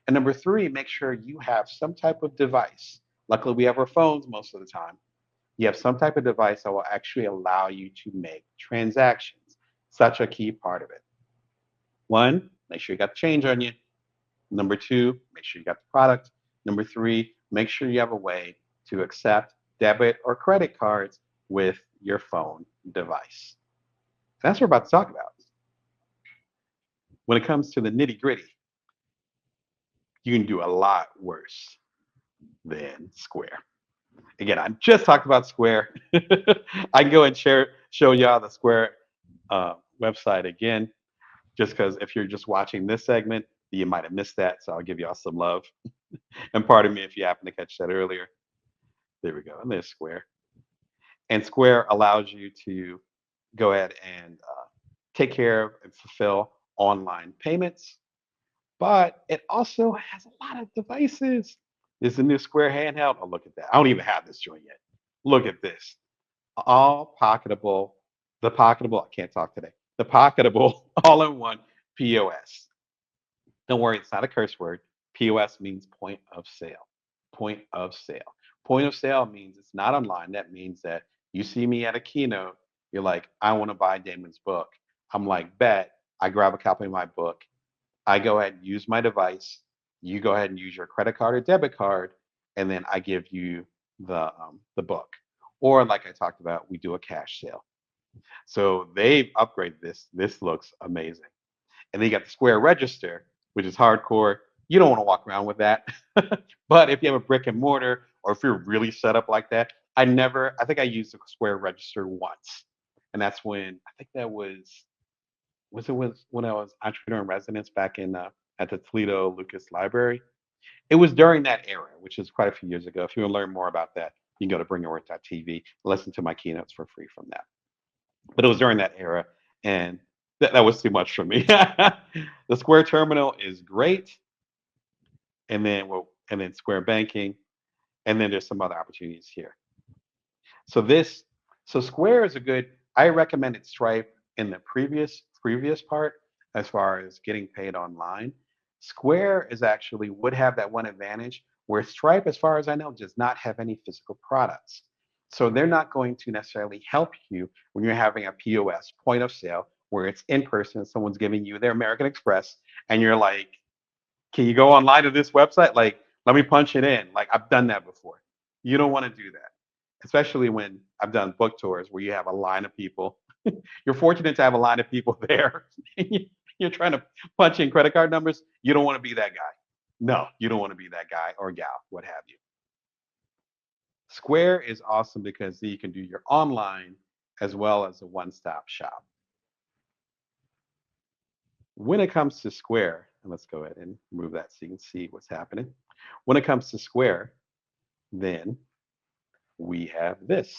And number three, make sure you have some type of device. Luckily, we have our phones most of the time. you have some type of device that will actually allow you to make transactions. Such a key part of it. One, make sure you got the change on you. Number two, make sure you got the product. Number three, make sure you have a way to accept debit or credit cards with your phone device. That's what we're about to talk about. When it comes to the nitty gritty, you can do a lot worse than Square. Again, I just talked about Square. I can go and show y'all the Square website again, just because if you're just watching this segment, you might have missed that. So I'll give y'all some love. And pardon me if you happen to catch that earlier. There we go. And there's Square. And Square allows you to go ahead and take care of and fulfill online payments, but it also has a lot of devices. There's a new Square handheld. Oh, look at that. I don't even have this joint yet. Look at this. All pocketable, I can't talk today. The pocketable all in one POS. Don't worry, it's not a curse word. POS means point of sale. Point of sale. Point of sale means it's not online. That means that you see me at a keynote, you're like, I want to buy Damon's book. I'm like, bet. I grab a copy of my book. I go ahead and use my device. You go ahead and use your credit card or debit card, and then I give you the book. Or like I talked about, we do a cash sale. So they've upgraded this. This looks amazing. And then you got the Square Register, which is hardcore. You don't want to walk around with that. But if you have a brick and mortar, or if you're really set up like that, I think I used the Square Register once. And that's when, I think that was when I was entrepreneur in residence back in at the Toledo Lucas Library. It was during that era, which is quite a few years ago. If you want to learn more about that, you can go to bringyourworth.tv, listen to my keynotes for free from that. But it was during that era, and that was too much for me. The Square Terminal is great, and then Square Banking, and then there's some other opportunities here. So this, so Square is a good. I recommended Stripe in the previous part as far as getting paid online. Square is actually would have that one advantage where Stripe, as far as I know, does not have any physical products. So they're not going to necessarily help you when you're having a POS point of sale where it's in person, someone's giving you their American Express, and you're like, can you go online to this website? Like, let me punch it in. Like, I've done that before. You don't want to do that, especially when I've done book tours where you have a line of people. You're fortunate to have a line of people there. You're trying to punch in credit card numbers. You don't want to be that guy. No, you don't want to be that guy or gal, what have you. Square is awesome because you can do your online as well as a one-stop shop. When it comes to Square, and let's go ahead and move that so you can see what's happening. When it comes to Square, then we have this.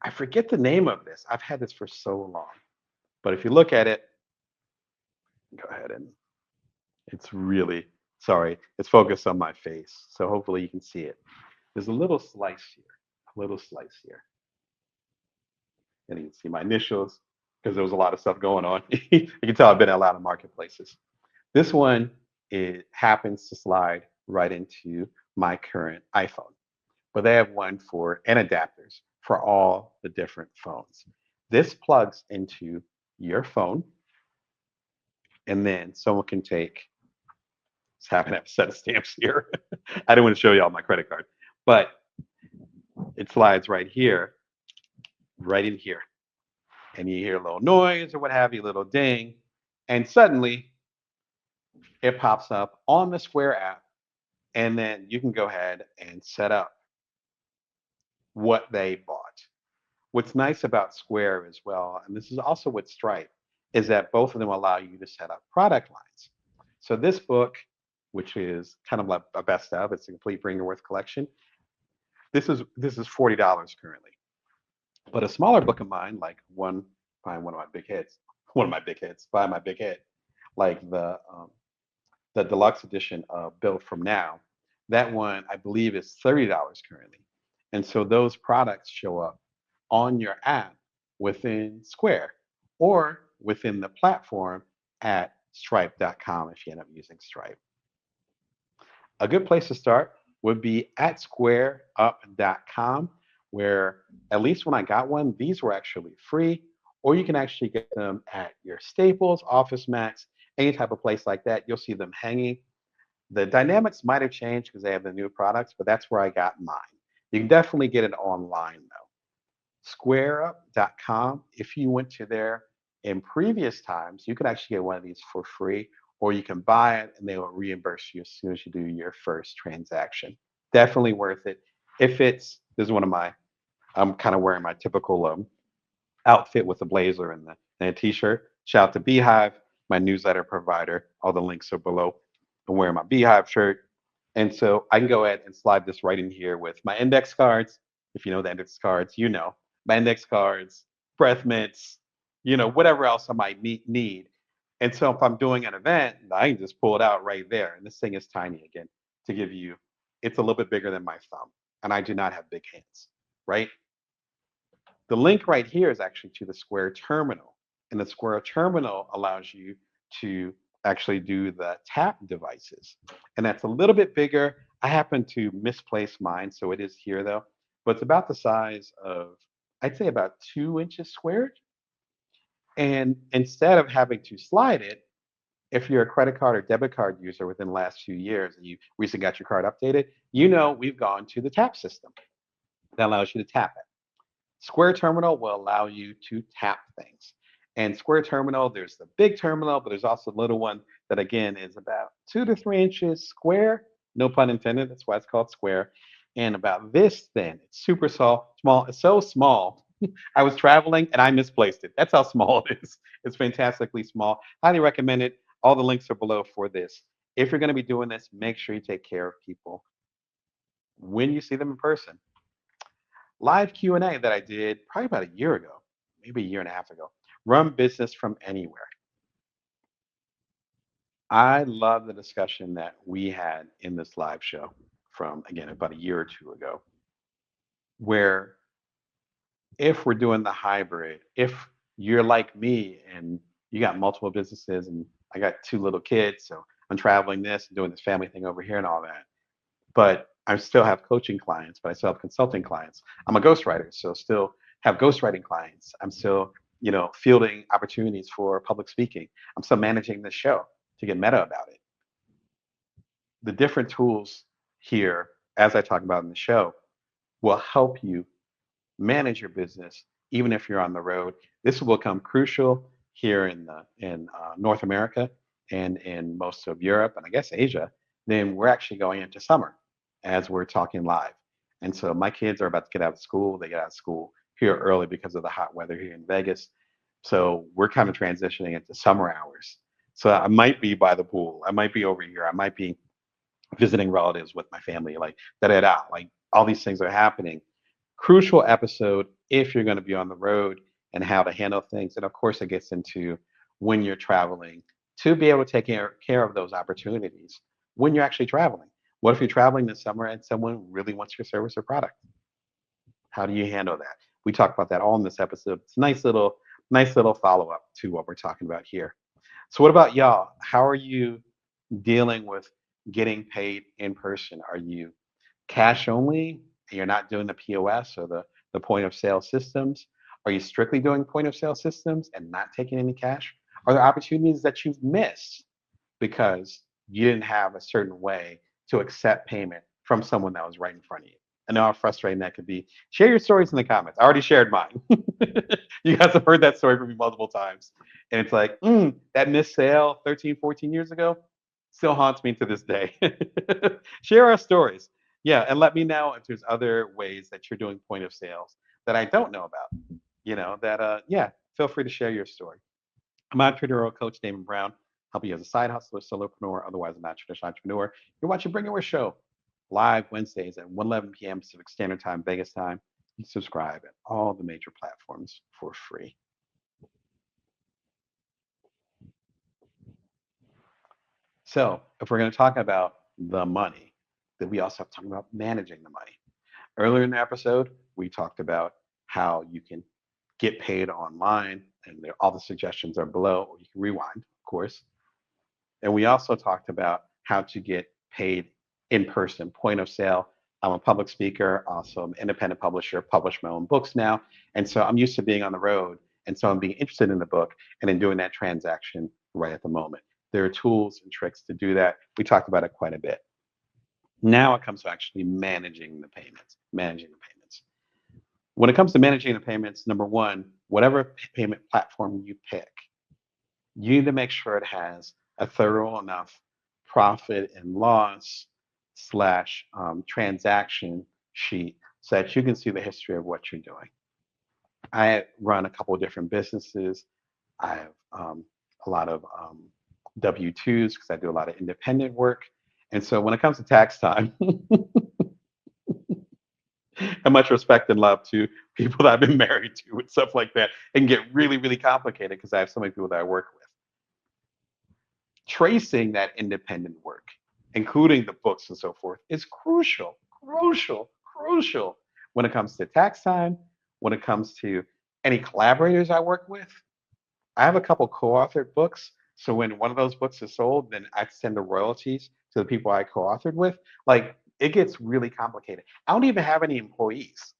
I forget the name of this. I've had this for so long. But if you look at it, go ahead and it's really, sorry, it's focused on my face. So hopefully you can see it. There's a little slice here, a little slice here. And you can see my initials because there was a lot of stuff going on. You can tell I've been at a lot of marketplaces. This one, it happens to slide right into my current iPhone, but they have one for and adapters for all the different phones. This plugs into your phone, and then someone can take. Just happen to have a set of stamps here. I didn't want to show you all my credit card, but it slides right here, right in here, and you hear a little noise or what have you, a little ding, and suddenly it pops up on the Square app, and then you can go ahead and set up what they bought. What's nice about Square as well, and this is also with Stripe, is that both of them allow you to set up product lines. So this book, which is kind of like a best of, it's a complete Bring Your Worth collection. This is $40 currently. But a smaller book of mine, like find one of my big heads, buy my big head, like the deluxe edition of Built from Now. That one I believe is $30 currently. And so those products show up on your app within Square or within the platform at stripe.com if you end up using Stripe. A good place to start would be at squareup.com, where at least when I got one, these were actually free, or you can actually get them at your Staples, Office Max, any type of place like that. You'll see them hanging. The dynamics might have changed because they have the new products, but that's where I got mine. You can definitely get it online though. Squareup.com. If you went to there in previous times, you could actually get one of these for free, or you can buy it and they will reimburse you as soon as you do your first transaction. Definitely worth it. If it's, this is one of my, I'm kind of wearing my typical outfit with a blazer and a t-shirt. Shout out to Beehive, my newsletter provider. All the links are below. I'm wearing my Beehive shirt. And so I can go ahead and slide this right in here with my index cards. If you know the index cards, you know my index cards, breath mints, whatever else I might need. And so if I'm doing an event, I can just pull it out right there. And this thing is tiny again to give you, it's a little bit bigger than my thumb. And I do not have big hands, right? The link right here is actually to the Square Terminal. And the Square Terminal allows you to actually do the tap devices. And that's a little bit bigger. I happen to misplace mine, so it is here though. But it's about the size of, I'd say about 2 inches squared. And instead of having to slide it, if you're a credit card or debit card user within the last few years and you recently got your card updated, we've gone to the tap system that allows you to tap it. Square Terminal will allow you to tap things. And Square Terminal, there's the big terminal, but there's also a little one that again is about 2 to 3 inches square. No pun intended. That's why it's called Square. And about this thin. It's super small. It's so small. I was traveling and I misplaced it. That's how small it is. It's fantastically small. Highly recommend it. All the links are below for this. If you're going to be doing this, make sure you take care of people when you see them in person. Live Q&A that I did probably about a year ago, maybe a year and a half ago. Run business from anywhere. I love the discussion that we had in this live show from, again, about a year or two ago, where if we're doing the hybrid, if you're like me and you got multiple businesses and I got two little kids, so I'm traveling this and doing this family thing over here and all that, but I still have coaching clients, but I still have consulting clients. I'm a ghostwriter, so still have ghostwriting clients. I'm still, fielding opportunities for public speaking. I'm still managing this show to get meta about it. The different tools here, as I talk about in the show, will help you manage your business even if you're on the road. This will become crucial here in North America and in most of Europe and I guess Asia. Then we're actually going into summer as we're talking live. And so my kids are about to get out of school. They get out of school here early because of the hot weather here in Vegas. So we're kind of transitioning into summer hours. So I might be by the pool. I might be over here. I might be visiting relatives with my family, like da da da. Like all these things are happening. Crucial episode if you're going to be on the road and how to handle things. And of course, it gets into when you're traveling to be able to take care of those opportunities when you're actually traveling. What if you're traveling this summer and someone really wants your service or product? How do you handle that? We talk about that all in this episode. It's a nice little follow up to what we're talking about here. So, what about y'all? How are you dealing with getting paid in person? Are you cash only? You're not doing the POS or the point of sale systems? Are you strictly doing point of sale systems and not taking any cash? Are there opportunities that you've missed because you didn't have a certain way to accept payment from someone that was right in front of you? I know how frustrating that could be. Share your stories in the comments. I already shared mine. You guys have heard that story from me multiple times. And it's like, that missed sale 13, 14 years ago still haunts me to this day. Share our stories. Yeah, and let me know if there's other ways that you're doing point of sales that I don't know about. Yeah, feel free to share your story. I'm entrepreneurial coach Damon Brown. Help you as a side hustler, solopreneur, otherwise a non-traditional entrepreneur. You're watching Bring Your Worth Show live Wednesdays at 1:11 p.m. Pacific Standard Time, Vegas time. You subscribe at all the major platforms for free. So, if we're going to talk about the money, then we also have to talk about managing the money. Earlier in the episode, we talked about how you can get paid online, and all the suggestions are below, or you can rewind, of course. And we also talked about how to get paid in person, point of sale. I'm a public speaker, also I'm an independent publisher, publish my own books now. And so I'm used to being on the road. And so I'm being interested in the book and in doing that transaction right at the moment. There are tools and tricks to do that. We talked about it quite a bit. Now it comes to actually managing the payments, managing the payments. When it comes to managing the payments, number one, whatever payment platform you pick, you need to make sure it has a thorough enough profit and loss slash transaction sheet so that you can see the history of what you're doing. I run a couple of different businesses. I have a lot of W-2s because I do a lot of independent work. And so when it comes to tax time, and much respect and love to people that I've been married to and stuff like that, it can get really, really complicated because I have so many people that I work with. Tracing that independent work, including the books and so forth, is crucial, crucial, crucial when it comes to tax time, when it comes to any collaborators I work with. I have a couple co-authored books. So when one of those books is sold, then I send the royalties to the people I co-authored with. Like it gets really complicated. I don't even have any employees.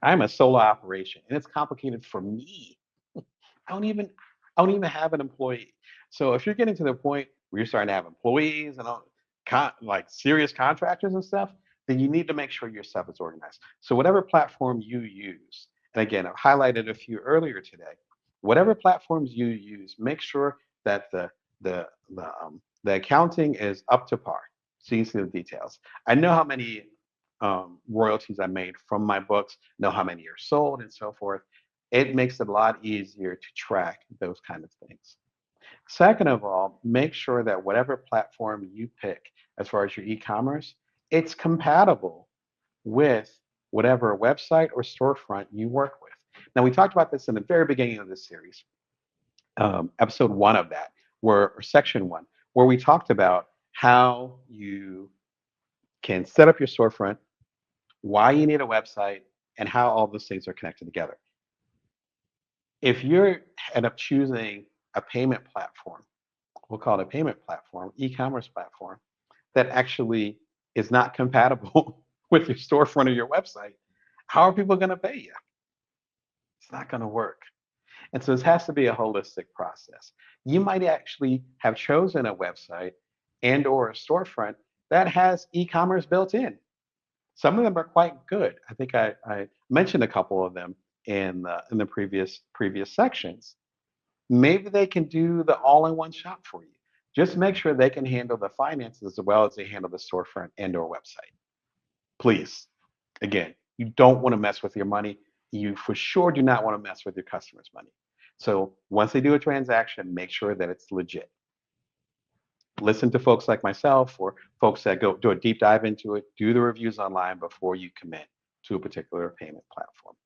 I'm a solo operation and it's complicated for me. I don't even I don't even have an employee. So if you're getting to the point where you're starting to have employees and all, like serious contractors and stuff, then you need to make sure your stuff is organized. So whatever platform you use, and again, I've highlighted a few earlier today. Whatever platforms you use, make sure that the accounting is up to par. So you can see the details. I know how many royalties I made from my books, know how many are sold, and so forth. It makes it a lot easier to track those kind of things. Second of all, make sure that whatever platform you pick as far as your e-commerce, it's compatible with whatever website or storefront you work with. Now, we talked about this in the very beginning of this series, episode one of that, or section one, where we talked about how you can set up your storefront, why you need a website, and how all those things are connected together. If you end up choosing a payment platform, we'll call it a payment platform, e-commerce platform, that actually is not compatible with your storefront or your website, how are people going to pay you? It's not going to work. And so this has to be a holistic process. You might actually have chosen a website and or a storefront that has e-commerce built in. Some of them are quite good. I think I mentioned a couple of them in the previous sections. Maybe they can do the all-in-one shop for you. Just make sure they can handle the finances as well as they handle the storefront and or website. Please, again, you don't want to mess with your money. You for sure do not want to mess with your customers' money. So once they do a transaction, make sure that it's legit. Listen to folks like myself or folks that go do a deep dive into it, do the reviews online before you commit to a particular payment platform.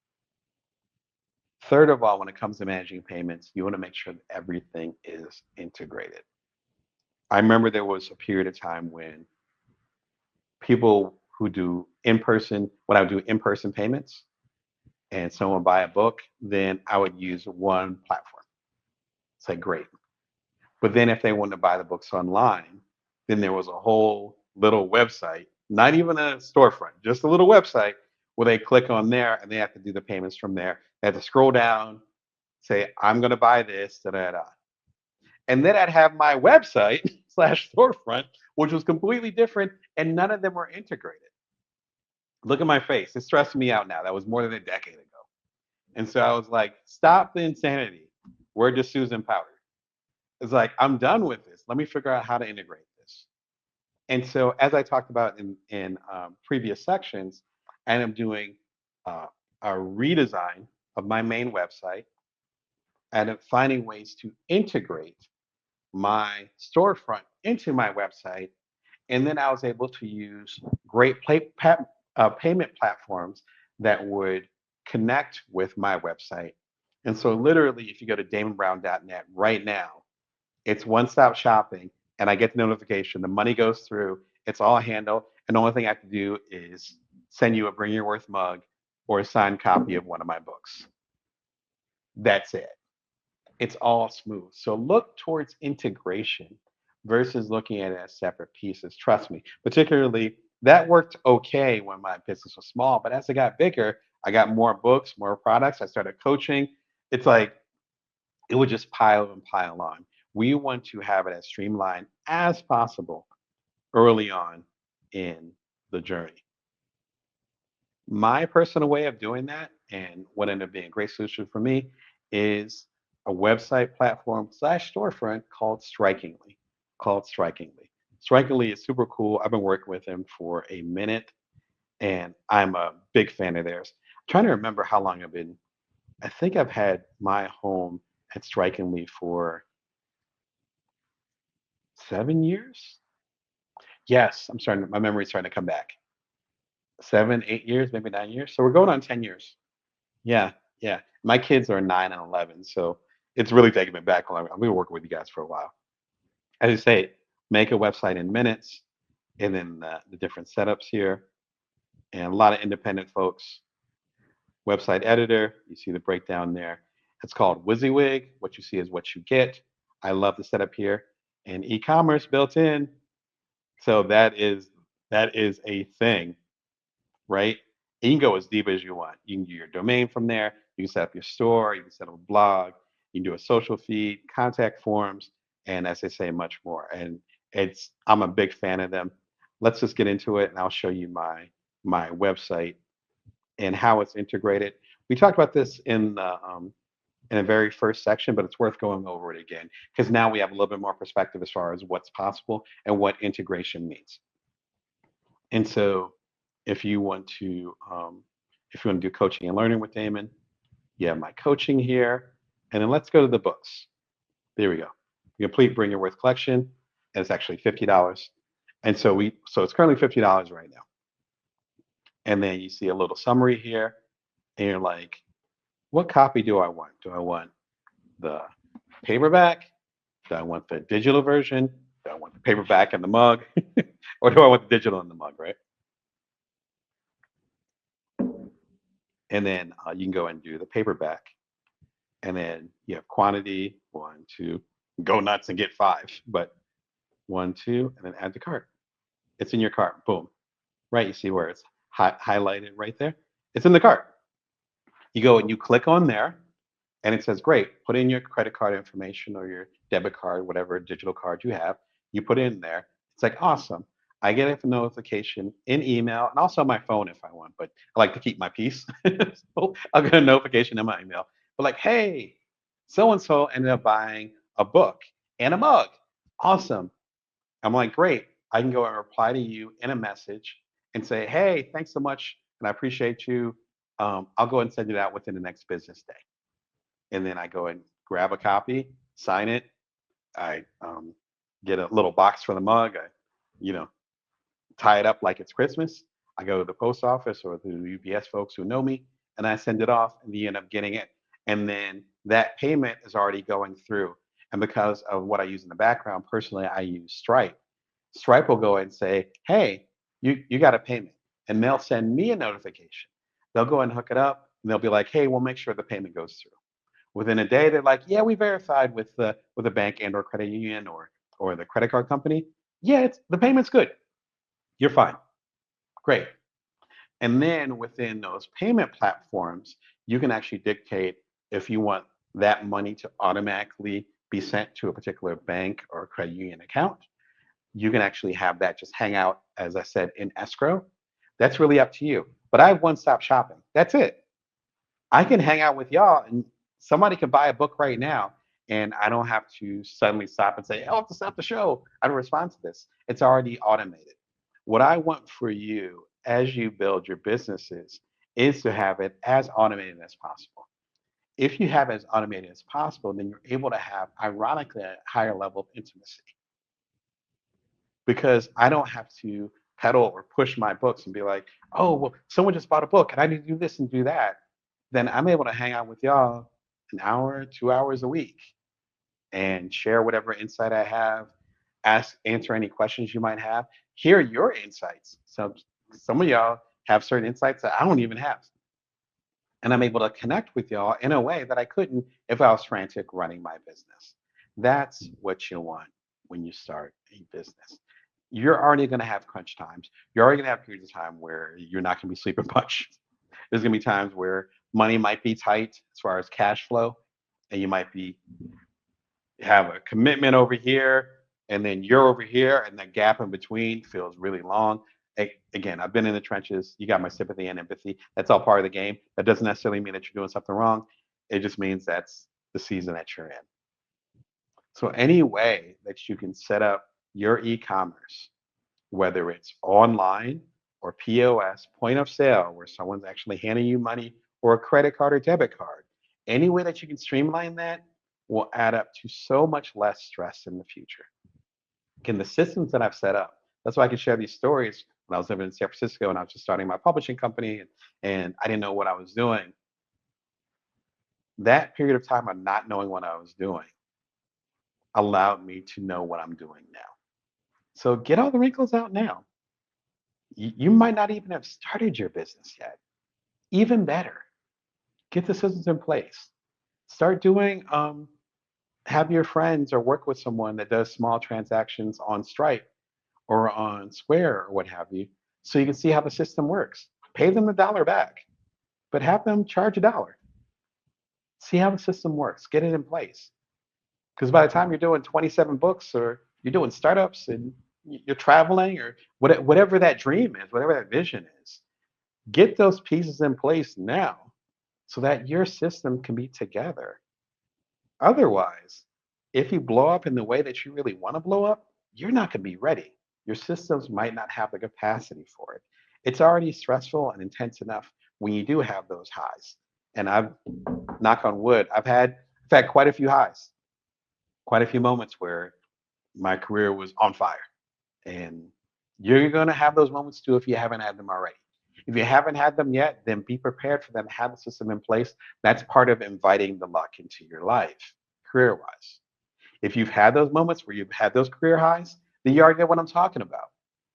Third of all, when it comes to managing payments, you want to make sure that everything is integrated. I remember there was a period of time when people who do in-person, when I would do in-person payments and someone buy a book, then I would use one platform. Say, great. But then if they wanted to buy the books online, then there was a whole little website, not even a storefront, just a little website where they click on there and they have to do the payments from there. They have to scroll down, say, I'm going to buy this, da da da. And then I'd have my website slash storefront, which was completely different, and none of them were integrated. Look at my face. It's stressing me out now. That was more than a decade ago. And so I was like, stop the insanity. We're just Susan Powder. It's like, I'm done with this. Let me figure out how to integrate this. And so, as I talked about in previous sections, I am doing uh, a redesign of my main website and finding ways to integrate my storefront into my website. And then I was able to use great payment platforms that would connect with my website. And so, literally, if you go to damonbrown.net right now, it's one-stop shopping, and I get the notification. The money goes through. It's all handled, and the only thing I have to do is send you a Bring Your Worth mug or a signed copy of one of my books. That's it. It's all smooth. So look towards integration versus looking at it as separate pieces. Trust me, particularly that worked okay when my business was small, but as it got bigger, I got more books, more products. I started coaching. It's like it would just pile and pile on. We want to have it as streamlined as possible early on in the journey. My personal way of doing that, and what ended up being a great solution for me, is a website platform slash storefront called Strikingly. Called Strikingly. Strikingly is super cool. I've been working with them for a minute, and I'm a big fan of theirs. I'm trying to remember how long I've been. I think I've had my home at Strikingly for 7 years. Yes, I'm starting. My memory's starting to come back. 7, 8 years, maybe 9 years. So we're going on 10 years. Yeah, yeah. My kids are 9 and 11, so it's really taking me back. I've been working with you guys for a while. As you say, make a website in minutes, and then the different setups here, and a lot of independent folks. Website editor, you see the breakdown there. It's called WYSIWYG. What you see is what you get. I love the setup here, and e-commerce built in. So that is a thing, right? And you can go as deep as you want. You can do your domain from there. You can set up your store. You can set up a blog. You can do a social feed, contact forms, and as I say, much more. And I'm a big fan of them. Let's just get into it, and I'll show you my website and how it's integrated. We talked about this in the very first section, but it's worth going over it again because now we have a little bit more perspective as far as what's possible and what integration means. And so, if you want to, if you want to do coaching and learning with Damon, you have my coaching here, and then let's go to the books. There we go. The complete Bring Your Worth collection, and it's actually $50. And so it's currently $50 right now. And then you see a little summary here, and you're like, what copy do I want? Do I want the paperback? Do I want the digital version? Do I want the paperback and the mug? Or do I want the digital and the mug, right? And then you can go and do the paperback. And then you have quantity, one, two, go nuts and get five. But one, two, and then add to cart. It's in your cart. Boom. Right. You see where it's highlighted right there? It's in the cart. You go and you click on there, and it says, great, put in your credit card information or your debit card, whatever digital card you have. You put it in there. It's like, awesome. I get a notification in email and also my phone if I want, but I like to keep my peace. So I'll get a notification in my email. But like, hey, so and so ended up buying a book and a mug. Awesome. I'm like, great. I can go and reply to you in a message and say, hey, thanks so much. And I appreciate you. I'll go and send it out within the next business day. And then I go and grab a copy, sign it. I get a little box for the mug. I, you know, tie it up like it's Christmas. I go to the post office or the UPS folks who know me, and I send it off, and you end up getting it. And then that payment is already going through. And because of what I use in the background, personally, I use Stripe. Stripe will go and say, hey, you got a payment. And they'll send me a notification. They'll go and hook it up, and they'll be like, hey, we'll make sure the payment goes through. Within a day, they're like, yeah, we verified with the bank and or credit union or the credit card company. Yeah, it's the payment's good. You're fine. Great. And then within those payment platforms, you can actually dictate if you want that money to automatically be sent to a particular bank or credit union account. You can actually have that just hang out, as I said, in escrow. That's really up to you. But I have one-stop shopping. That's it. I can hang out with y'all and somebody can buy a book right now and I don't have to suddenly stop and say, oh, I have to stop the show. I don't respond to this. It's already automated. What I want for you as you build your businesses is to have it as automated as possible. If you have it as automated as possible, then you're able to have, ironically, a higher level of intimacy because I don't have to pedal or push my books and be like, oh, well, someone just bought a book and I need to do this and do that. Then I'm able to hang out with y'all an hour, 2 hours a week and share whatever insight I have, answer any questions you might have, hear your insights. So some of y'all have certain insights that I don't even have. And I'm able to connect with y'all in a way that I couldn't if I was frantic running my business. That's what you want. when you start a business. You're already going to have crunch times. You're already going to have periods of time where you're not going to be sleeping much. There's going to be times where money might be tight as far as cash flow, and you might be have a commitment over here, and then you're over here, and the gap in between feels really long. Again, I've been in the trenches. You got my sympathy and empathy. That's all part of the game. That doesn't necessarily mean that you're doing something wrong. It just means that's the season that you're in. So any way that you can set up your e-commerce, whether it's online or POS, point of sale, where someone's actually handing you money or a credit card or debit card, any way that you can streamline that will add up to so much less stress in the future. Again, the systems that I've set up, that's why I can share these stories. When I was living in San Francisco and I was just starting my publishing company and I didn't know what I was doing, that period of time of not knowing what I was doing allowed me to know what I'm doing now. So get all the wrinkles out now. You might not even have started your business yet. Even better, get the systems in place. Start doing, have your friends or work with someone that does small transactions on Stripe or on Square or what have you, so you can see how the system works. Pay them $1 back, but have them charge $1. See how the system works. Get it in place. Because by the time you're doing 27 books or you're doing startups and you're traveling or whatever that dream is, whatever that vision is, get those pieces in place now so that your system can be together. Otherwise, if you blow up in the way that you really want to blow up, you're not going to be ready. Your systems might not have the capacity for it. It's already stressful and intense enough when you do have those highs. And I've, knock on wood, I've had quite a few highs, quite a few moments where my career was on fire. And you're going to have those moments too if you haven't had them already. If you haven't had them yet, then be prepared for them. Have the system in place. That's part of inviting the luck into your life, career wise. If you've had those moments where you've had those career highs, then you already know what I'm talking about.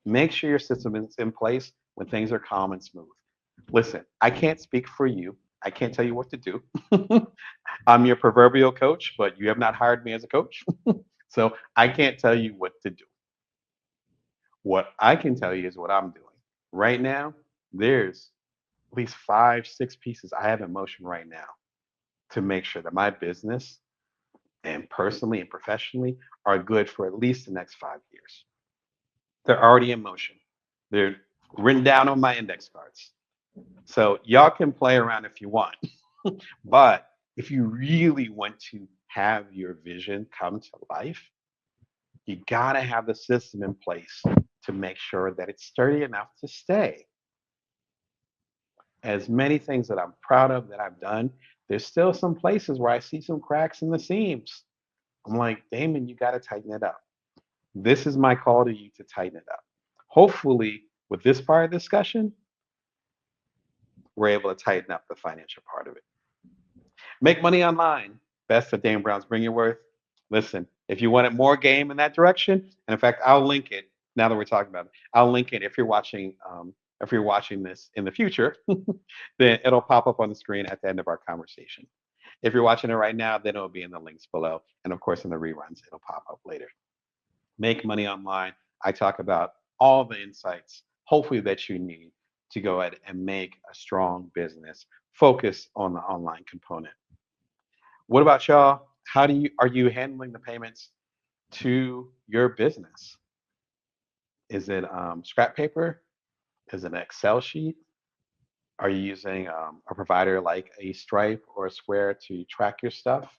Make sure your system is in place when things are calm and smooth. Listen, I can't speak for you. I can't tell you what to do. I'm your proverbial coach, but you have not hired me as a coach. So I can't tell you what to do. What I can tell you is what I'm doing. Right now, there's at least five, six pieces I have in motion right now to make sure that my business and personally and professionally are good for at least the next 5 years. They're already in motion. They're written down on my index cards. So y'all can play around if you want. But if you really want to have your vision come to life, you got to have the system in place to make sure that it's sturdy enough to stay. As many things that I'm proud of that I've done, there's still some places where I see some cracks in the seams. I'm like, Damon, you got to tighten it up. This is my call to you to tighten it up. Hopefully, with this part of the discussion, we're able to tighten up the financial part of it. Make money online. Best of Dan Brown's Bring Your Worth. Listen, if you wanted more game in that direction, and in fact, I'll link it now that we're talking about it. I'll link it if you're watching this in the future, then it'll pop up on the screen at the end of our conversation. If you're watching it right now, then it'll be in the links below. And of course, in the reruns, it'll pop up later. Make money online. I talk about all the insights, hopefully, that you need to go ahead and make a strong business. Focus on the online component. What about y'all? How do you are you handling the payments to your business? Is it scrap paper? Is it an Excel sheet? Are you using a provider like a Stripe or a Square to track your stuff?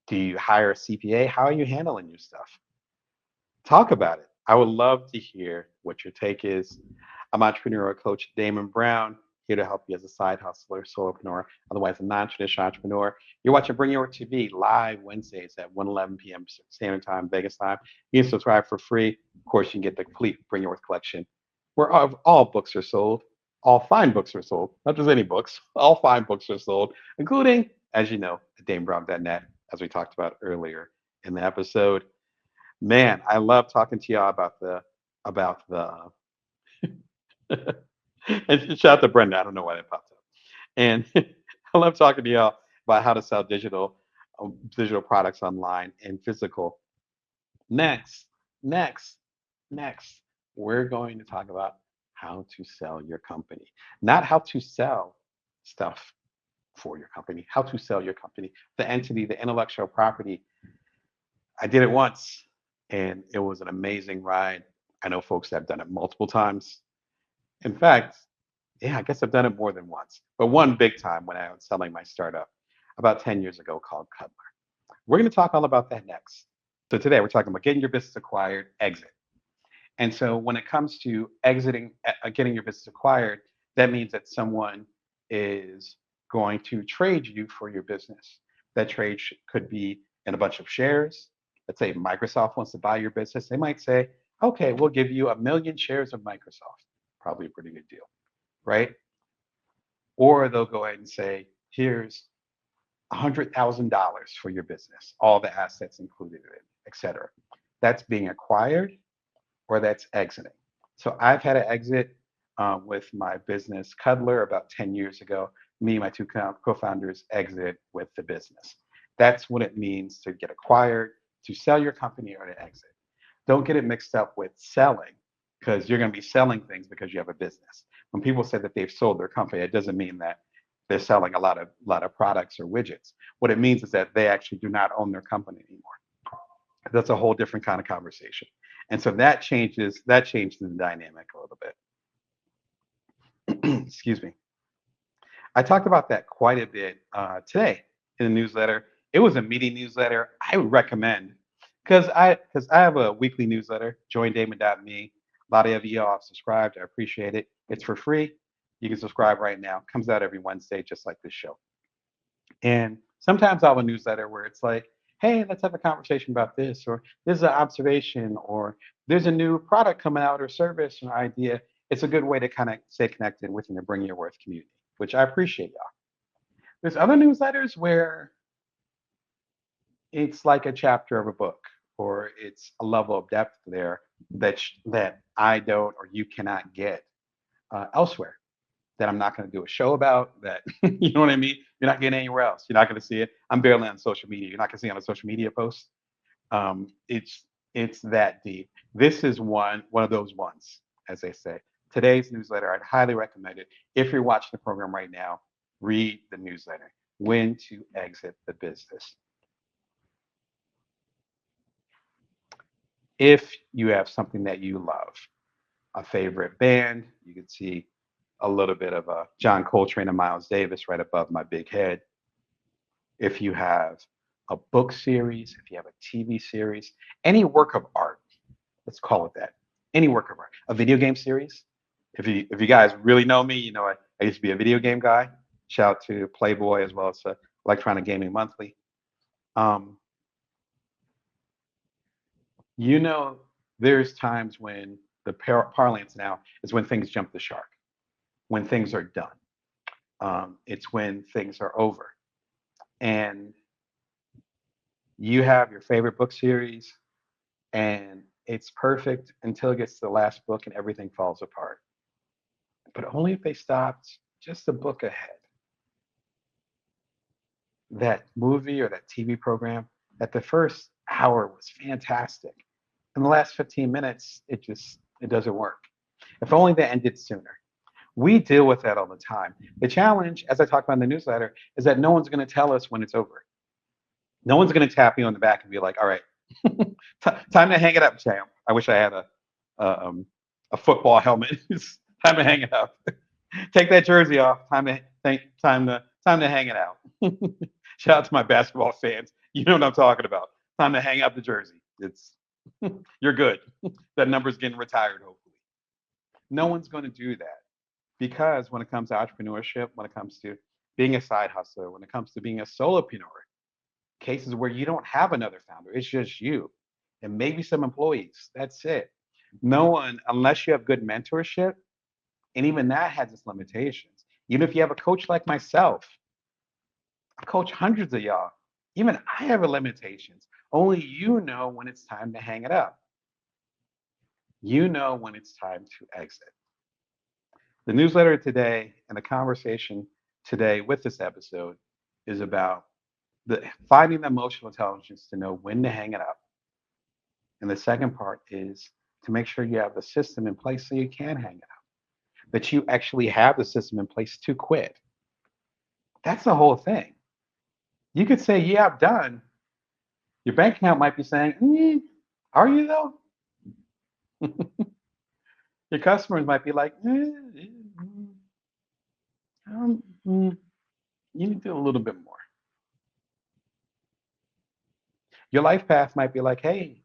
Do you hire a CPA? How are you handling your stuff? Talk about it. I would love to hear what your take is. I'm entrepreneurial coach Damon Brown, here to help you as a side hustler, solopreneur, otherwise a non-traditional entrepreneur. You're watching Bring Your TV live Wednesdays at 1:11 p.m. Standard Time, Vegas time. You can subscribe for free. Of course, you can get the complete Bring Your Worth collection, where all books are sold. All fine books are sold, not just any books. All fine books are sold, including, as you know, at DameBrown.net, as we talked about earlier in the episode. Man, I love talking to y'all about the and shout out to Brenda. I don't know why that popped up. And I love talking to y'all about how to sell digital products online and physical Next, next, next, we're going to talk about how to sell your company, not how to sell stuff for your company, how to sell your company, the entity, the intellectual property. I did it once and it was an amazing ride. I know folks that have done it multiple times. In fact, yeah, I guess I've done it more than once, but one big time when I was selling my startup about 10 years ago called Cutler. We're going to talk all about that next. So today we're talking about getting your business acquired, exit. And so when it comes to getting your business acquired, that means that someone is going to trade you for your business. That trade could be in a bunch of shares. Let's say Microsoft wants to buy your business. They might say, okay, we'll give you 1 million shares of Microsoft. Probably a pretty good deal, right? Or they'll go ahead and say, here's $100,000 for your business, all the assets included in it, et cetera. That's being acquired or that's exiting. So I've had an exit with my business Cuddler about 10 years ago. Me and my two co-founders exit with the business. That's what it means to get acquired, to sell your company, or to exit. Don't get it mixed up with selling, because you're going to be selling things because you have a business. When people say that they've sold their company, it doesn't mean that they're selling a lot of products or widgets. What it means is that they actually do not own their company anymore. That's a whole different kind of conversation. And so that changes the dynamic a little bit. Excuse me. I talked about that quite a bit today in the newsletter. It was a meeting newsletter. I would recommend because I have a weekly newsletter. Join Damon.me. A lot of you all have subscribed. I appreciate it. It's for free. You can subscribe right now. It comes out every Wednesday, just like this show. And sometimes I'll have a newsletter where it's like, hey, let's have a conversation about this, or this is an observation, or there's a new product coming out or service or idea. It's a good way to kind of stay connected within the Bring Your Worth community, which I appreciate, y'all. There's other newsletters where it's like a chapter of a book, or it's a level of depth there that I don't or you cannot get elsewhere. That I'm not going to do a show about. That you know what I mean. You're not getting anywhere else. You're not going to see it. I'm barely on social media. You're not going to see it on a social media post. It's that deep. This is one of those ones, as they say. Today's newsletter, I'd highly recommend it. If you're watching the program right now, read the newsletter. When to exit the business. If you have something that you love, a favorite band, you can see a little bit of a John Coltrane and Miles Davis right above my big head. If you have a book series, if you have a TV series, any work of art, let's call it that, any work of art, a video game series. If you guys really know me, you know I used to be a video game guy. Shout out to Playboy as well as Electronic Gaming Monthly. Um, you know, there's times when the parlance now is when things jump the shark, when things are done. It's when things are over. And you have your favorite book series, and it's perfect until it gets to the last book and everything falls apart. But only if they stopped just a book ahead. That movie or that TV program, that the first hour was fantastic. In the last 15 minutes, it doesn't work. If only they ended sooner. We deal with that all the time. The challenge, as I talk about in the newsletter, is that no one's going to tell us when it's over. No one's going to tap you on the back and be like, all right, time to hang it up, champ. I wish I had a, a football helmet. It's time to hang it up. Take that jersey off. Time to hang it out. Shout out to my basketball fans. You know what I'm talking about. Time to hang up the jersey. It's you're good. That number's getting retired, hopefully. No one's going to do that because when it comes to entrepreneurship, when it comes to being a side hustler, when it comes to being a solopreneur, cases where you don't have another founder, it's just you and maybe some employees. That's it. No one, unless you have good mentorship, and even that has its limitations. Even if you have a coach like myself, I coach hundreds of y'all. Even I have limitations. Only you know when it's time to hang it up. You know when it's time to exit. The newsletter today and the conversation today with this episode is about finding the emotional intelligence to know when to hang it up And the second part is to make sure you have the system in place so you can hang out, that you actually have the system in place to quit. That's the whole thing. You could say, yeah, I'm done. Your bank account might be saying, are you though? Your customers might be like, you need to do a little bit more. Your life path might be like, hey,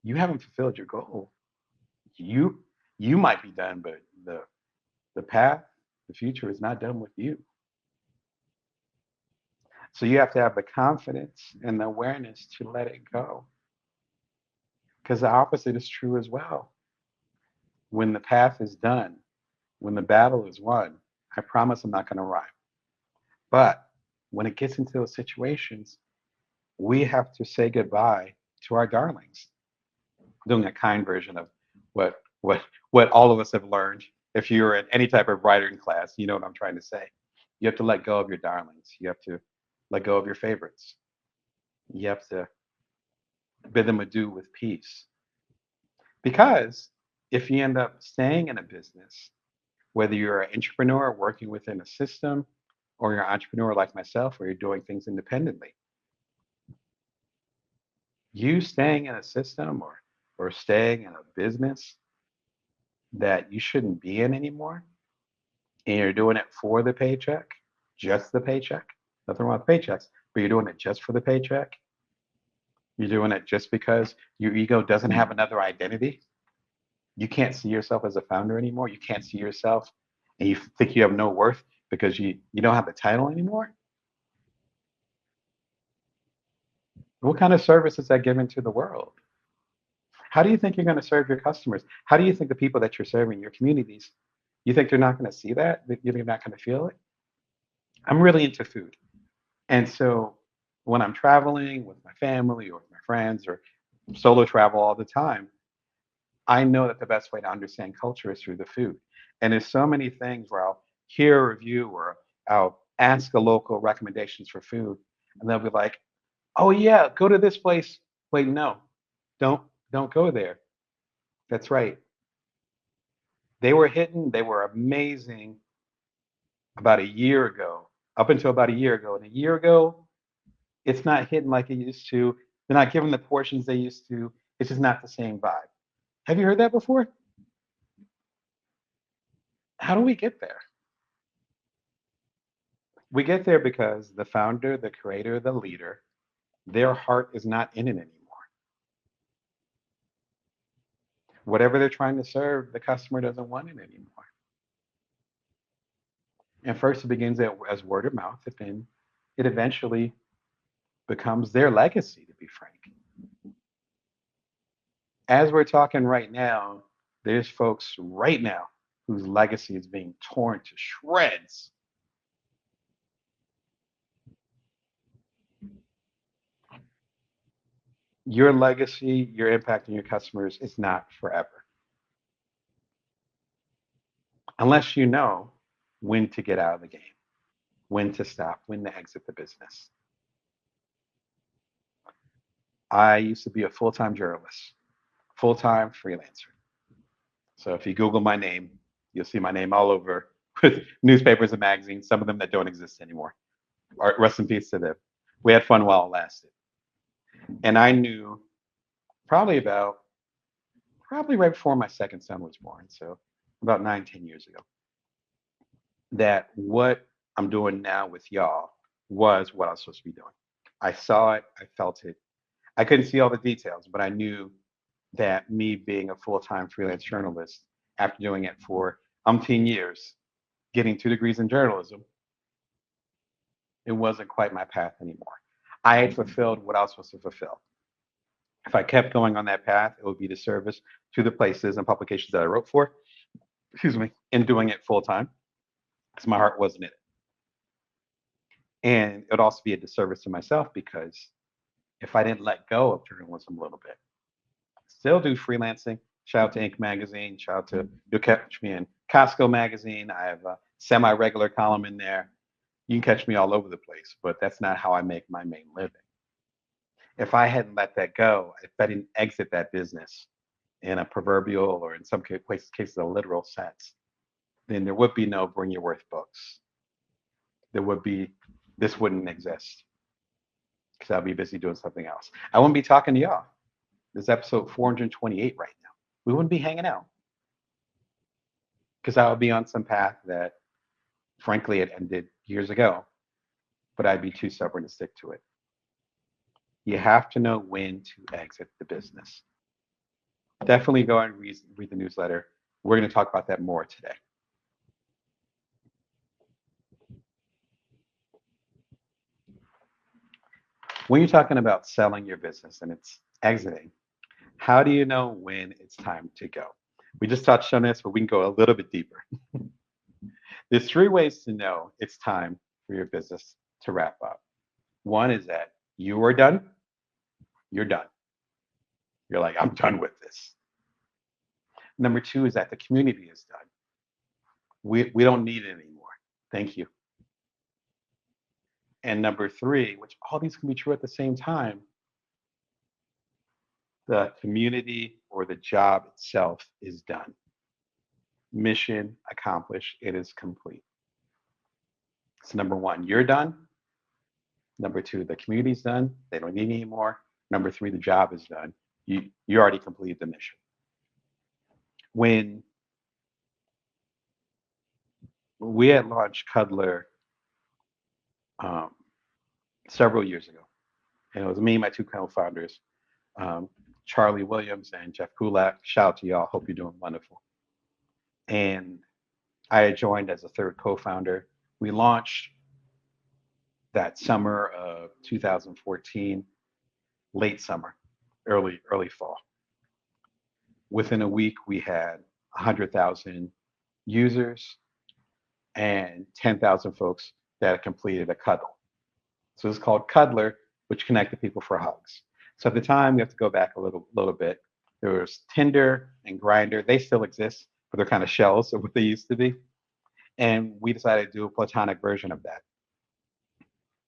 you haven't fulfilled your goal. You you might be done, but the path, the future is not done with you. So you have to have the confidence and the awareness to let it go. Because the opposite is true as well. When the path is done, when the battle is won, I promise I'm not going to rhyme. But when it gets into those situations, we have to say goodbye to our darlings. Doing a kind version of what all of us have learned. If you're in any type of writing class, you know what I'm trying to say. You have to let go of your darlings. You have to let go of your favorites. You have to bid them adieu with peace. Because if you end up staying in a business, whether you're an entrepreneur working within a system, or you're an entrepreneur like myself, where you're doing things independently, you staying in a system or staying in a business that you shouldn't be in anymore, and you're doing it for the paycheck, just the paycheck, nothing wrong with paychecks, but you're doing it just for the paycheck, you're doing it just because your ego doesn't have another identity. You can't see yourself as a founder anymore. You can't see yourself and you think you have no worth because you don't have the title anymore. What kind of service is that given to the world? How do you think you're going to serve your customers? How do you think the people that you're serving, your communities, you think they're not going to see that? That you're not going to feel it? I'm really into food. And so when I'm traveling with my family or with my friends or solo travel all the time, I know that the best way to understand culture is through the food. And there's so many things where I'll hear a review or I'll ask a local recommendations for food, and they'll be like, "Oh yeah, go to this place." Wait, no, don't don't go there. That's right. They were hidden. They were amazing about a year ago, up until about a year ago. And a year ago, it's not hidden like it used to. They're not given the portions they used to. It's just not the same vibe. Have you heard that before? How do we get there? We get there because the founder, the creator, the leader, their heart is not in it anymore. Whatever they're trying to serve, the customer doesn't want it anymore. And first, it begins as word of mouth, and then it eventually becomes their legacy, to be frank. As we're talking right now, there's folks right now whose legacy is being torn to shreds. Your legacy, your impact on your customers is not forever, unless you know when to get out of the game, when to stop, when to exit the business. I used to be a full time journalist, full time freelancer. So if you Google my name, you'll see my name all over with newspapers and magazines, some of them that don't exist anymore. Rest in peace to them. We had fun while it lasted. And I knew probably about, probably right before my second son was born, so about 9, 10 years ago, that what I'm doing now with y'all was what I was supposed to be doing. I saw it, I felt it. I couldn't see all the details, but I knew that me being a full-time freelance journalist, after doing it for umpteen years, getting 2 degrees in journalism, it wasn't quite my path anymore. I had fulfilled what I was supposed to fulfill. If I kept going on that path, it would be disservice to the places and publications that I wrote for, excuse me, and doing it full time because my heart wasn't in it. And it would also be a disservice to myself because if I didn't let go of journalism a little bit, still do freelancing. Shout out to Inc. Magazine. Shout out to, you'll catch me in Costco Magazine. I have a semi regular column in there. You can catch me all over the place, but that's not how I make my main living. If I hadn't let that go, if I didn't exit that business in a proverbial or in some cases a literal sense, then there would be no Bring Your Worth books. There would be, this wouldn't exist because I'd be busy doing something else. I wouldn't be talking to y'all. This is episode 428 right now. We wouldn't be hanging out because I would be on some path that, frankly, it ended years ago, but I'd be too stubborn to stick to it. You have to know when to exit the business. Definitely go and read the newsletter. We're going to talk about that more today. When you're talking about selling your business and it's exiting, how do you know when it's time to go? We just touched on this, but we can go a little bit deeper. There's 3 ways to know it's time for your business to wrap up. One is that you are done. You're done. You're like, I'm done with this. Number 2 is that the community is done. We don't need it anymore. Thank you. And number 3, which all these can be true at the same time, the community or the job itself is done. Mission accomplished. It is complete. So number 1, you're done. Number 2, the community's done. They don't need any more. Number 3, the job is done. You already completed the mission. When we had launched Cuddler several years ago, and it was me and my 2 co-founders, Charlie Williams and Jeff Kulak. Shout out to y'all. Hope you're doing wonderful. And I had joined as a 3rd co-founder. We launched that summer of 2014, late summer, early fall. Within a week, we had 100,000 users and 10,000 folks that had completed a cuddle. So it's called Cuddler, which connected people for hugs. So at the time, we have to go back a little bit. There was Tinder and Grindr. They still exist, but they're kind of shells of what they used to be. And we decided to do a platonic version of that.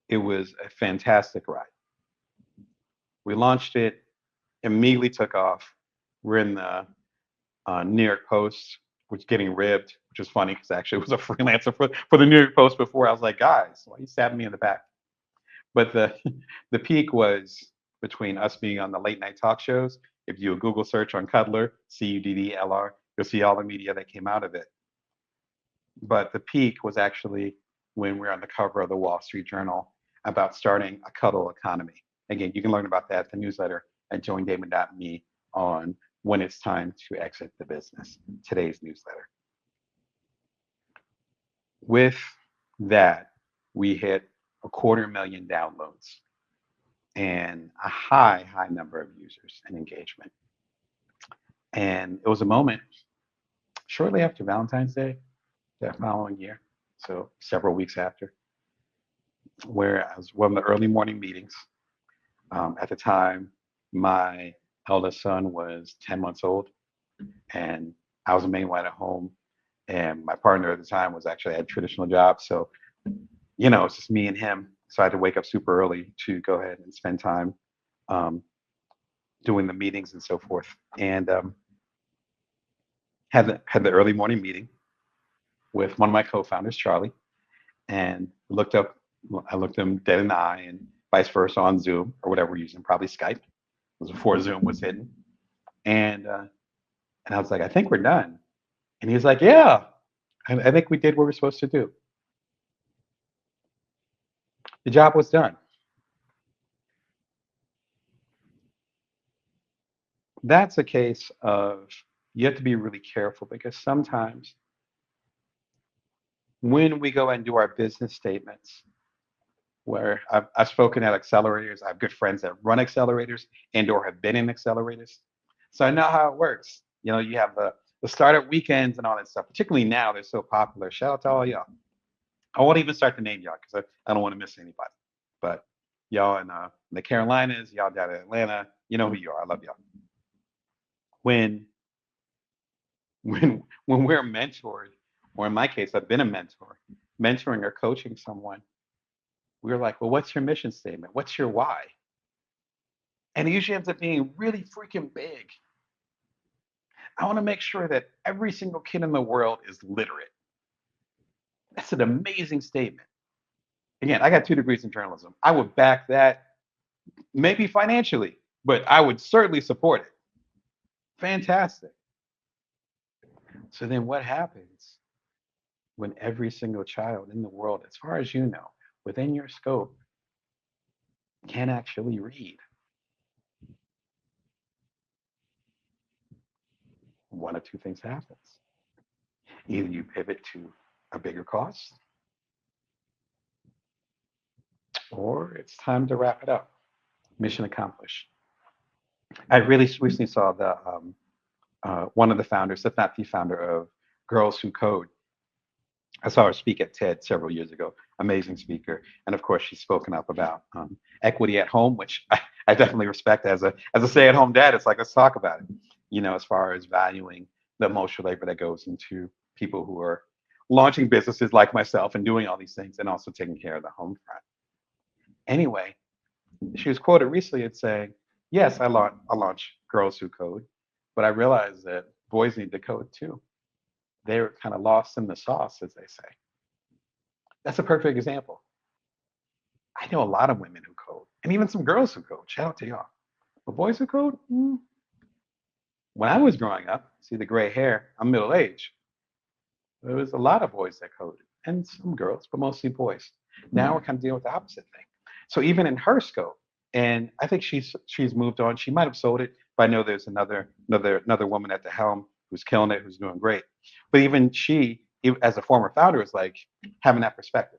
It was a fantastic ride. We launched it, immediately took off. We're in the New York Post, which is getting ribbed, which is funny because actually it was a freelancer for the New York Post before. I was like, guys, why are you stabbing me in the back? But the peak was between us being on the late night talk shows. If you do a Google search on Cuddler, Cuddlr, you'll see all the media that came out of it. But the peak was actually when we were on the cover of the Wall Street Journal about starting a cuddle economy. Again, you can learn about that at the newsletter at joindamon.me on when it's time to exit the business, today's newsletter. With that, we hit 250,000 downloads and a high number of users and engagement. And it was a moment shortly after Valentine's Day that following year, so several weeks after, where I was one of the early morning meetings. At the time, my eldest son was 10 months old, and I was the main one at home. And my partner at the time was actually had a traditional job, so it's just me and him. So I had to wake up super early to go ahead and spend time doing the meetings and so forth. And had the early morning meeting with one of my co-founders, Charlie, and I looked him dead in the eye, and vice versa on Zoom or whatever we're using, probably Skype. It was before Zoom was hidden. And I was like, I think we're done. And he was like, yeah, I think we did what we're supposed to do. The job was done. That's a case of you have to be really careful, because sometimes when we go and do our business statements, where I've spoken at accelerators, I have good friends that run accelerators and or have been in accelerators. So I know how it works. You have the startup weekends and all that stuff, particularly now they're so popular. Shout out to all y'all. I won't even start to name y'all because I don't want to miss anybody. But y'all in the Carolinas, y'all down in Atlanta, you know who you are. I love y'all. When we're mentored, or in my case, I've been a mentor, mentoring or coaching someone, we're like, well, what's your mission statement? What's your why? And it usually ends up being really freaking big. I want to make sure that every single kid in the world is literate. That's an amazing statement. Again, I got 2 degrees in journalism. I would back that, maybe financially, but I would certainly support it. Fantastic. So then what happens when every single child in the world, as far as you know, within your scope, can actually read? One of two things happens. Either you pivot to a bigger cost, or it's time to wrap it up. Mission accomplished. I really recently saw the one of the founders, if not the founder of Girls Who Code. I saw her speak at TED several years ago. Amazing speaker, and of course, she's spoken up about equity at home, which I definitely respect as a stay-at-home dad. It's like, let's talk about it. As far as valuing the emotional labor that goes into people who are launching businesses like myself and doing all these things, and also taking care of the home front. Anyway, she was quoted recently as saying, "Yes, I launch Girls Who Code, but I realized that boys need to code too. They're kind of lost in the sauce, as they say." That's a perfect example. I know a lot of women who code, and even some girls who code. Shout out to y'all. But boys who code, when I was growing up, see the gray hair, I'm middle aged. There was a lot of boys that coded, and some girls, but mostly boys. Now we're kind of dealing with the opposite thing. So even in her scope, and I think she's moved on. She might have sold it, but I know there's another woman at the helm who's killing it, who's doing great. But even she, as a former founder, is like having that perspective.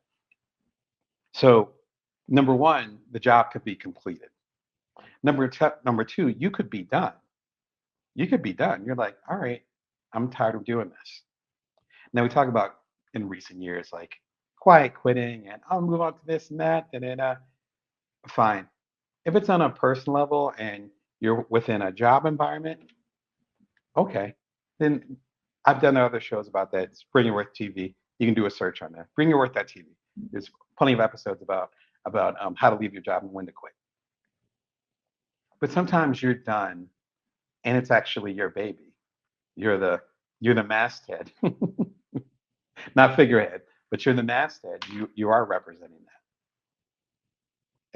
So number one, the job could be completed. Number two, you could be done. You could be done. You're like, all right, I'm tired of doing this. Now we talk about in recent years, like quiet quitting and I'll move on to this and that, and then fine. If it's on a personal level and you're within a job environment, okay. Then I've done other shows about that. It's Bring Your Worth TV. You can do a search on that. Bring Your Worth TV. There's plenty of episodes about how to leave your job and when to quit. But sometimes you're done, and it's actually your baby. You're the you're the masthead, not figurehead, but you're the masthead. You are representing that.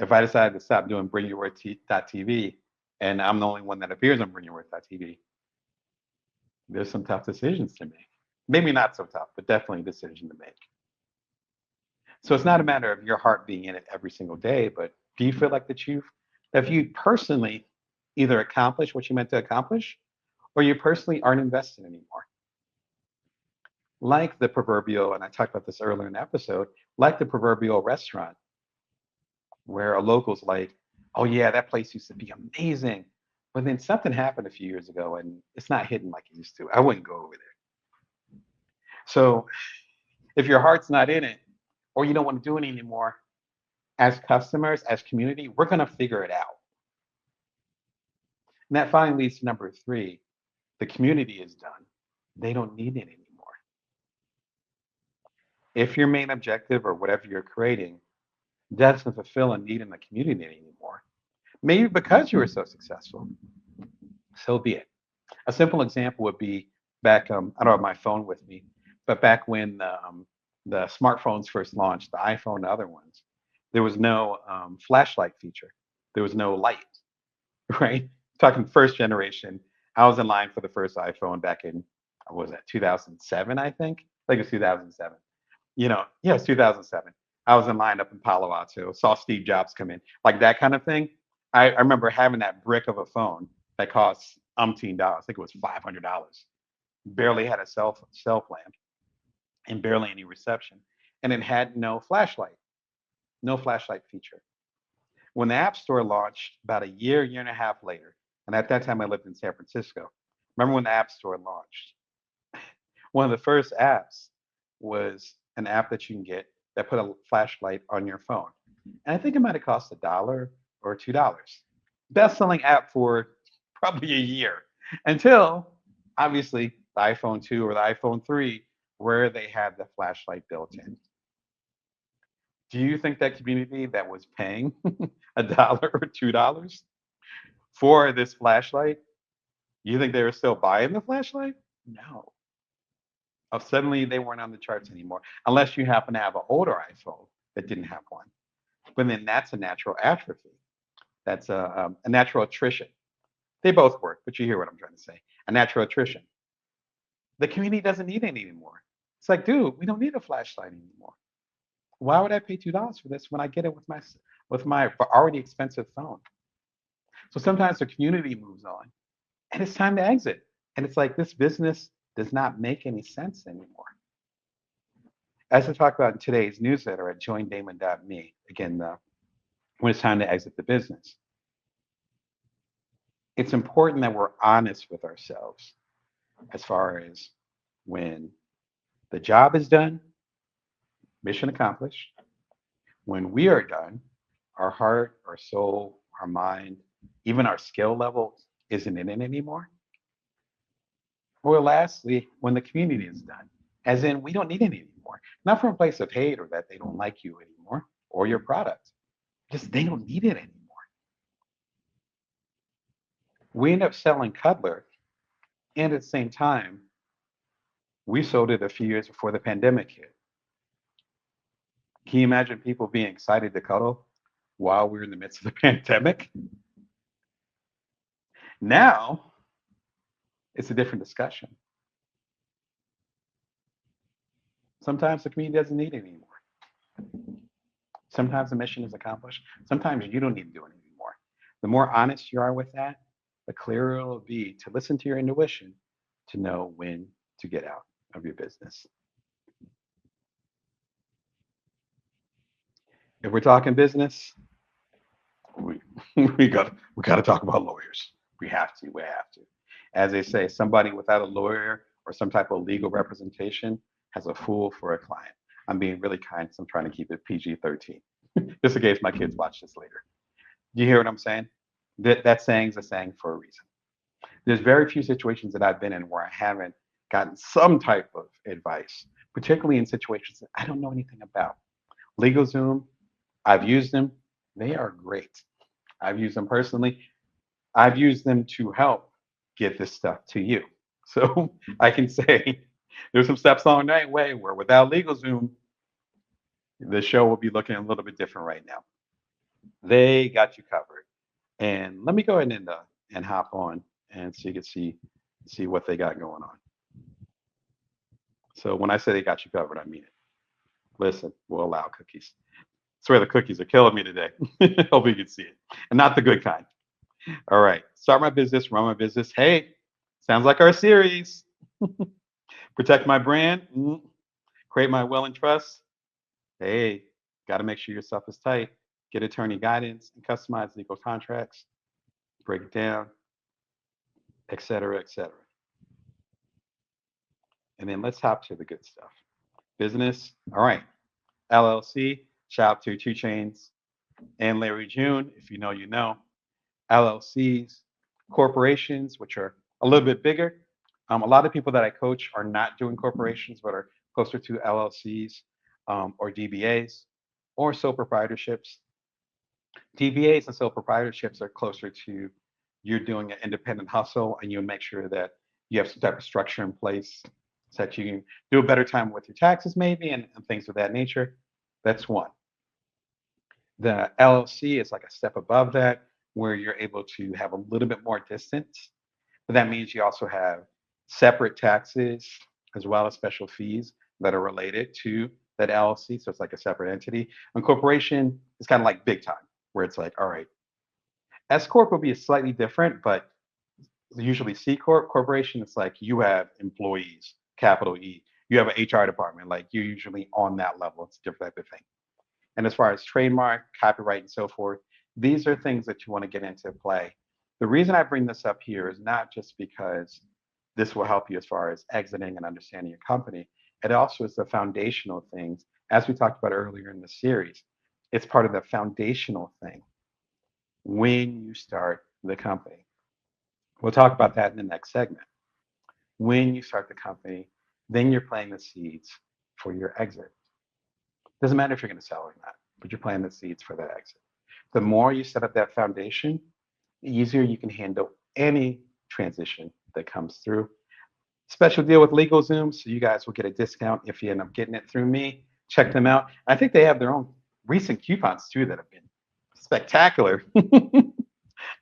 If I decide to stop doing Bring Your Worth TV, and I'm the only one that appears on Bring Your Worth TV, there's some tough decisions to make. Maybe not so tough, but definitely a decision to make. So it's not a matter of your heart being in it every single day, but do you feel like that you personally either accomplish what you meant to accomplish, or you personally aren't invested anymore? Like the proverbial, and I talked about this earlier in the episode, like the proverbial restaurant where a local's like, "Oh yeah, that place used to be amazing, but then something happened a few years ago, and it's not hitting like it used to. I wouldn't go over there." So if your heart's not in it, or you don't want to do it anymore, as customers, as community, we're going to figure it out. And that finally leads to number three. The community is done. They don't need it anymore. If your main objective or whatever you're creating doesn't fulfill a need in the community anymore, maybe because you were so successful, so be it. A simple example would be back, I don't have my phone with me, but back when the smartphones first launched, the iPhone and other ones, there was no flashlight feature. There was no light, right? Talking first generation. I was in line for the first iPhone back in, what was that, 2007, I think? I think it's 2007. Yeah, it's 2007. I was in line up in Palo Alto, saw Steve Jobs come in, like that kind of thing. I remember having that brick of a phone that cost umpteen dollars. I think it was $500. Barely had a cell plan and barely any reception. And it had no flashlight feature. When the App Store launched about a year and a half later, and at that time I lived in San Francisco, remember when the App Store launched? One of the first apps was an app that you can get that put a flashlight on your phone. And I think it might have cost $1 or $2. Best selling app for probably a year until obviously the iPhone 2 or the iPhone 3, where they had the flashlight built in. Do you think that community that was paying $1 or $2 for this flashlight, you think they were still buying the flashlight? No. Suddenly they weren't on the charts anymore, unless you happen to have an older iPhone that didn't have one. But then that's a natural atrophy. That's a natural attrition. They both work, but you hear what I'm trying to say. A natural attrition. The community doesn't need it anymore. It's like, dude, we don't need a flashlight anymore. Why would I pay $2 for this when I get it with my already expensive phone? So sometimes the community moves on, and it's time to exit. And it's like this business does not make any sense anymore. As I talked about in today's newsletter at joindamon.me, again, when it's time to exit the business, it's important that we're honest with ourselves as far as when the job is done, mission accomplished. When we are done, our heart, our soul, our mind, even our skill level isn't in it anymore. Or lastly, when the community is done, as in we don't need it anymore. Not from a place of hate or that they don't like you anymore or your product. Just they don't need it anymore. We end up selling Cutler, and at the same time, we sold it a few years before the pandemic hit. Can you imagine people being excited to cuddle while we're in the midst of the pandemic? Now, it's a different discussion. Sometimes the community doesn't need it anymore. Sometimes the mission is accomplished. Sometimes you don't need to do it anymore. The more honest you are with that, the clearer it will be to listen to your intuition to know when to get out of your business. If we're talking business, we we got to talk about lawyers. We have to. We have to. As they say, somebody without a lawyer or some type of legal representation has a fool for a client. I'm being really kind, so I'm trying to keep it PG-13, just in case my kids watch this later. Do you hear what I'm saying? That saying's a saying for a reason. There's very few situations that I've been in where I haven't gotten some type of advice, particularly in situations that I don't know anything about. LegalZoom, I've used them. They are great. I've used them personally. I've used them to help get this stuff to you. So I can say there's some steps along that way where without LegalZoom, the show will be looking a little bit different right now. They got you covered. And let me go ahead and hop on and so you can see what they got going on. So when I say they got you covered, I mean it. Listen, we'll allow cookies. I swear the cookies are killing me today. Hope you can see it. And not the good kind. All right. Start my business, run my business. Hey, sounds like our series. Protect my brand. Create my will and trust. Hey, got to make sure your stuff is tight. Get attorney guidance and customize legal contracts. Break it down, et cetera, et cetera. And then let's hop to the good stuff. Business. All right. LLC. Shout out to Two Chains and Larry June. If you know, you know. LLCs, corporations, which are a little bit bigger. A lot of people that I coach are not doing corporations, but are closer to LLCs or DBAs or sole proprietorships. DBAs and sole proprietorships are closer to you're doing an independent hustle and you make sure that you have some type of structure in place so that you can do a better time with your taxes maybe and things of that nature. That's one. The LLC is like a step above that where you're able to have a little bit more distance. But that means you also have separate taxes as well as special fees that are related to that LLC. So it's like a separate entity. And corporation is kind of like big time, where it's like, all right, S Corp will be slightly different, but usually C Corp corporation, it's like you have employees, capital E. You have an HR department, like you're usually on that level. It's a different type of thing. And as far as trademark, copyright, and so forth, these are things that you want to get into play. The reason I bring this up here is not just because this will help you as far as exiting and understanding your company. It also is the foundational things. As we talked about earlier in the series, it's part of the foundational thing when you start the company. We'll talk about that in the next segment. When you start the company, then you're planting the seeds for your exit. Doesn't matter if you're going to sell or not, but you're planting the seeds for that exit. The more you set up that foundation, the easier you can handle any transition that comes through. Special deal with LegalZoom, so you guys will get a discount if you end up getting it through me. Check them out. I think they have their own recent coupons too that have been spectacular.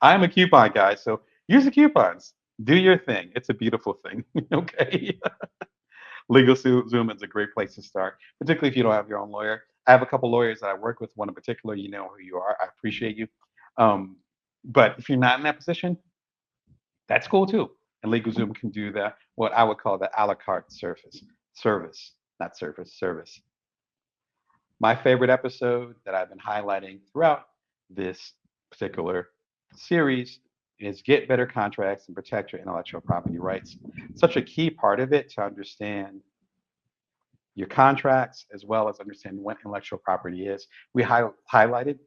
I'm a coupon guy, so use the coupons. Do your thing. It's a beautiful thing. Okay. LegalZoom is a great place to start, particularly if you don't have your own lawyer. I have a couple lawyers that I work with. One in particular, you know who you are. I appreciate you. Um, but if you're not in that position, that's cool too. And LegalZoom can do that, what I would call the a la carte not service. My favorite episode that I've been highlighting throughout this particular series is get better contracts and protect your intellectual property rights. Such a key part of it to understand your contracts as well as understand what intellectual property is. We highlighted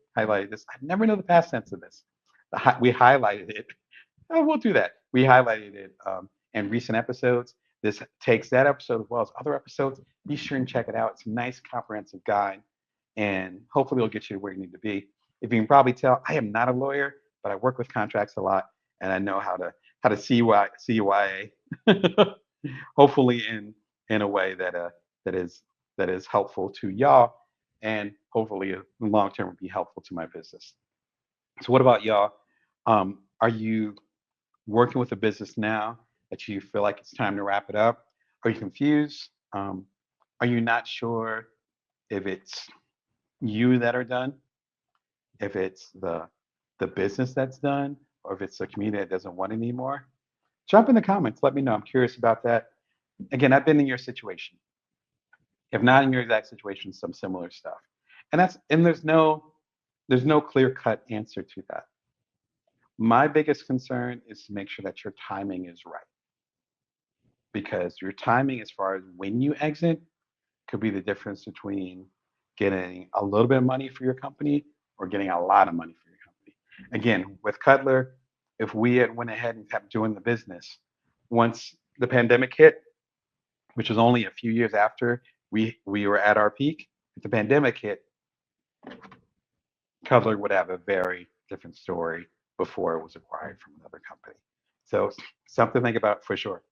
this. I never know the past tense of this. We highlighted it. Oh, we'll do that. We highlighted it in recent episodes. This takes that episode as well as other episodes. Be sure and check it out. It's a nice comprehensive guide, and hopefully it'll get you to where you need to be. If you can probably tell, I am not a lawyer, but I work with contracts a lot, and I know how to CUIA. Hopefully in a way that is that is helpful to y'all, and hopefully in the long term will be helpful to my business. So what about y'all? Are you working with a business now that you feel like it's time to wrap it up? Are you confused? Are you not sure if it's you that are done, if it's the business that's done, or if it's the community that doesn't want anymore? Jump in the comments. Let me know. I'm curious about that. Again, I've been in your situation. If not in your exact situation, some similar stuff. And there's no clear cut answer to that. My biggest concern is to make sure that your timing is right, because your timing as far as when you exit could be the difference between getting a little bit of money for your company or getting a lot of money for your company. Again, with Cutler, if we had went ahead and kept doing the business, once the pandemic hit, which was only a few years after we were at our peak, if the pandemic hit, Cutler would have a very different story before it was acquired from another company. So something to think about for sure.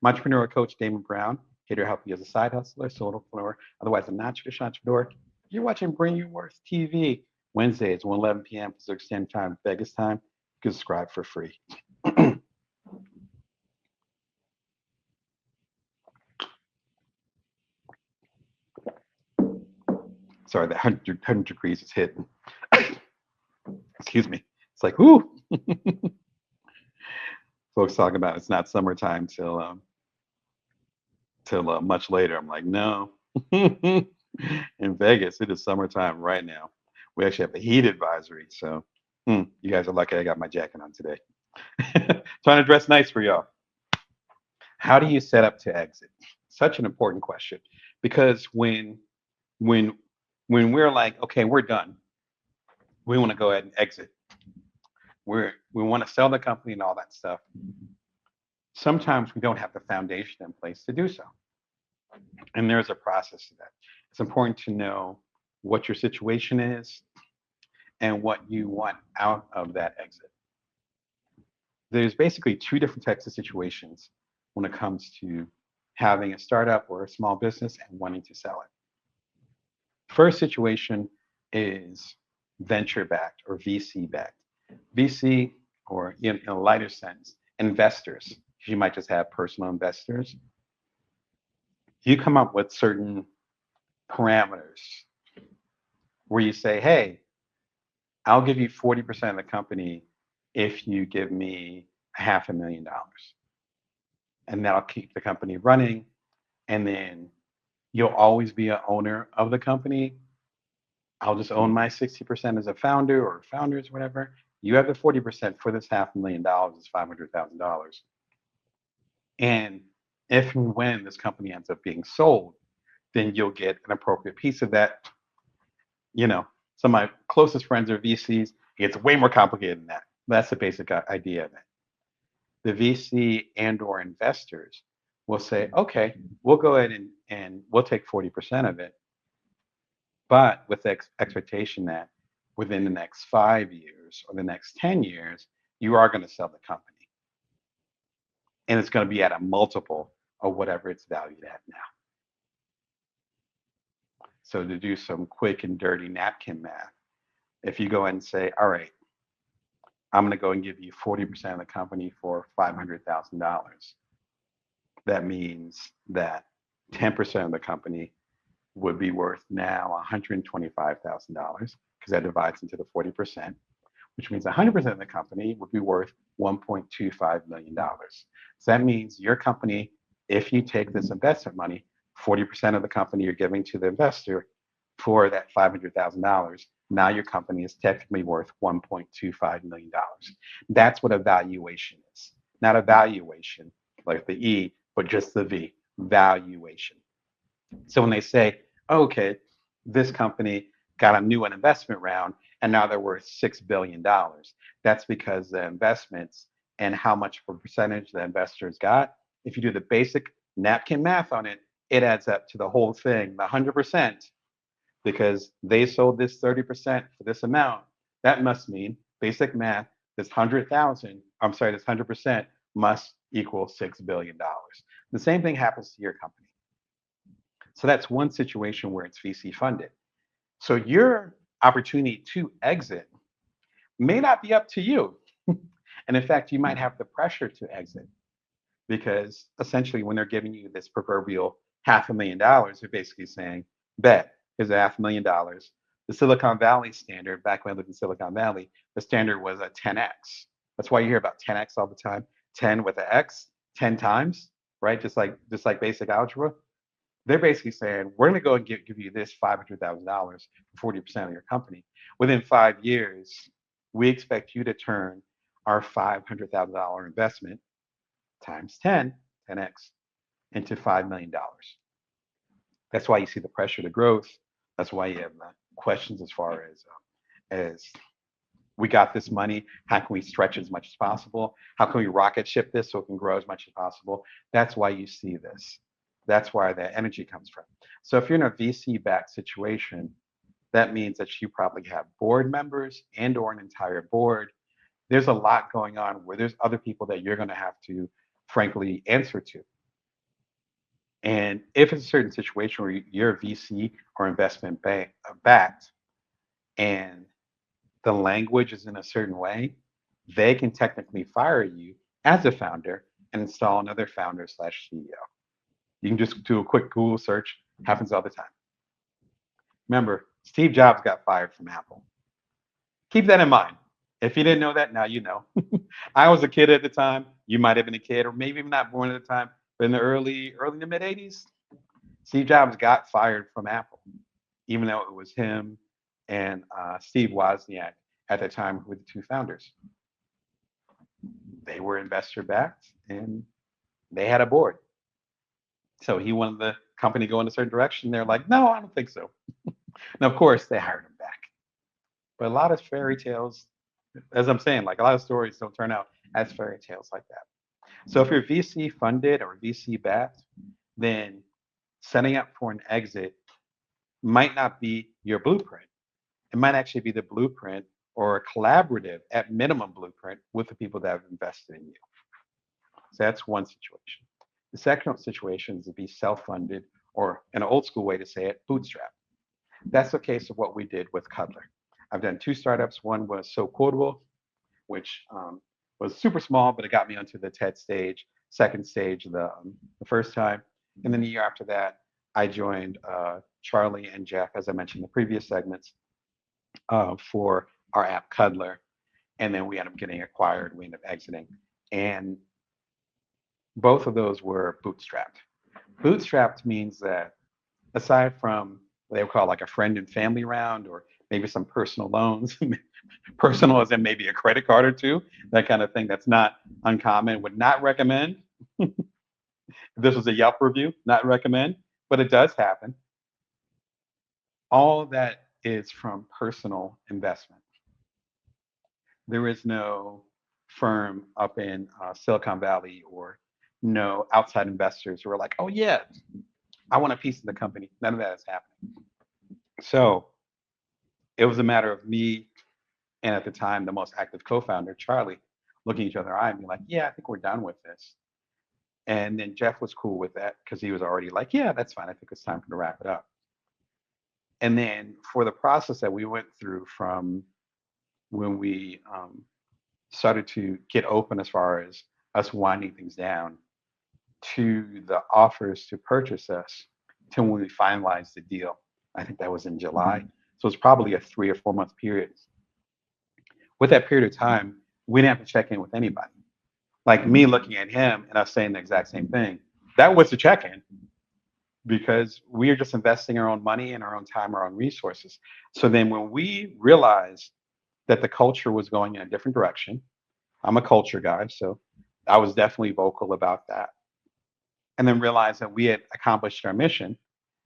I'm entrepreneurial coach Damon Brown, here to help you as a side hustler, solopreneur, otherwise a non-traditional entrepreneur. You're watching Bring Your Worth TV Wednesdays, 1:11 p.m. Pacific Standard Time, Vegas time. You can subscribe for free. Sorry, that 100 degrees is hitting. Excuse me. It's like, whoo. Folks talking about it's not summertime till much later. I'm like, no. In Vegas, it is summertime right now. We actually have a heat advisory, so you guys are lucky I got my jacket on today. Trying to dress nice for y'all. How do you set up to exit? Such an important question, because when when we're like, okay, we're done, we want to go ahead and exit. We want to sell the company and all that stuff. Sometimes we don't have the foundation in place to do so. And there's a process to that. It's important to know what your situation is and what you want out of that exit. There's basically two different types of situations when it comes to having a startup or a small business and wanting to sell it. First situation is venture backed or VC backed. VC, or in a lighter sense, investors. You might just have personal investors. You come up with certain parameters where you say, hey, I'll give you 40% of the company if you give me $500,000. And that'll keep the company running. And then you'll always be an owner of the company. I'll just own my 60% as a founder or founders, whatever. You have the 40% for this $500,000 is $500,000. And if and when this company ends up being sold, then you'll get an appropriate piece of that. You know, some of my closest friends are VCs. It's way more complicated than that. That's the basic idea of it. The VC and or investors will say, okay, we'll go ahead and we'll take 40% of it, but with the expectation that within the next 5 years or the next 10 years, you are going to sell the company. And it's going to be at a multiple of whatever it's valued at now. So to do some quick and dirty napkin math, if you go and say, all right, I'm going to go and give you 40% of the company for $500,000, that means that 10% of the company would be worth now $125,000 because that divides into the 40%, which means 100% of the company would be worth $1.25 million. So that means your company, if you take this investment money, 40% of the company you're giving to the investor for that $500,000, now your company is technically worth $1.25 million. That's what a valuation is. Not a valuation like the E, but just the V, valuation. So when they say, okay, this company got a new investment round and now they're worth $6 billion, that's because the investments and how much of a percentage the investors got, if you do the basic napkin math on it, it adds up to the whole thing, the 100%, because they sold this 30% for this amount. That must mean basic math, this 100% must equal $6 billion. The same thing happens to your company. So that's one situation where it's VC funded. So your opportunity to exit may not be up to you. And in fact, you might have the pressure to exit because essentially when they're giving you this proverbial $500,000, they're basically saying, bet, here's $500,000. The Silicon Valley standard, back when I lived in Silicon Valley, the standard was a 10x. That's why you hear about 10x all the time. 10 with an X, 10 times, right? Just like basic algebra. They're basically saying, we're going to go and give you this $500,000 for 40% of your company. Within 5 years, we expect you to turn our $500,000 investment times 10, 10x, into $5 million. That's why you see the pressure to growth. That's why you have questions as far as we got this money. How can we stretch as much as possible? How can we rocket ship this so it can grow as much as possible? That's why you see this. That's where the energy comes from. So if you're in a VC-backed situation, that means that you probably have board members and or an entire board. There's a lot going on where there's other people that you're going to have to, frankly, answer to. And if it's a certain situation where you're a VC or investment backed and the language is in a certain way, they can technically fire you as a founder and install another founder / CEO. You can just do a quick Google search. Happens all the time. Remember, Steve Jobs got fired from Apple. Keep that in mind. If you didn't know that, now you know. I was a kid at the time. You might have been a kid, or maybe even not born at the time, but in the early to mid 80s, Steve Jobs got fired from Apple, even though it was him and Steve Wozniak at the time who were the two founders. They were investor backed and they had a board. So he wanted the company to go in a certain direction. They're like, no, I don't think so. Now, of course, they hired him back. But a lot of fairy tales, as I'm saying, like a lot of stories don't turn out as fairy tales like that. So if you're VC funded or VC backed, then setting up for an exit might not be your blueprint. It might actually be the blueprint or a collaborative, at minimum, blueprint with the people that have invested in you. So that's one situation. The second situation is to be self-funded, or an old school way to say it, bootstrap. That's the case of what we did with Cuddler. I've done 2 startups. One was So Quotable, which was super small, but it got me onto the TED stage, second stage the first time. And then the year after that, I joined Charlie and Jeff, as I mentioned in the previous segments, for our app Cuddler. And then we ended up getting acquired. We ended up exiting. And both of those were bootstrapped. Bootstrapped means that aside from what they would call like a friend and family round, or maybe some personal loans, personal as in maybe a credit card or two, that kind of thing, that's not uncommon, would not recommend. This was a Yelp review, not recommend, but it does happen. All that is from personal investment. There is no firm up in Silicon Valley or no outside investors who are like, oh yeah, I want a piece of the company. None of that is happening. So it was a matter of me and at the time the most active co-founder, Charlie, looking each other in the eye and being like, yeah, I think we're done with this. And then Jeff was cool with that because he was already like, yeah, that's fine. I think it's time to wrap it up. And then for the process that we went through from when we started to get open as far as us winding things down to the offers to purchase us to when we finalized the deal. I think that was in July. So it's probably a 3 or 4 month period. With that period of time, we didn't have to check in with anybody. Like me looking at him and us saying the exact same thing. That was the check in because we are just investing our own money and our own time, our own resources. So then when we realized that the culture was going in a different direction, I'm a culture guy, so I was definitely vocal about that. And then realized that we had accomplished our mission.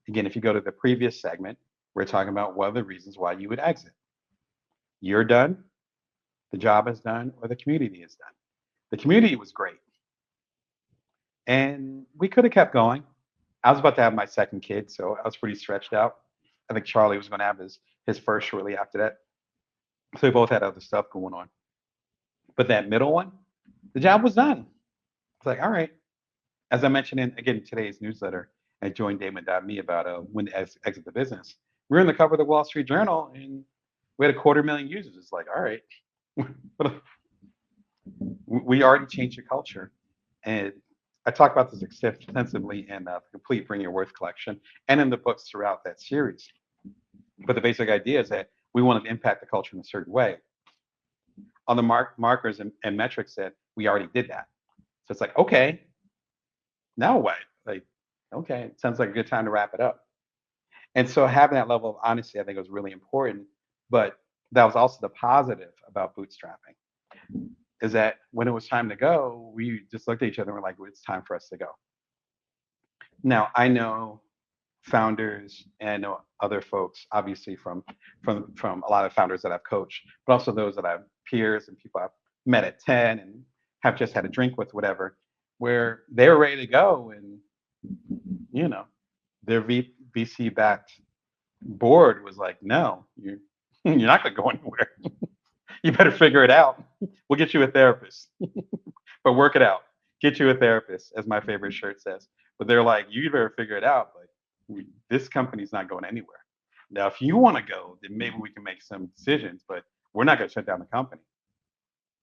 Again, if you go to the previous segment, we're talking about what are the reasons why you would exit. You're done, the job is done, or the community is done. The community was great. And we could have kept going. I was about to have my second kid, so I was pretty stretched out. I think Charlie was going to have his first shortly after that. So we both had other stuff going on. But that middle one, the job was done. It's like, all right. As I mentioned in again today's newsletter, I joined Damon.me about when to exit the business. We were in the cover of the Wall Street Journal, and we had 250,000 users. It's like, all right, we already changed the culture, and I talk about this extensively in the complete Bring Your Worth collection and in the books throughout that series. But the basic idea is that we wanted to impact the culture in a certain way. On the markers and metrics that we already did that. So it's like, okay, now what? Like, okay, it sounds like a good time to wrap it up. And so having that level of honesty, I think was really important. But that was also the positive about bootstrapping, is that when it was time to go, we just looked at each other and were like, well, it's time for us to go. Now I know founders and I know other folks, obviously from a lot of founders that I've coached, but also those that I've peers and people I've met at 10 and have just had a drink with, whatever, where they're ready to go and you know their VC backed board was like, no, you're not going to go anywhere. You better figure it out. We'll get you a therapist, but work it out. Get you a therapist, as my favorite shirt says. But they're like, you better figure it out. But this company's not going anywhere. Now, if you want to go, then maybe we can make some decisions, but we're not going to shut down the company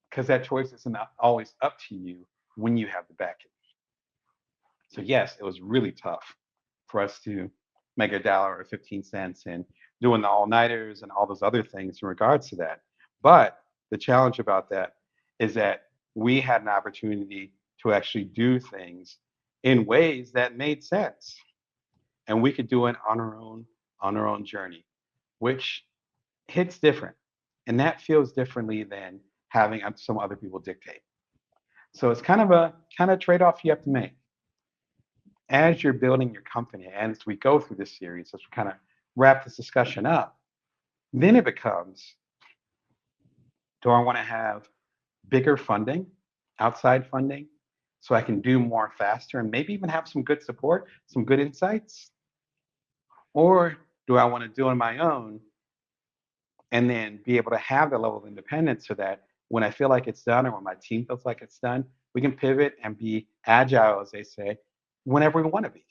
because that choice isn't always up to you when you have the backing. So yes, it was really tough for us to make $1.15 and doing the all-nighters and all those other things in regards to that. But the challenge about that is that we had an opportunity to actually do things in ways that made sense. And we could do it on our own journey, which hits different. And that feels differently than having some other people dictate. So it's kind of trade-off you have to make as you're building your company. And as we go through this series, as we kind of wrap this discussion up, then it becomes, do I want to have bigger funding, outside funding, so I can do more faster and maybe even have some good support, some good insights? Or do I want to do it on my own and then be able to have the level of independence so that when I feel like it's done or when my team feels like it's done, we can pivot and be agile, as they say, whenever we want to be?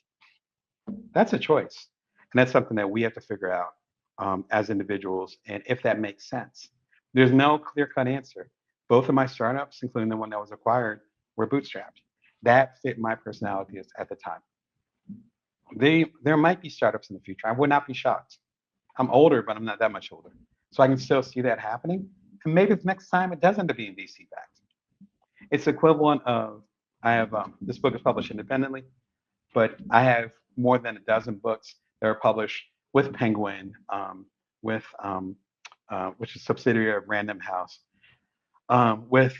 That's a choice. And that's something that we have to figure out as individuals and if that makes sense. There's no clear cut answer. Both of my startups, including the one that was acquired, were bootstrapped. That fit my personality at the time. There might be startups in the future. I would not be shocked. I'm older, but I'm not that much older. So I can still see that happening. And maybe the next time it does end up being VC backed. It's equivalent of, I have this book is published independently, but I have more than a dozen books that are published with Penguin, with which is a subsidiary of Random House, with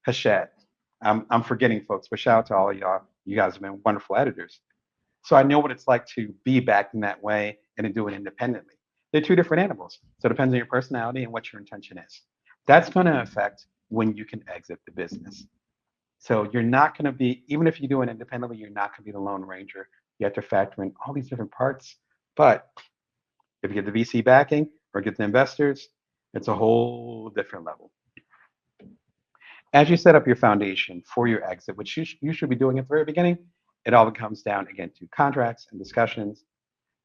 Hachette. I'm forgetting folks, but shout out to all of y'all. You guys have been wonderful editors. So I know what it's like to be backed in that way and to do it independently. They're two different animals. So it depends on your personality and what your intention is. That's going to affect when you can exit the business. So you're not going to be, even if you do it independently, you're not going to be the Lone Ranger. You have to factor in all these different parts. But if you get the VC backing or get the investors, it's a whole different level. As you set up your foundation for your exit, which you should be doing at the very beginning, it all comes down again to contracts and discussions.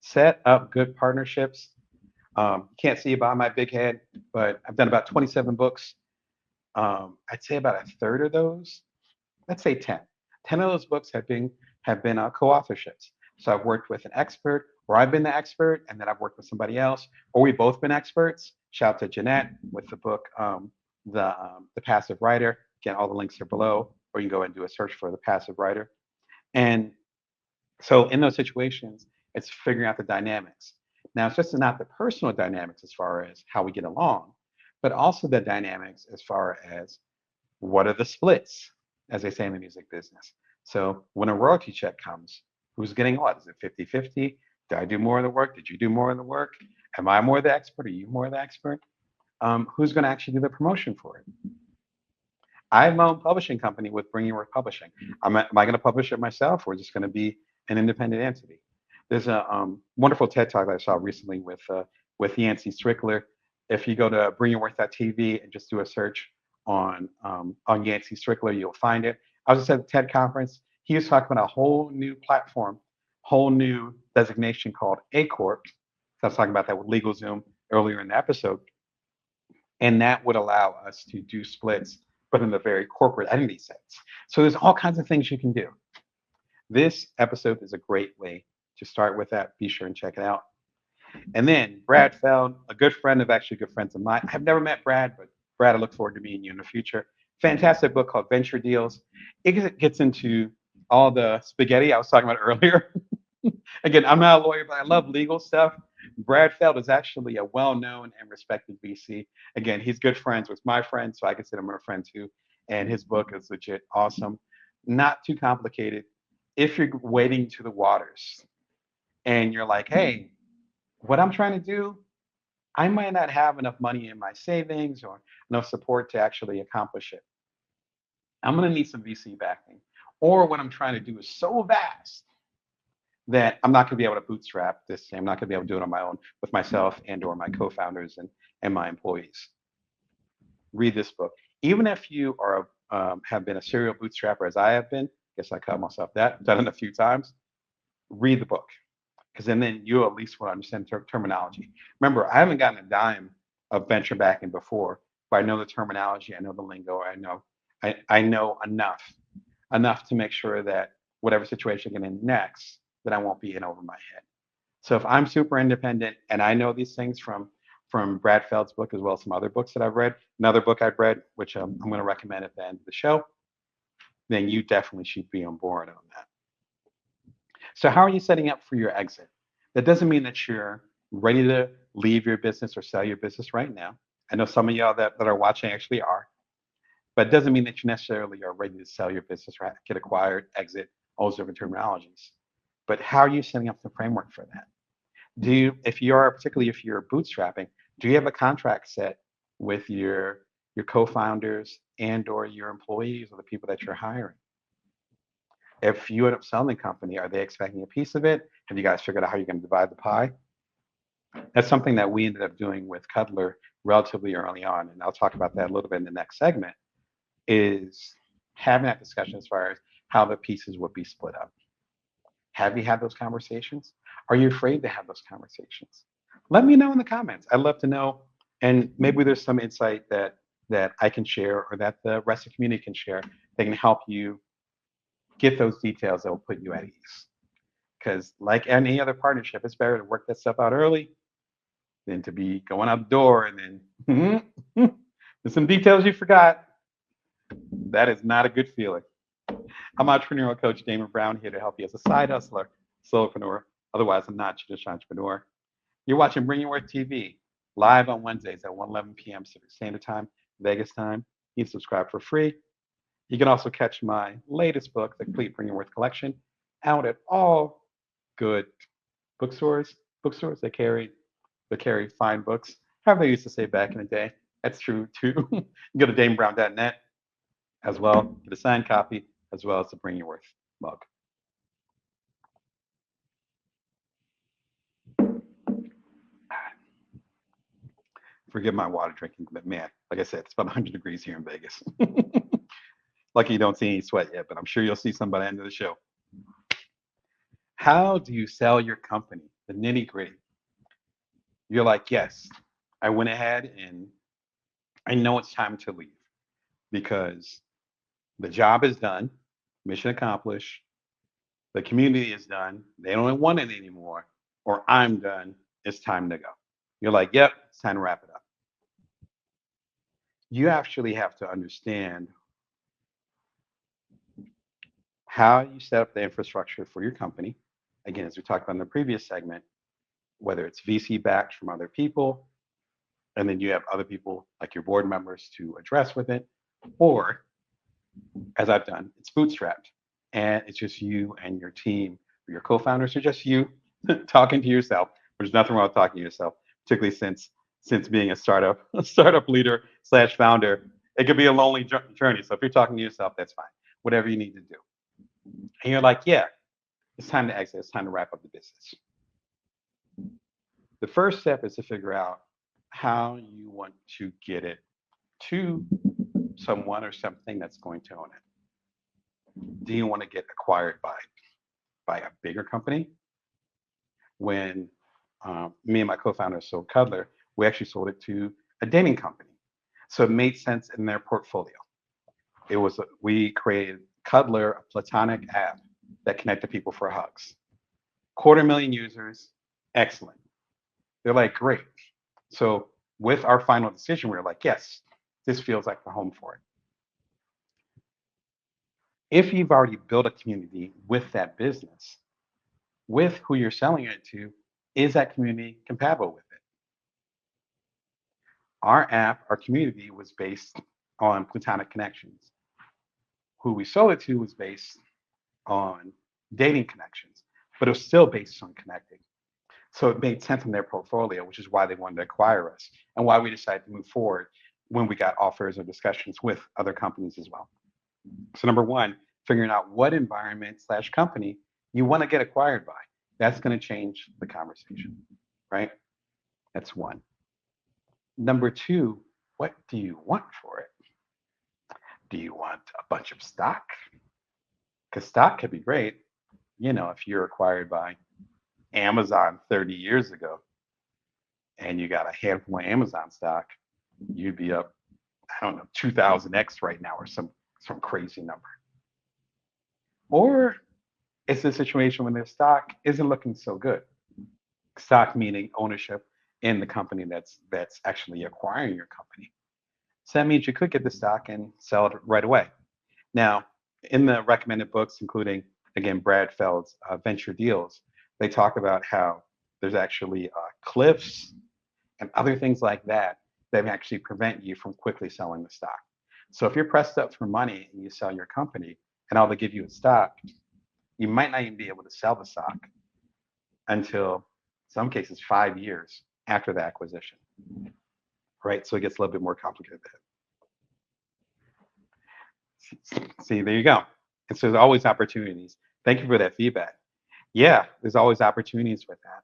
Set up good partnerships. Can't see it by my big head, but I've done about 27 books. I'd say about a third of those, let's say 10. 10 of those books have been co-authorships. So I've worked with an expert, or I've been the expert, and then I've worked with somebody else, or we've both been experts. Shout out to Jeanette with the book, the Passive Writer. Again, all the links are below, or you can go and do a search for the Passive Writer. And so in those situations, it's figuring out the dynamics. Now, it's just not the personal dynamics as far as how we get along, but also the dynamics as far as what are the splits, as they say in the music business. So when a royalty check comes, who's getting what? Is it 50-50? Did I do more of the work? Did you do more of the work? Am I more the expert? Are you more the expert? Who's going to actually do the promotion for it? I have my own publishing company with Bring Your Work Publishing. Am I going to publish it myself, or is it going to be an independent entity? There's a wonderful TED talk that I saw recently with Yancey Strickler. If you go to bringyourworth.tv and just do a search on Yancey Strickler, you'll find it. I was just at the TED conference. He was talking about a whole new platform, whole new designation called A Corp. So I was talking about that with LegalZoom earlier in the episode, and that would allow us to do splits, but in the very corporate entity sense. So there's all kinds of things you can do. This episode is a great way to start with that. Be sure and check it out. And then Brad Feld, a good friend of actually good friends of mine. I've never met Brad, but Brad, I look forward to meeting you in the future. Fantastic book called Venture Deals. It gets into all the spaghetti I was talking about earlier. Again, I'm not a lawyer, but I love legal stuff. Brad Feld is actually a well-known and respected VC. Again, he's good friends with my friend, so I consider him a friend too. And his book is legit awesome. Not too complicated. If you're wading to the waters and you're like, hey, what I'm trying to do, I might not have enough money in my savings or enough support to actually accomplish it. I'm going to need some VC backing. Or what I'm trying to do is so vast that I'm not going to be able to bootstrap this. I'm not going to be able to do it on my own with myself and or my co-founders and my employees. Read this book. Even if you are have been a serial bootstrapper as I have been, guess I cut myself that, done it a few times, read the book. Because then you at least will understand terminology. Remember, I haven't gotten a dime of venture backing before, but I know the terminology, I know the lingo, I know enough to make sure that whatever situation I get in next, that I won't be in over my head. So if I'm super independent and I know these things from Brad Feld's book as well as some other books that I've read, another book I've read, which I'm going to recommend at the end of the show, then you definitely should be on board on that. So how are you setting up for your exit? That doesn't mean that you're ready to leave your business or sell your business right now. I know some of y'all that are watching actually are, but it doesn't mean that you necessarily are ready to sell your business, right? Get acquired, exit, all those different terminologies. But how are you setting up the framework for that? Particularly if you're bootstrapping, do you have a contract set with your co-founders and or your employees or the people that you're hiring? If you end up selling the company, are they expecting a piece of it? Have you guys figured out how you're going to divide the pie? That's something that we ended up doing with Cutler relatively early on, and I'll talk about that a little bit in the next segment, is having that discussion as far as how the pieces would be split up. Have you had those conversations? Are you afraid to have those conversations? Let me know in the comments. I'd love to know, and maybe there's some insight that I can share or that the rest of the community can share that can help you get those details that will put you at ease. Because like any other partnership, it's better to work that stuff out early than to be going out the door and then there's some details you forgot. That is not a good feeling. I'm entrepreneurial coach Damon Brown here to help you as a side hustler, solopreneur. Otherwise, I'm not traditional entrepreneur. You're watching Bring Your Worth TV live on Wednesdays at 1:11 p.m. Pacific Standard Time, Vegas time. You can subscribe for free. You can also catch my latest book, The Complete Bring Your Worth Collection, out at all good bookstores that carry fine books. However they used to say back in the day. That's true too. You go to DamonBrown.net as well, get a signed copy, as well as the Bring Your Worth mug. Forgive my water drinking, but man, like I said, it's about 100 degrees here in Vegas. Lucky you don't see any sweat yet, but I'm sure you'll see some by the end of the show. How do you sell your company? The nitty gritty. You're like, yes, I went ahead and I know it's time to leave because the job is done, mission accomplished, the community is done, they don't want it anymore, or I'm done, it's time to go. You're like, yep, it's time to wrap it up. You actually have to understand how you set up the infrastructure for your company. Again, as we talked about in the previous segment, whether it's VC backed from other people, and then you have other people like your board members to address with it, or as I've done, it's bootstrapped and it's just you and your team or your co-founders or just you talking to yourself. There's nothing wrong with talking to yourself, particularly since being a startup a startup leader slash founder, it could be a lonely journey. So if you're talking to yourself, that's fine. Whatever you need to do. And you're like, yeah, it's time to exit. It's time to wrap up the business. The first step is to figure out how you want to get it to someone or something that's going to own it. Do you want to get acquired by a bigger company? When me and my co-founder sold Cuddler, we actually sold it to a dating company, so it made sense in their portfolio. We created Cuddler, a platonic app that connected people for hugs. 250,000 users, excellent. They're like, great. So with our final decision, we were like, yes, this feels like the home for it. If you've already built a community with that business, with who you're selling it to, is that community compatible with it? Our app, our community was based on platonic connections. Who we sold it to was based on dating connections, but it was still based on connecting. So it made sense in their portfolio, which is why they wanted to acquire us and why we decided to move forward when we got offers or discussions with other companies as well. So number one, figuring out what environment slash company you want to get acquired by. That's going to change the conversation, right? That's one. Number two, what do you want for it? Do you want a bunch of stock? Because stock could be great. If you're acquired by Amazon 30 years ago and you got a handful of Amazon stock, you'd be up, I don't know, 2000x right now or some crazy number. Or it's a situation when their stock isn't looking so good. Stock meaning ownership in the company that's actually acquiring your company. So that means you could get the stock and sell it right away. Now, in the recommended books, including again Brad Feld's Venture Deals, they talk about how there's actually cliffs and other things like that that actually prevent you from quickly selling the stock. So if you're pressed up for money and you sell your company and all they give you is stock, you might not even be able to sell the stock until, in some cases, 5 years after the acquisition, right? So it gets a little bit more complicated. See, there you go. And so there's always opportunities. Thank you for that feedback. Yeah, there's always opportunities with that.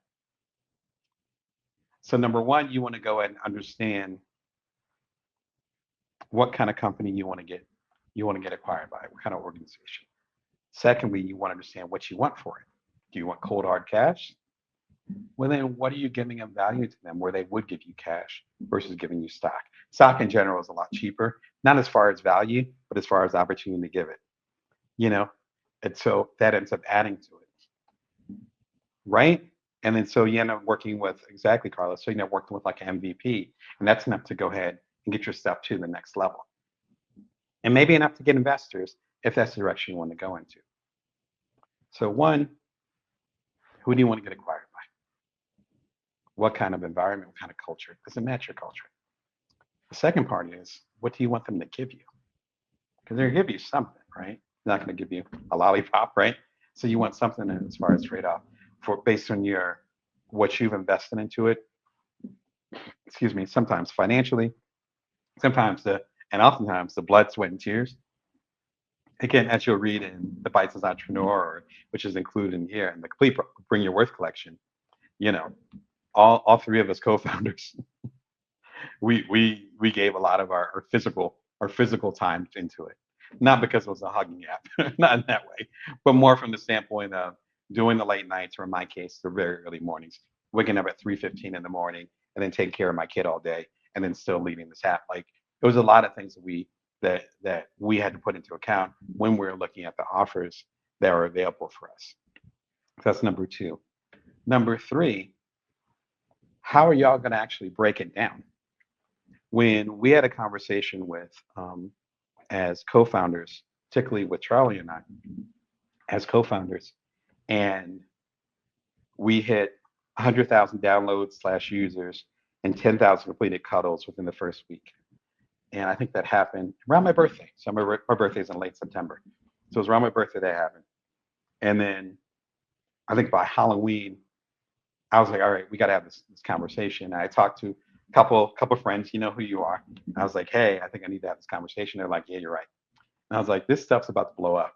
So number one, you want to go ahead and understand what kind of company you want to get acquired by, what kind of organization. Secondly, you want to understand what you want for it. Do you want cold hard cash? Well, then what are you giving of value to them where they would give you cash versus giving you stock? Stock in general is a lot cheaper, not as far as value, but as far as opportunity to give it, you know? And so that ends up adding to it, right? And then so you end up working with, exactly, Carlos. So you end up working with like an MVP, and that's enough to go ahead and get your stuff to the next level. And maybe enough to get investors if that's the direction you want to go into. So one, who do you want to get acquired by? What kind of environment, what kind of culture? Does it match your culture? The second part is, what do you want them to give you? Because they're going to give you something, right? They're not going to give you a lollipop, right? So you want something as far as trade-off based on what you've invested into it. Excuse me. Sometimes financially, sometimes and oftentimes the blood, sweat, and tears. Again, as you'll read in the Bites as Entrepreneur, which is included in here, and the complete Bring Your Worth collection, you know, all three of us co-founders, we gave a lot of our physical time into it. Not because it was a hugging app, not in that way, but more from the standpoint of doing the late nights, or in my case, the very early mornings, waking up at 3:15 in the morning and then taking care of my kid all day and then still leading this app. Like it was a lot of things that we had to put into account when we were looking at the offers that were available for us. That's number two. Number three, how are y'all going to actually break it down? When we had a conversation with, as co-founders, particularly with Charlie and I, as co-founders, and we hit 100,000 downloads slash users and 10,000 completed cuddles within the first week. And I think that happened around my birthday. So my birthday is in late September. So it was around my birthday that happened. And then I think by Halloween, I was like, all right, we got to have this conversation. And I talked to a couple friends, you know who you are. I was like, hey, I think I need to have this conversation. They're like, yeah, you're right. And I was like, this stuff's about to blow up.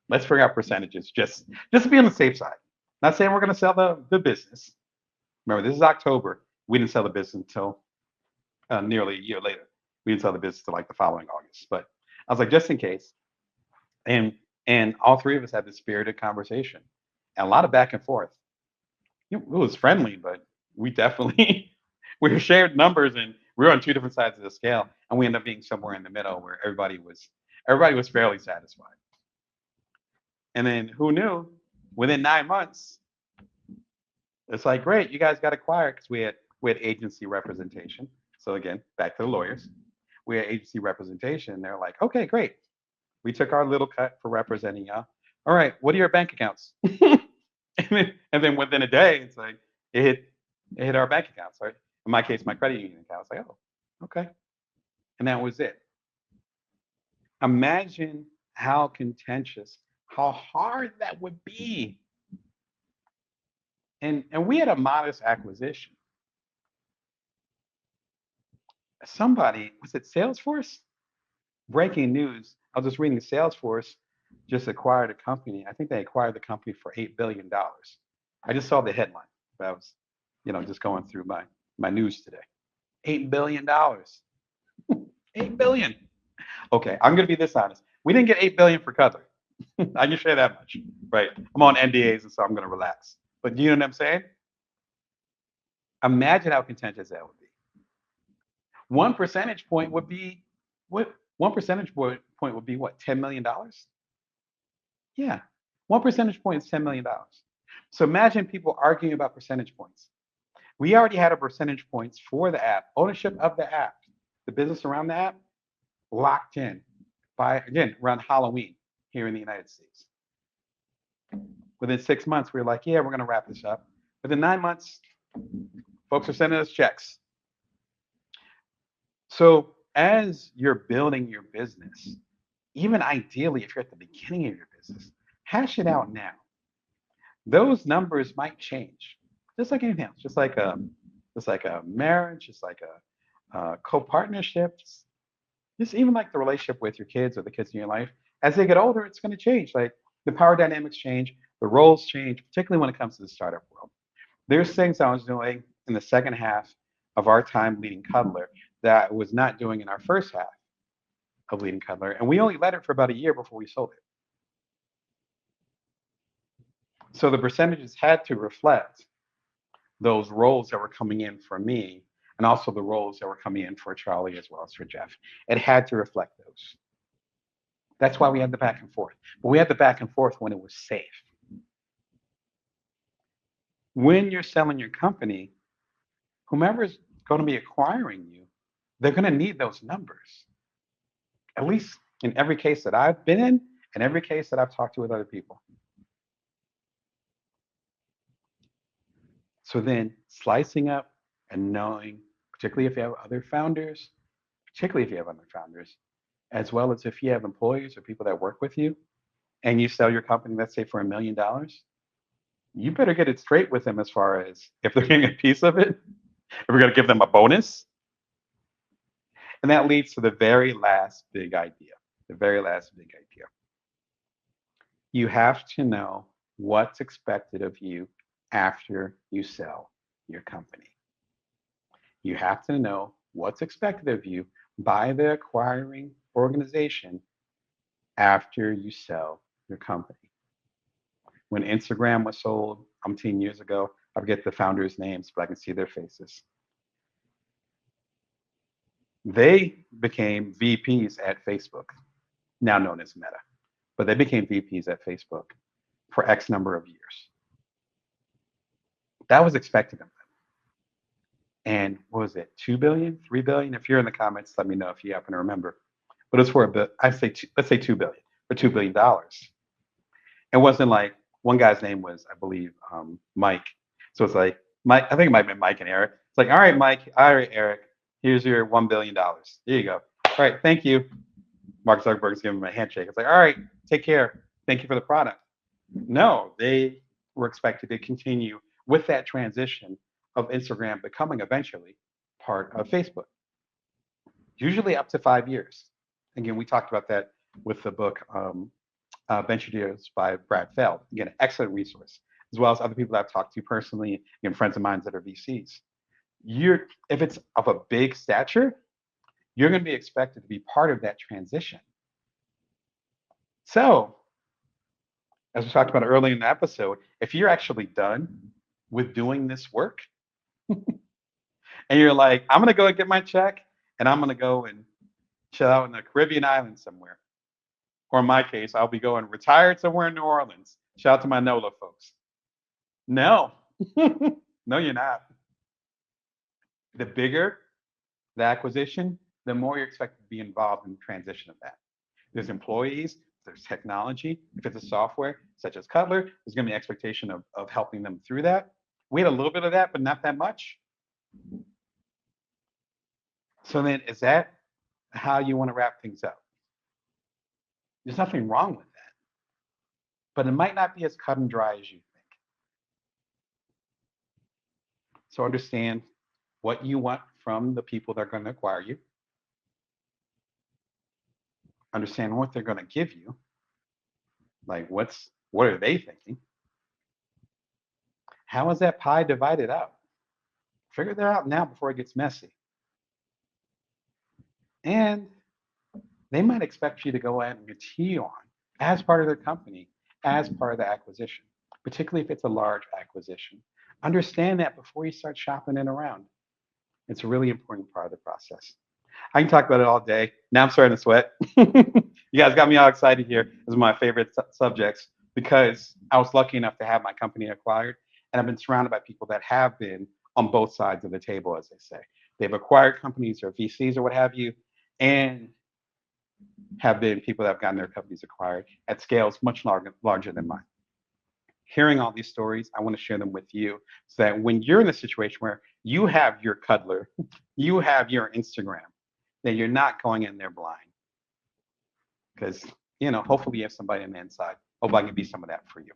Let's figure out percentages just to be on the safe side. Not saying we're going to sell the business. Remember, this is October. We didn't sell the business until nearly a year later. We didn't sell the business till like the following August. But I was like, just in case. And all three of us had this spirited conversation and a lot of back and forth. It was friendly, but we definitely we shared numbers and we were on two different sides of the scale, and we ended up being somewhere in the middle where everybody was fairly satisfied. And then who knew? Within 9 months, it's like, great, you guys got acquired because we had agency representation. So again, back to the lawyers. We had agency representation. They're like, okay, great. We took our little cut for representing y'all. All right, what are your bank accounts? And then within a day, it's like it hit our bank accounts, right? In my case, my credit union account. It's like, oh, okay. And that was it. Imagine how contentious, how hard that would be. And we had a modest acquisition. Somebody, was it Salesforce? Breaking news. I was just reading Salesforce just acquired a company. I think they acquired the company for $8 billion. I just saw the headline. I was, just going through my news today. $8 billion. 8 billion. Okay, I'm gonna be this honest. We didn't get 8 billion for Qatar. I can share that much. Right. I'm on NDAs, and so I'm gonna relax. But you know what I'm saying? Imagine how contentious that would be. 1 percentage point would be what? 1 percentage point would be what? $10 million? Yeah. 1 percentage point is $10 million. So imagine people arguing about percentage points. We already had a percentage points for the app, ownership of the app, the business around the app, locked in by, again, around Halloween here in the United States. Within 6 months, we were like, yeah, we're going to wrap this up. Within 9 months, folks are sending us checks. So as you're building your business, even ideally, if you're at the beginning of your business, hash it out now. Those numbers might change, just like anything else, just like a marriage, just like a co-partnership, just even like the relationship with your kids or the kids in your life. As they get older, it's going to change. Like the power dynamics change, the roles change, particularly when it comes to the startup world. There's things I was doing in the second half of our time leading Cuddler that I was not doing in our first half of leading Cuddler, and we only led it for about a year before we sold it. So the percentages had to reflect those roles that were coming in for me, and also the roles that were coming in for Charlie as well as for Jeff. It had to reflect those. That's why we had the back and forth. But we had the back and forth when it was safe. When you're selling your company, whomever's going to be acquiring you, they're going to need those numbers. At least in every case that I've been in, and every case that I've talked to with other people. So then slicing up and knowing, particularly if you have other founders, as well as if you have employees or people that work with you, and you sell your company, let's say for $1 million, you better get it straight with them as far as if they're getting a piece of it, if we're going to give them a bonus. And that leads to the very last big idea. The very last big idea. You have to know what's expected of you after you sell your company. You have to know what's expected of you by the acquiring organization after you sell your company. When Instagram was sold 10 years ago, I forget the founders' names, but I can see their faces. They became VPs at Facebook, now known as Meta, but they became VPs at Facebook for X number of years. That was expected of them. And what was it, 2 billion, 3 billion? If you're in the comments, let me know if you happen to remember. But it's for a bit, let's say 2 billion, for $2 billion. It wasn't like one guy's name was, I believe, Mike. So it's like Mike, I think it might have been Mike and Eric. It's like, all right, Mike, all right, Eric, here's your $1 billion. Here you go. All right, thank you. Mark Zuckerberg's giving him a handshake. It's like, all right, take care. Thank you for the product. No, they were expected to continue with that transition of Instagram becoming eventually part of Facebook, usually up to 5 years. Again, we talked about that with the book Venture Deals by Brad Feld. Again, an excellent resource, as well as other people that I've talked to personally, again, friends of mine that are VCs. If it's of a big stature, you're going to be expected to be part of that transition. So, as we talked about earlier in the episode, if you're actually done with doing this work, and you're like, I'm going to go and get my check, and I'm going to go and chill out in the Caribbean island somewhere. Or in my case, I'll be going retired somewhere in New Orleans. Shout out to my NOLA folks. No, no, you're not. The bigger the acquisition, the more you're expected to be involved in the transition of that. There's employees, there's technology. If it's a software such as Cutler, there's going to be an expectation of helping them through that. We had a little bit of that, but not that much. So then, is that how you want to wrap things up? There's nothing wrong with that, but it might not be as cut and dry as you think. So understand what you want from the people that are going to acquire you. Understand what they're going to give you. Like, what are they thinking? How is that pie divided out? Figure that out now before it gets messy. And they might expect you to go ahead and continue on as part of their company, as part of the acquisition, particularly if it's a large acquisition. Understand that before you start shopping it around. It's a really important part of the process. I can talk about it all day. Now I'm starting to sweat. You guys got me all excited here. This is my favorite subjects because I was lucky enough to have my company acquired, and I've been surrounded by people that have been on both sides of the table, as they say. They've acquired companies or VCs or what have you, and have been people that have gotten their companies acquired at scales much larger than mine. Hearing all these stories, I want to share them with you so that when you're in a situation where you have your Cuddler, you have your Instagram, that you're not going in there blind. Because, hopefully you have somebody on the inside. Hope I can be some of that for you.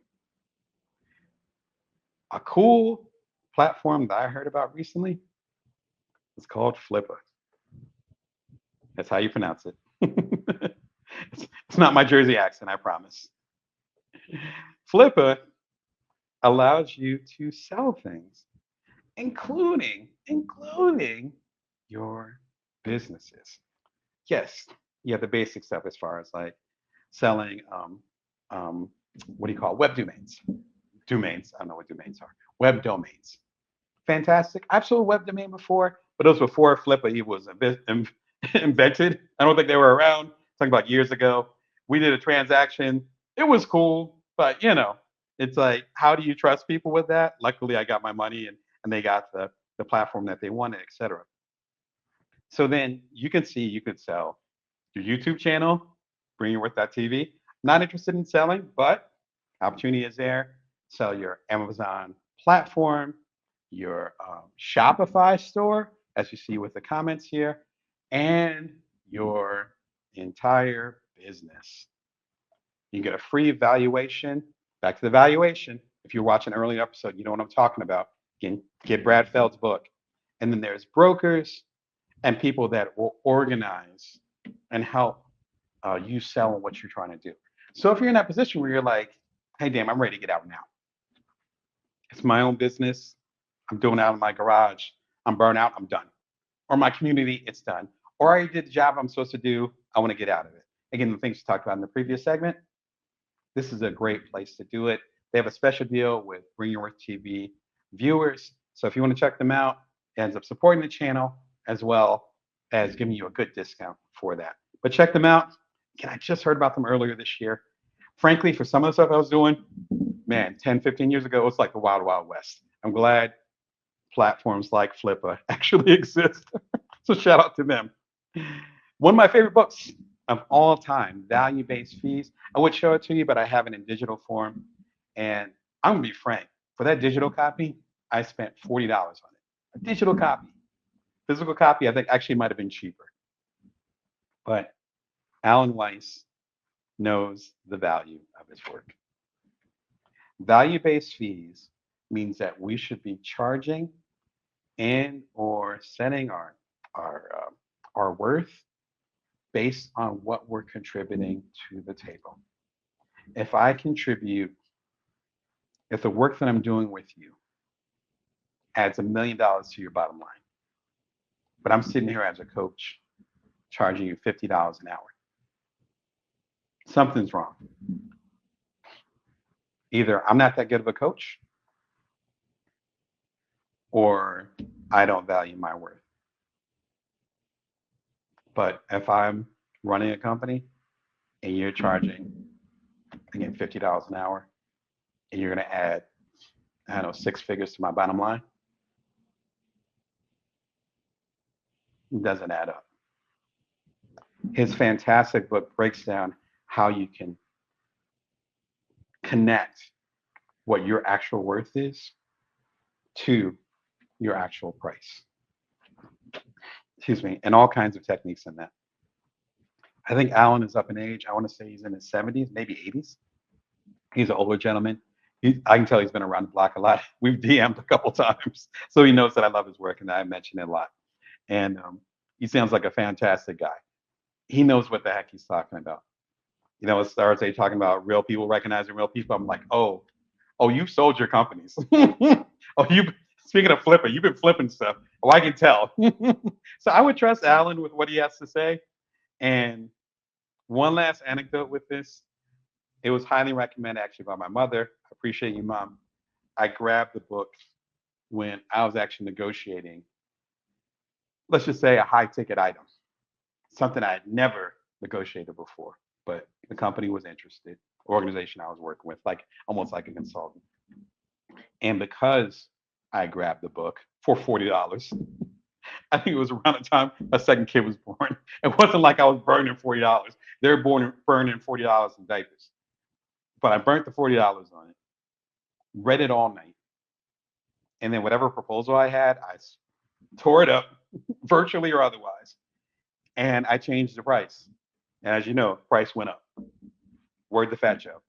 A cool platform that I heard about recently is called Flippa. That's how you pronounce it. It's not my Jersey accent, I promise. Flippa allows you to sell things, including your businesses. Yes, you have the basic stuff as far as like selling, what do you call it? Web domains. Domains, I don't know what domains are. Web domains. Fantastic. I've sold a web domain before, but it was before Flippa was invented. I don't think they were around. Talking about years ago. We did a transaction. It was cool, but it's like, how do you trust people with that? Luckily, I got my money and they got the platform that they wanted, etc. So then you could sell your YouTube channel, bringingworth.tv. Not interested in selling, but opportunity is there. Sell your Amazon platform, your Shopify store, as you see with the comments here, and your entire business. You get a free valuation. Back to the valuation. If you're watching an earlier episode, you know what I'm talking about. Get Brad Feld's book. And then there's brokers and people that will organize and help you sell what you're trying to do. So if you're in that position where you're like, hey, damn, I'm ready to get out now. It's my own business. I'm doing it out of my garage. I'm burnt out. I'm done. Or my community, it's done. Or I did the job I'm supposed to do. I want to get out of it. again, the things we talked about in the previous segment, this is a great place to do it. They have a special deal with Bring Your Worth TV viewers. So if you want to check them out, it ends up supporting the channel as well as giving you a good discount for that. But check them out. Again, I just heard about them earlier this year. Frankly, for some of the stuff I was doing, man, 10, 15 years ago, it was like the wild, wild west. I'm glad platforms like Flippa actually exist. So shout out to them. One of my favorite books of all time, Value-Based Fees. I would show it to you, but I have it in digital form. And I'm gonna be frank, for that digital copy, I spent $40 on it. A digital copy. Physical copy, I think actually might have been cheaper. But Alan Weiss knows the value of his work. Value-based fees means that we should be charging and or setting our worth based on what we're contributing to the table. If I contribute, if the work that I'm doing with you adds $1 million to your bottom line, but I'm sitting here as a coach charging you $50 an hour, something's wrong. Either I'm not that good of a coach or I don't value my worth. But if I'm running a company and you're charging, again, $50 an hour, and you're going to add, I don't know, 6 figures to my bottom line, it doesn't add up. His fantastic book breaks down how you can connect what your actual worth is to your actual price. Excuse me, and all kinds of techniques in that. I think Alan is up in age. I want to say he's in his 70s, maybe 80s. He's an older gentleman. I can tell he's been around the block a lot. We've DM'd a couple times, so he knows that I love his work and that I mention it a lot. And he sounds like a fantastic guy. He knows what the heck he's talking about. You know, it starts talking about real people recognizing real people. I'm like, oh, you've sold your companies. Speaking of flipping, you've been flipping stuff. Oh, I can tell. So I would trust Alan with what he has to say. And one last anecdote with this. It was highly recommended actually by my mother. I appreciate you, Mom. I grabbed the book when I was actually negotiating, let's just say a high ticket item, something I had never negotiated before, but the company was interested, organization I was working with, like almost like a consultant. And because I grabbed the book for $40, I think it was around the time a second kid was born. It wasn't like I was burning $40. They were burning $40 in diapers. But I burnt the $40 on it, read it all night. And then whatever proposal I had, I tore it up, virtually or otherwise. And I changed the price. And as you know, price went up. Word to Fat Joe.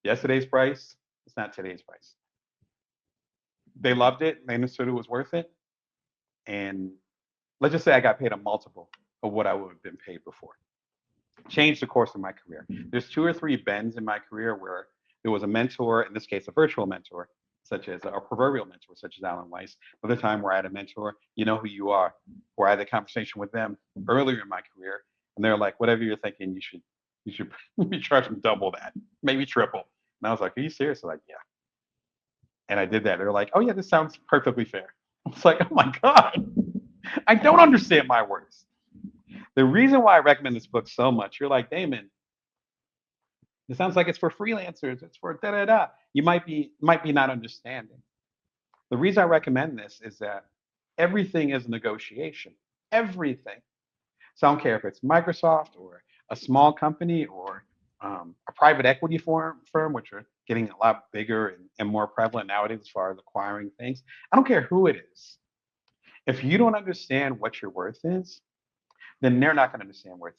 Yesterday's price, it's not today's price. They loved it. They understood it was worth it. And let's just say I got paid a multiple of what I would have been paid before. Changed the course of my career. There's 2 or 3 bends in my career where there was a mentor, in this case, a virtual mentor, such as a proverbial mentor, such as Alan Weiss. By the time where I had a mentor, you know who you are. Where I had a conversation with them earlier in my career, and they're like, whatever you're thinking, you should be charging double that, maybe triple. And I was like, are you serious? They're like, yeah. And I did that. They're like, oh yeah, this sounds perfectly fair. I was like, oh my God, I don't understand my words. The reason why I recommend this book so much, you're like, Damon, it sounds like it's for freelancers. It's for da-da-da. You might be not understanding. The reason I recommend this is that everything is a negotiation. Everything. So I don't care if it's Microsoft or a small company or a private equity firm, which are getting a lot bigger and more prevalent nowadays as far as acquiring things. I don't care who it is. If you don't understand what your worth is, then they're not going to understand what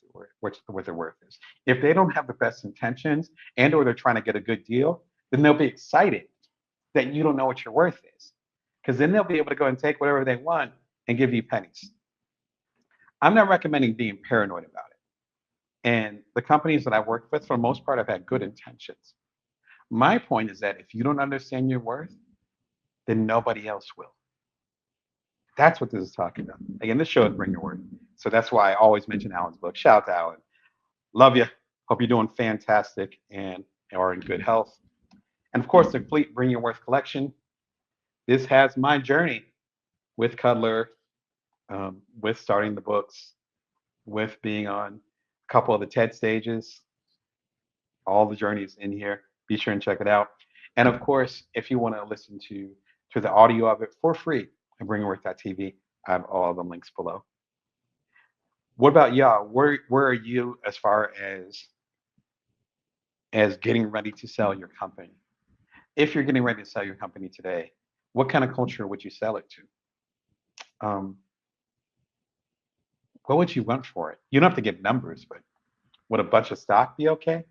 their worth is. If they don't have the best intentions and or they're trying to get a good deal, then they'll be excited that you don't know what your worth is. Because then they'll be able to go and take whatever they want and give you pennies. I'm not recommending being paranoid about it. And the companies that I've worked with, for the most part, have had good intentions. My point is that if you don't understand your worth, then nobody else will. That's what this is talking about. Again, this show is Bring Your Worth. So that's why I always mention Alan's book. Shout out to Alan. Love you. Hope you're doing fantastic and are in good health. And of course, the complete Bring Your Worth collection. This has my journey with Cuddler, with starting the books, with being on a couple of the TED stages, all the journeys in here. Be sure and check it out. And of course, if you want to listen to the audio of it for free at bringingworth.tv, I have all the links below. What about y'all? Where are you as far as getting ready to sell your company? If you're getting ready to sell your company today, what kind of culture would you sell it to? What would you want for it? You don't have to give numbers, but would a bunch of stock be okay?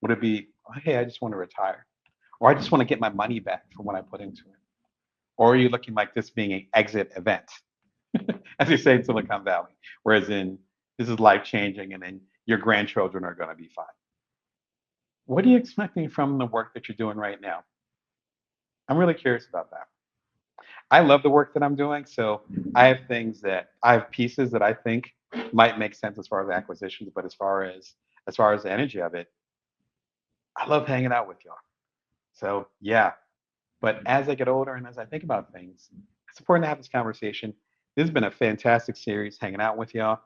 Would it be, oh, hey, I just want to retire, or I just want to get my money back from what I put into it? Or are you looking like this being an exit event, as you say in Silicon Valley, whereas in this is life changing, and then your grandchildren are going to be fine? What are you expecting from the work that you're doing right now? I'm really curious about that. I love the work that I'm doing, so I have pieces that I think might make sense as far as acquisitions, but as far as the energy of it, I love hanging out with y'all. So yeah, but as I get older and as I think about things, it's important to have this conversation. This has been a fantastic series hanging out with y'all.